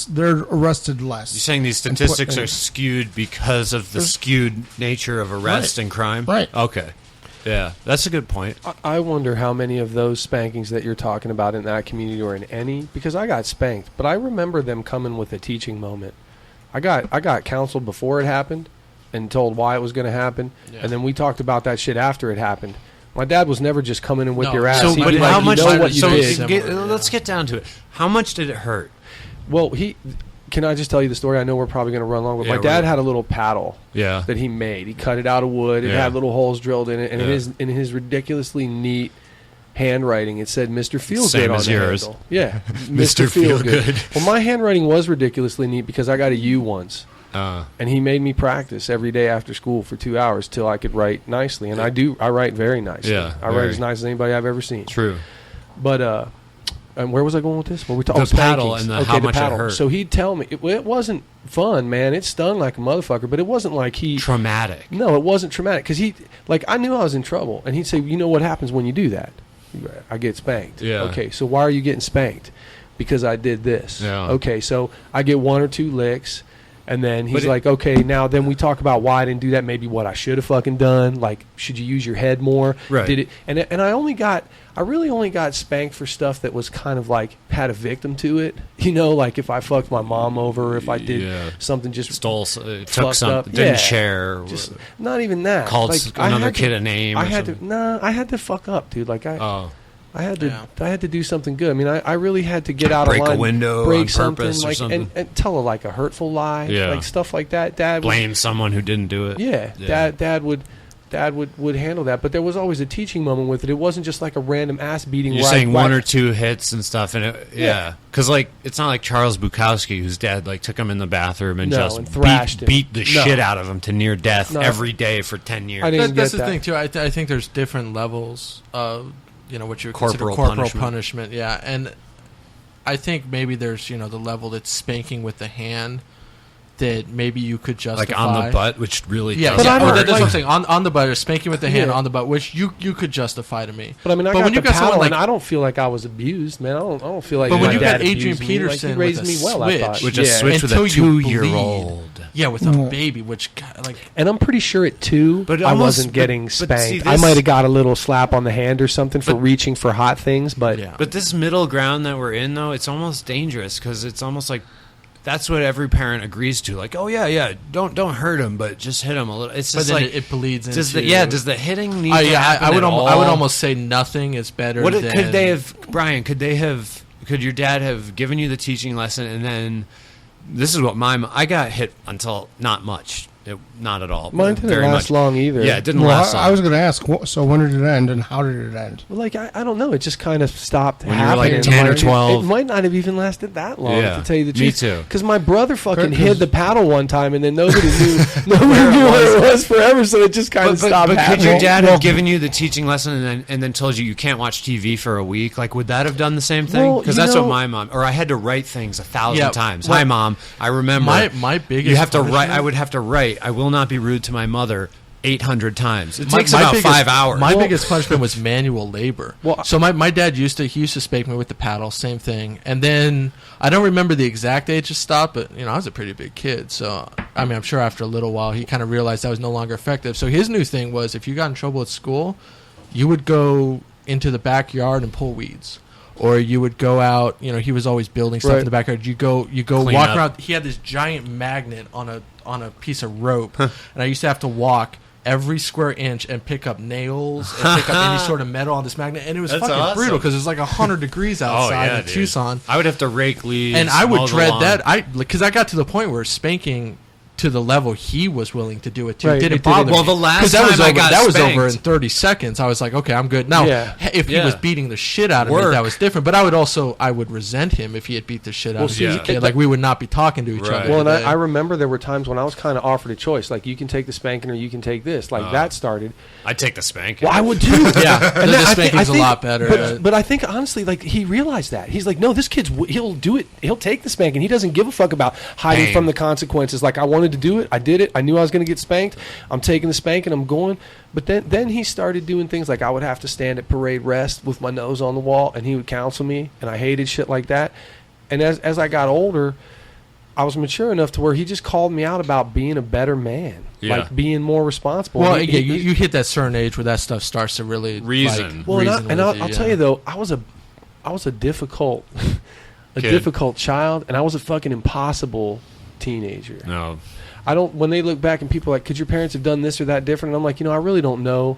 they're arrested less? You're saying these statistics are skewed because of the skewed nature of arrest and crime? Right. Okay. Yeah, that's a good point. I wonder how many of those spankings that you're talking about in that community or in any, because I got spanked, but I remember them coming with a teaching moment. I got counseled before it happened and told why it was going to happen, and then we talked about that shit after it happened. My dad was never just coming in with your ass. So, He'd but be how like, much? You know what you did. Let's get down to it. How much did it hurt? Well, can I just tell you the story? I know we're probably going to run long, but my dad had a little paddle that he made. He cut it out of wood. It had little holes drilled in it, and in his ridiculously neat handwriting, it said "Mr. Feelgood" on the handle. Yeah, Mr. Feelgood. Well, my handwriting was ridiculously neat because I got a U once. And he made me practice every day after school for 2 hours till I could write nicely. And I write very nicely. Yeah, I write as nice as anybody I've ever seen. True. But and where was I going with this? What we talking? The paddle and how much it hurt. So he'd tell me it wasn't fun, man. It stung like a motherfucker, but it wasn't like traumatic. No, it wasn't traumatic because I knew I was in trouble, and he'd say, "You know what happens when you do that? I get spanked." Yeah. Okay, so why are you getting spanked? Because I did this. Yeah. Okay, so I get 1 or 2 licks. And then he's like, okay, now then we talk about why I didn't do that, maybe what I should have fucking done. Like, should you use your head more? Right. Did it? And I really only got spanked for stuff that was kind of like had a victim to it. You know, like if I fucked my mom over, if I did something just took something, up. didn't share. Just not even that. Called like, another kid a name. I had to fuck up, dude. Like I had to do something good. I mean, I really had to get out of line, break a window, break on something, purpose, like, or something, and tell a hurtful lie, like stuff like that. Dad blame someone who didn't do it. Yeah. Dad would handle that, but there was always a teaching moment with it. It wasn't just like a random ass beating. You're saying 1 or 2 hits and stuff, and because it's not like Charles Bukowski, whose dad took him in the bathroom and thrashed beat the shit out of him to near death every day for 10 years. That's the thing too. I think there's different levels of. What you would consider corporal punishment. Yeah, and I think maybe there's the level that's spanking with the hand that maybe you could justify, like on the butt, which really that's hurt. what I'm saying. On the butt or spanking with the hand on the butt, which you could justify to me. But I mean, when you got paddle, and I don't feel like I was abused, man. I don't feel like. But when you got Adrian Peterson, he raised me well, I thought. Which a switch with a 2-year-old. Yeah, with a baby, which like, and I'm pretty sure at 2, But I almost- wasn't getting but spanked. see, I this- might have got a little slap on the hand or something for But- reaching for hot things, but yeah. But this middle ground that we're in, though, it's almost dangerous because it's almost like that's what every parent agrees to. Like, oh yeah, don't hurt him, but just hit him a little. It's but just then like it bleeds into. does the hitting need to yeah, happen I would at all? I would almost say nothing is better. What than, could they have, Brian? Could your dad have given you the teaching lesson, and then this is what I got hit until not much. Not at all. mine didn't Very last much. long either. Yeah, it didn't Well, last long. I was going to ask, so when did it end and how did it end? Well, like I don't know. It just kind of stopped When you were, like, happening. 10 or Like, 12. It might not have even lasted that long, Yeah, to tell you the me truth. too. Because my brother fucking 'Cause- hid the paddle one time, and then nobody knew where it was forever. So it just kind of stopped but could happening. your dad Well- have given you the teaching lesson and then told you can't watch TV for a week? Like, would that have done the same thing? Well, Because you that's know- what my mom, or I had to write things 1,000 Yeah, times. well, Hi, Mom. I remember. my biggest You have to write. punishment- I would have to write. I will not be rude to my mother 800 times. It My- takes my about biggest- 5 hours. My biggest punishment was manual labor. Well, So my dad used to spank me with the paddle, same thing. And then I don't remember the exact age it stopped, but I was a pretty big kid. So I mean, I'm sure after a little while he kind of realized that was no longer effective. So his new thing was if you got in trouble at school, you would go into the backyard and pull weeds. Or you would go out, he was always building stuff Right. in the backyard. You go Clean walk up. around. He had this giant magnet on a piece of rope, and I used to have to walk every square inch and pick up nails and pick up any sort of metal on this magnet, and it was That's fucking awesome. brutal because it was like 100 degrees outside in dude. Tucson, I would have to rake leaves. and I would mow the dread lawn. that. Because I got to the point where spanking to the level he was willing to do it to Right, didn't it bother didn't- me. Well, the last 'Cause that was time I over, got that was over in spanked- 30 seconds. I was like, okay, I'm good now. Yeah. If he Yeah. was beating the shit out of me, Work. that was different. But I would resent him if he had beat the shit out Well, of see, me as a yeah. kid. Like we would not be talking to each Right. other. Well, and today. I remember there were times when I was kind of offered a choice, like you can take the spanking or you can take this. Like that started. I'd take the spanking. Well, I would too. Yeah, And the that- I spanking's think- a lot better. But I think honestly, like he realized that he's like, no, this kid's he'll do it. He'll take the spanking. He doesn't give a fuck about hiding Pain. from the consequences. Like I wanted to do it, I did it. I knew I was going to get spanked. I'm taking the spanking. I'm going. But then he started doing things like I would have to stand at parade rest with my nose on the wall, and he would counsel me, and I hated shit like that. And as I got older, I was mature enough to where he just called me out about being a better man, Yeah. like being more responsible. Well, He- yeah, he- you hit that certain age where that stuff starts to really Reason. Well, and, reason I'll with I'll you, tell yeah. you though, I was a difficult, Kid. difficult child, and I was a fucking impossible teenager. No. I don't. When they look back and people are like, could your parents have done this or that different? And I'm like, I really don't know.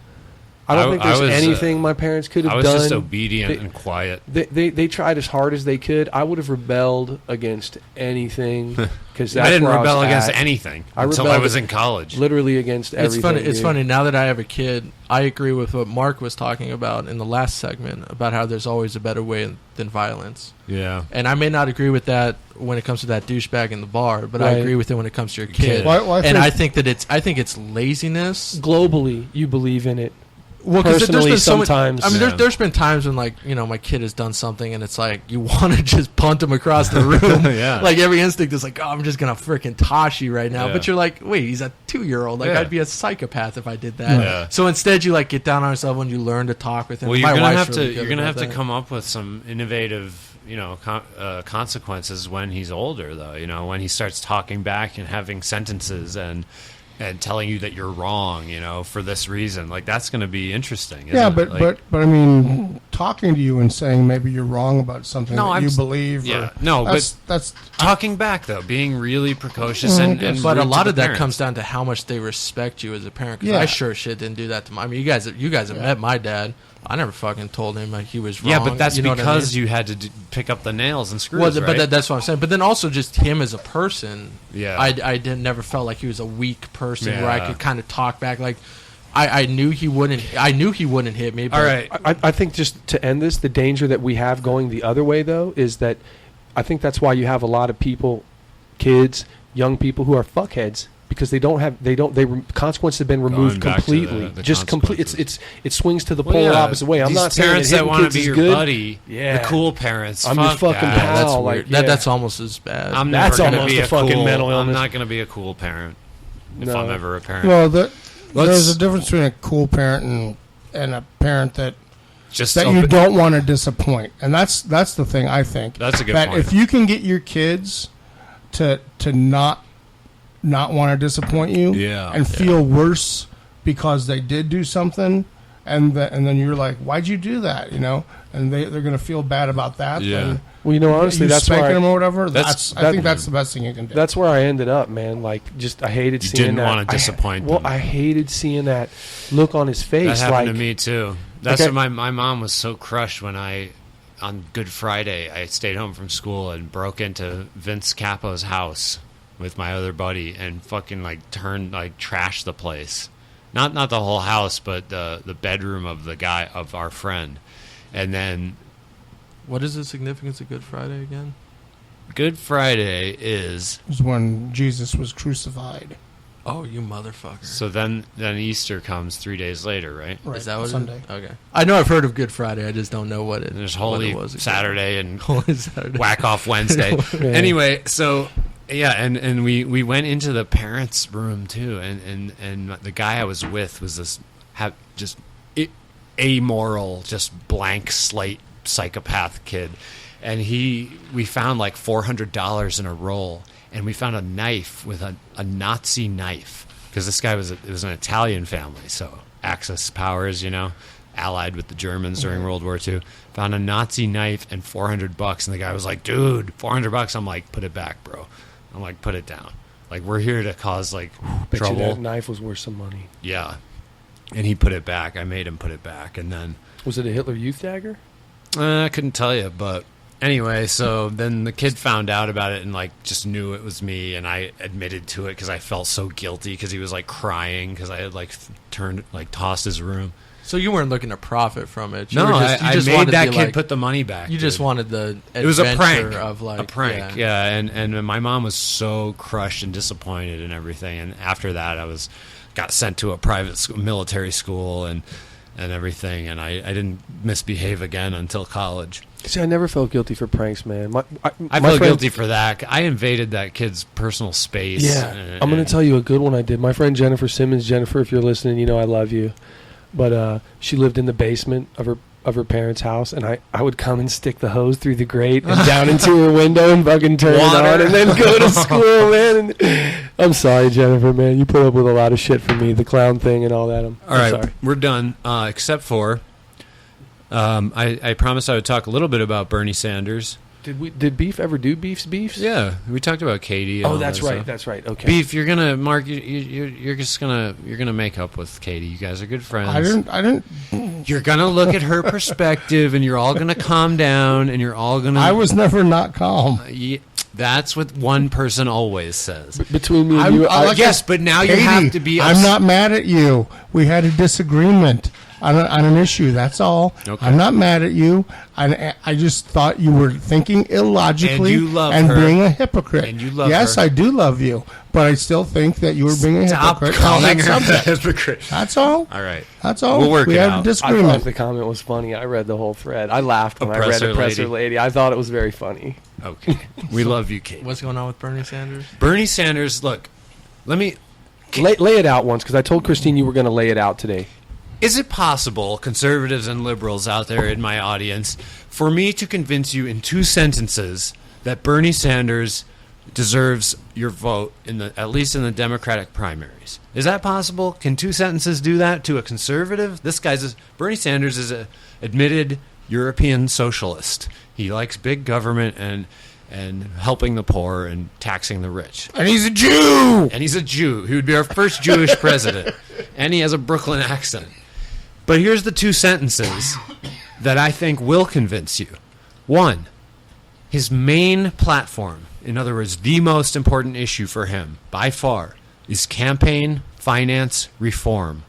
I don't think I there's was, anything my parents could have I was done. just obedient They- and quiet. They tried as hard as they could. I would have rebelled against anything because I didn't rebel against at. anything I until I rebelled was in college. Literally against It's everything. funny. It's dude. funny now that I have a kid. I agree with what Mark was talking about in the last segment about how there's always a better way than violence. Yeah. And I may not agree with that when it comes to that douchebag in the bar, but I Right. agree with it when it comes to your kid. Well, I and think- I think that it's laziness. Globally, you believe in it. Well, 'cause Personally, so many- sometimes. I mean, Yeah. there's been times when my kid has done something and it's like you want to just punt him across the room. Yeah. Like every instinct is like, oh, I'm just gonna freaking toss you right now. Yeah. But you're like, wait, he's a 2-year-old. Like Yeah. I'd be a psychopath if I did that. Yeah. So instead, you get down on yourself when you learn to talk with him. Well, My you're gonna wife's have really to good you're gonna about have to that. come up with some innovative, consequences when he's older, though. When he starts talking back and having sentences and telling you that you're wrong, for this reason. Like that's going to be interesting. Isn't Yeah, it? but Like, but I mean, talking to you and saying maybe you're wrong about something No, that I'm you s- believe. yeah, or, no, that's talking back though, being really precocious and But a rude lot to of the that parents. comes down to how much they respect you as a parent. Because Yeah. I sure shit didn't do that to my. I mean, you guys have met my dad. I never fucking told him like he was wrong. Yeah, but that's you know what I because mean? you had to pick up the nails and screws. Well, right? but that's what I'm saying. But then also just him as a person. Yeah. I never felt like he was a weak person where I Yeah. could kind of talk back. Like I knew he wouldn't. I knew he wouldn't hit me. But All right. I think just to end this, the danger that we have going the other way, though, is that I think that's why you have a lot of people, kids, young people who are fuckheads because they consequences have been removed back to completely. the Just complete. consequences. It swings to the Well, polar yeah, opposite way. I'm these not saying parents that that hitting want to kids be is your good. buddy, Yeah. the cool parents. I'm your fuck fucking that. pal. that's like, weird. yeah. That's almost as bad. I'm That's never going to almost be a a fucking cool. mental I'm illness. not going to be a cool parent if No. I'm ever a parent. well, there's Let's- a difference between a cool parent and a parent that Just that open- you don't want to disappoint, and that's the thing I think. That's a good that point. if you can get your kids to not not want to disappoint you, and feel worse because they did do something, and then you're like, why'd you do that? You know, and they're going to feel bad about that. Yeah. Well, you know, honestly, that's spanking why them or whatever. I think that's the best thing you can do. That's where I ended up, man. Like, just I hated You seeing didn't that. want to disappoint them. Well, I hated seeing that look on his face. That happened like, to me too. That's Okay. what my mom was so crushed when on Good Friday, I stayed home from school and broke into Vince Capo's house with my other buddy and fucking trashed the place. Not the whole house, but the bedroom of our friend. And then What is the significance of Good Friday again? Good Friday is when Jesus was crucified. Oh, you motherfucker. so then Easter comes 3 days later, right? Right, Is that what Sunday? it is? Okay. I know I've heard of Good Friday. I just don't know what it And there's what Holy it was exactly. Saturday and Holy Saturday. Whack Off Wednesday. Man. Anyway, so yeah, and we went into the parents' room too, and the guy I was with was this just amoral, just blank slate psychopath kid, and we found like $400 in a roll, and we found a knife with a Nazi knife because this guy it was an Italian family, so Axis powers, you know, allied with the Germans during World War II. Found a Nazi knife and $400, and the guy was like, "Dude, $400." I'm like, "Put it back, bro." I'm like, "Put it down. Like, we're here to cause like Bet you trouble." that knife was worth some money. Yeah, and he put it back. I made him put it back, and then Was it a Hitler Youth dagger? I couldn't tell you, but anyway, so then the kid found out about it and like just knew it was me, and I admitted to it because I felt so guilty because he was like crying because I had like tossed his room. So you weren't looking to profit from it. You No, were just, you I just made wanted that to, kid like, put the money back. You just dude. wanted the It was a adventure prank. of like A prank, yeah. And my mom was so crushed and disappointed and everything. And after that, got sent to a private military school and everything. And I didn't misbehave again until college. See, I never felt guilty for pranks, man. I felt guilty for that. I invaded that kid's personal space. Yeah, I'm going to tell you a good one I did. My friend Jennifer Simmons, Jennifer, if you're listening, you know I love you. But she lived in the basement of her parents' house, and I would come and stick the hose through the grate and down into her window and fucking turn it on and then go to school, man. And I'm sorry, Jennifer, man. You put up with a lot of shit from me, the clown thing and all that. I'm sorry. We're done, except for I promised I would talk a little bit about Bernie Sanders. Did Beef ever do Beefs? Yeah, we talked about Katie. And Oh, all that's that right. stuff. That's right. Okay. Beef, you're gonna Mark. You're gonna make up with Katie. You guys are good friends. I didn't. You're gonna look at her perspective, and you're all gonna calm down, and you're all gonna. I was never not calm. That's what one person always says. Between me and you, Yes, but now you Katie, have to be. I'm not mad at you. We had a disagreement on an issue. That's all. Okay. I'm not mad at you. I just thought you were thinking illogically And you love her. being a hypocrite. And you love yes, her. I do love you, but I still think that you were being a Stop hypocrite. on calling that her a subject. hypocrite. That's all. All right. That's all. We'll work we it had out. a I disagreement. thought the comment was funny. I read the whole thread. I laughed when I read Oppressor Oppressor Lady. Lady. I thought it was very funny. Okay. We love you, Kate. What's going on with Bernie Sanders? Bernie Sanders. Look, let me. Lay it out once, because I told Christine you were going to lay it out today. Is it possible, conservatives and liberals out there in my audience, for me to convince you in 2 sentences that Bernie Sanders deserves your vote at least in the Democratic primaries? Is that possible? Can 2 sentences do that to a conservative? Bernie Sanders is a admitted European socialist. He likes big government and helping the poor and taxing the rich. And he's a Jew. And he's a Jew. He would be our first Jewish president. And he has a Brooklyn accent. But here's the 2 sentences that I think will convince you. 1, his main platform, in other words, the most important issue for him, by far, is campaign finance reform.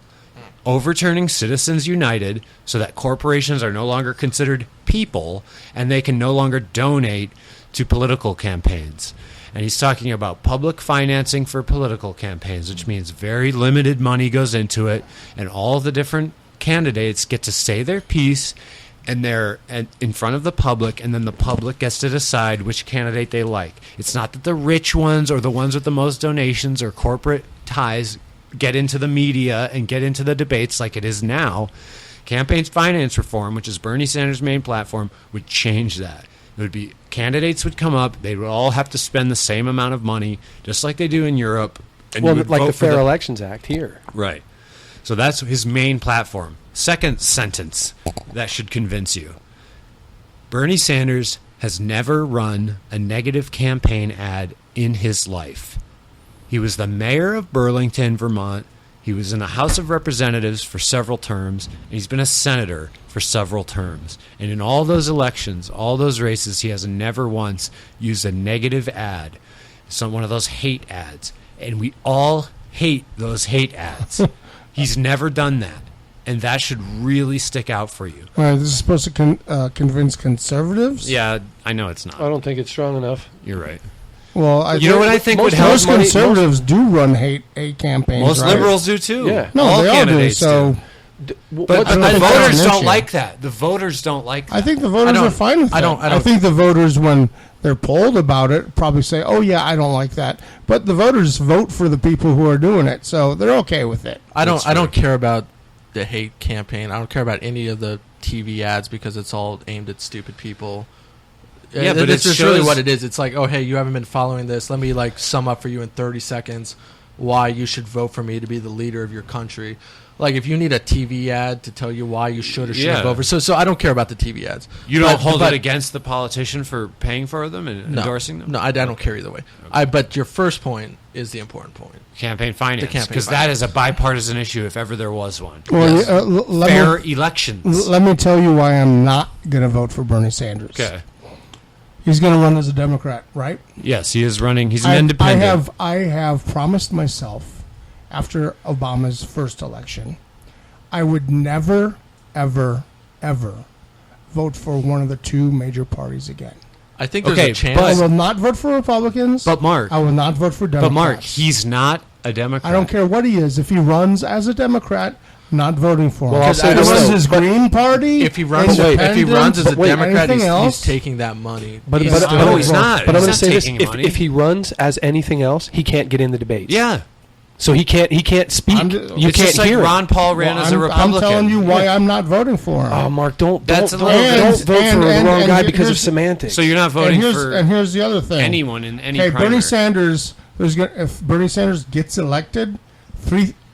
Overturning Citizens United so that corporations are no longer considered people and they can no longer donate to political campaigns. And he's talking about public financing for political campaigns, which means very limited money goes into it, and all the different candidates get to say their piece, and they're in front of the public, and then the public gets to decide which candidate they like. It's not that the rich ones or the ones with the most donations or corporate ties get into the media and get into the debates like it is now. Campaign finance reform, which is Bernie Sanders' main platform, would change that. It would be candidates would come up. They would all have to spend the same amount of money, just like they do in Europe. And Well, you would like vote the for Fair Elections Act here. Right. So that's his main platform. Second sentence that should convince you. Bernie Sanders has never run a negative campaign ad in his life. He was the mayor of Burlington, Vermont. He was in the House of Representatives for several terms, and he's been a senator for several terms. And in all those elections, all those races, he has never once used a negative ad, one of those hate ads. And we all hate those hate ads. He's never done that. And that should really stick out for you. This is supposed to convince conservatives? Yeah, I know it's not. I don't think it's strong enough. You're right. Well, You know what I think would help? most conservatives do run hate campaigns. Most right? liberals do too. Yeah. No, all they all do. candidates So But I don't the think that's voters an don't issue. like that. The voters don't like that. I think the voters are fine with that. I think the voters, when they're polled about it, probably say, "Oh yeah, I don't like that." But the voters vote for the people who are doing it, so they're okay with it. I don't care about the hate campaign. I don't care about any of the TV ads because it's all aimed at stupid people. Yeah, but it's it just shows- really what it is. It's like, oh hey, you haven't been following this. Let me like sum up for you in 30 seconds why you should vote for me to be the leader of your country. Like if you need a TV ad to tell you why you should or shouldn't vote for. So I don't care about the TV ads. You don't hold it against the politician for paying for them and endorsing them? No, I don't care either way. Okay. But your first point is the important point. Campaign finance. Because that finance is a bipartisan issue if ever there was one. Well, Yes. Fair elections. Let me tell you why I'm not going to vote for Bernie Sanders. Okay. He's going to run as a Democrat, right? Yes, he is running. He's an independent. I have promised myself after Obama's first election, I would never, ever, ever vote for one of the two major parties again. I think there's a chance. I will not vote for Republicans. But Mark, I will not vote for Democrats. But Mark, he's not a Democrat. I don't care what he is. If he runs as a Democrat, not voting for him. Well, I'll say if he this runs though, his Green Party, if he runs as a Democrat, he's taking that money. But he's I'm not. going to say this: money. if he runs as anything else, he can't get in the debates. Yeah. So he can't speak. You it's can't just like hear Ron Paul ran as a Republican. I'm telling you why I'm not voting for him. Oh, Mark, don't vote for the and wrong guy because of semantics. So you're not voting for and here's the other thing. anyone in any Okay, primary. Bernie Sanders. If Bernie Sanders gets elected,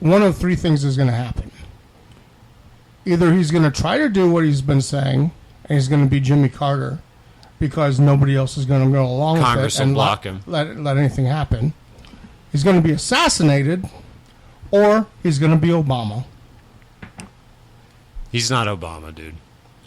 one of three things is going to happen. Either he's going to try to do what he's been saying, and he's going to be Jimmy Carter, because nobody else is going to go along Congress with it will and block him. let anything happen. He's going to be assassinated, or he's going to be Obama. He's not Obama, dude.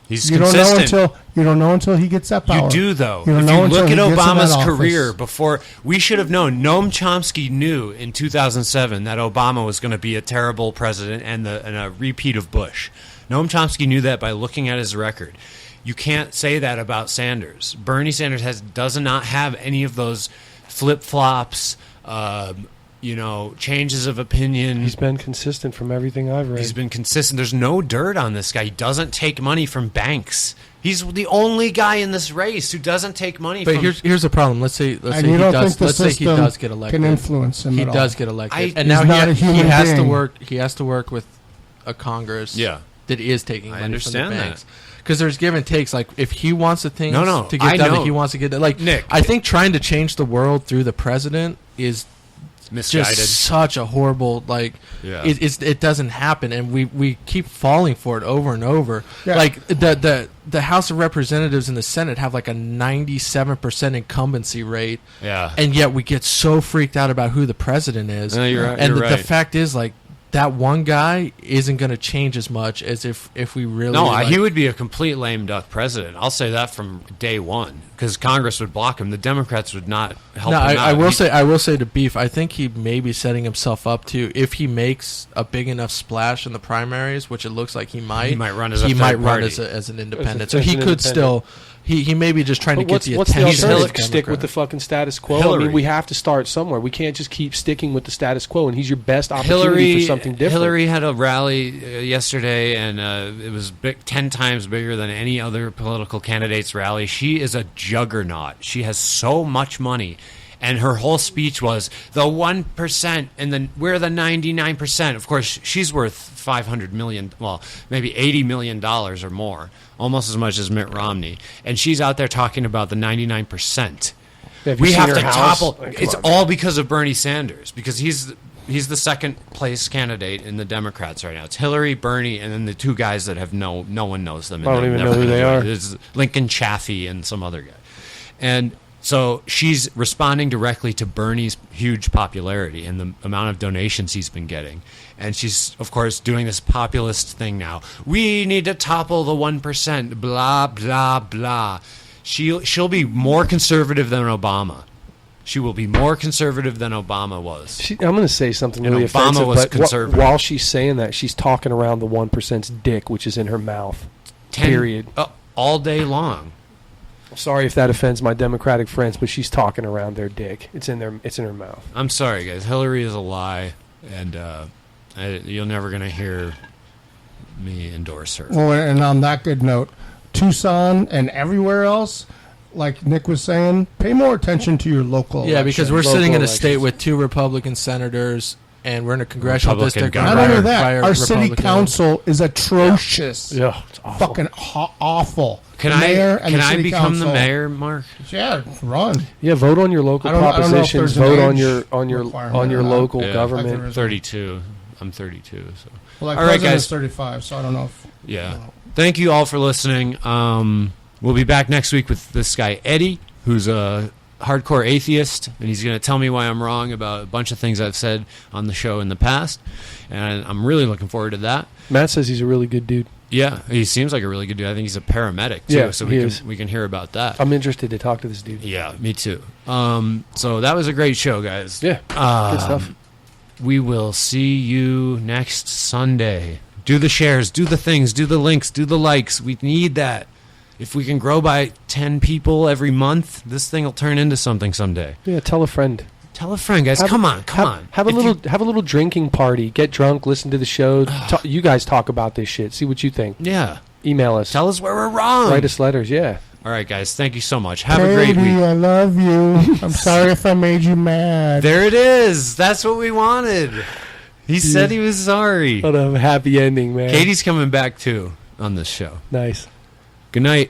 He's You consistent. don't know until he gets that power. You do, though. You don't If know you until look he at gets in Obama's that career office. before, we should have known. Noam Chomsky knew in 2007 that Obama was going to be a terrible president and a repeat of Bush. Noam Chomsky knew that by looking at his record. You can't say that about Sanders. Bernie Sanders does not have any of those flip-flops, changes of opinion. He's been consistent from everything I've read. He's been consistent. There's no dirt on this guy. He doesn't take money from banks. He's the only guy in this race who doesn't take money from... But here's the problem. Let's say he does get elected. Can influence him He at all. does get elected. And He's now not a he human has to being. work. He has to work with a Congress that is taking money understand from the that. banks. Because there's give and takes. Like if he wants the things No, to get I done, know. that he wants to get done. Like Nick. I think trying to change the world through the president is misguided. just such a horrible it doesn't happen, and we keep falling for it over and over. Yeah. Like the House of Representatives and the Senate have like a 97% incumbency rate, and yet we get so freaked out about who the president is. No, you're right. And You're the right. fact is, like, that one guy isn't going to change as much as if we really... No, he would be a complete lame duck president. I'll say that from day one, because Congress would block him. The Democrats would not help him out. I will say to Beef, I think he may be setting himself up to, if he makes a big enough splash in the primaries, which it looks like he might run as a he third might run party. as an independent. As So he an could independent. still... He may be just trying to get the what's the attention. alternative? Stick with the fucking status quo. I Hillary. mean, we have to start somewhere. We can't just keep sticking with the status quo. And he's your best opportunity for something different. Hillary had a rally yesterday, and it was 10 times bigger than any other political candidate's rally. She is a juggernaut. She has so much money. And her whole speech was the 1%, and then we're the 99%. Of course, she's worth $500 million, well, maybe $80 million or more, almost as much as Mitt Romney. And she's out there talking about the 99%. We have to topple. It's all because of Bernie Sanders, because he's the second place candidate in the Democrats right now. It's Hillary, Bernie, and then the two guys that have no one knows them. I don't even know who they are. It's Lincoln Chaffee and some other guy. And so she's responding directly to Bernie's huge popularity and the amount of donations he's been getting. And she's, of course, doing this populist thing now. We need to topple the 1%, blah, blah, blah. She'll be more conservative than Obama. She will be more conservative than Obama was. I'm going to say something And really Obama offensive, was but conservative. while she's saying that, she's talking around the 1%'s dick, which is in her mouth. Period. All day long. Sorry if that offends my Democratic friends, but she's talking around their dick. It's in her mouth. I'm sorry, guys. Hillary is a lie, and you're never going to hear me endorse her. Well, and on that good note, Tucson and everywhere else, like Nick was saying, pay more attention to your local Yeah, election. because we're Local sitting in a elections. state with 2 Republican senators, and we're in a congressional Republican district. governor. Not only by that, a our city Republican. council is atrocious. Yeah, it's awful. Fucking awful. Can The mayor and can the I city become the council- mayor, Mark? Yeah, run. Yeah, vote on your local I don't know if propositions. there's an Vote age on your requirement or not. local Yeah. government. Like 32. I'm 32. So Well, like all right, President's guys. 35, so I don't know if... Yeah. Thank you all for listening. We'll be back next week with this guy Eddie, who's a hardcore atheist, and he's going to tell me why I'm wrong about a bunch of things I've said on the show in the past, and I'm really looking forward to that. Matt says he's a really good dude. Yeah, he seems like a really good dude. I think he's a paramedic too, Yeah, so he we is. can hear about that. I'm interested to talk to this dude. Yeah, me too. So that was a great show, guys. Yeah, good stuff. We will see you next Sunday. Do the shares, do the things, do the links, do the likes. We need that. If we can grow by 10 people every month, this thing will turn into something someday. Yeah, tell a friend. Tell a friend, guys. Come on. Have a If little drinking party. Get drunk. Listen to the show. You guys talk about this shit. See what you think. Yeah. Email us. Tell us where we're wrong. Write us letters. Yeah. All right, guys. Thank you so much. Have a great Katie, week. I love you. I'm sorry if I made you mad. There it is. That's what we wanted. He said he was sorry. What a happy ending, man. Katie's coming back, too, on this show. Nice. Good night.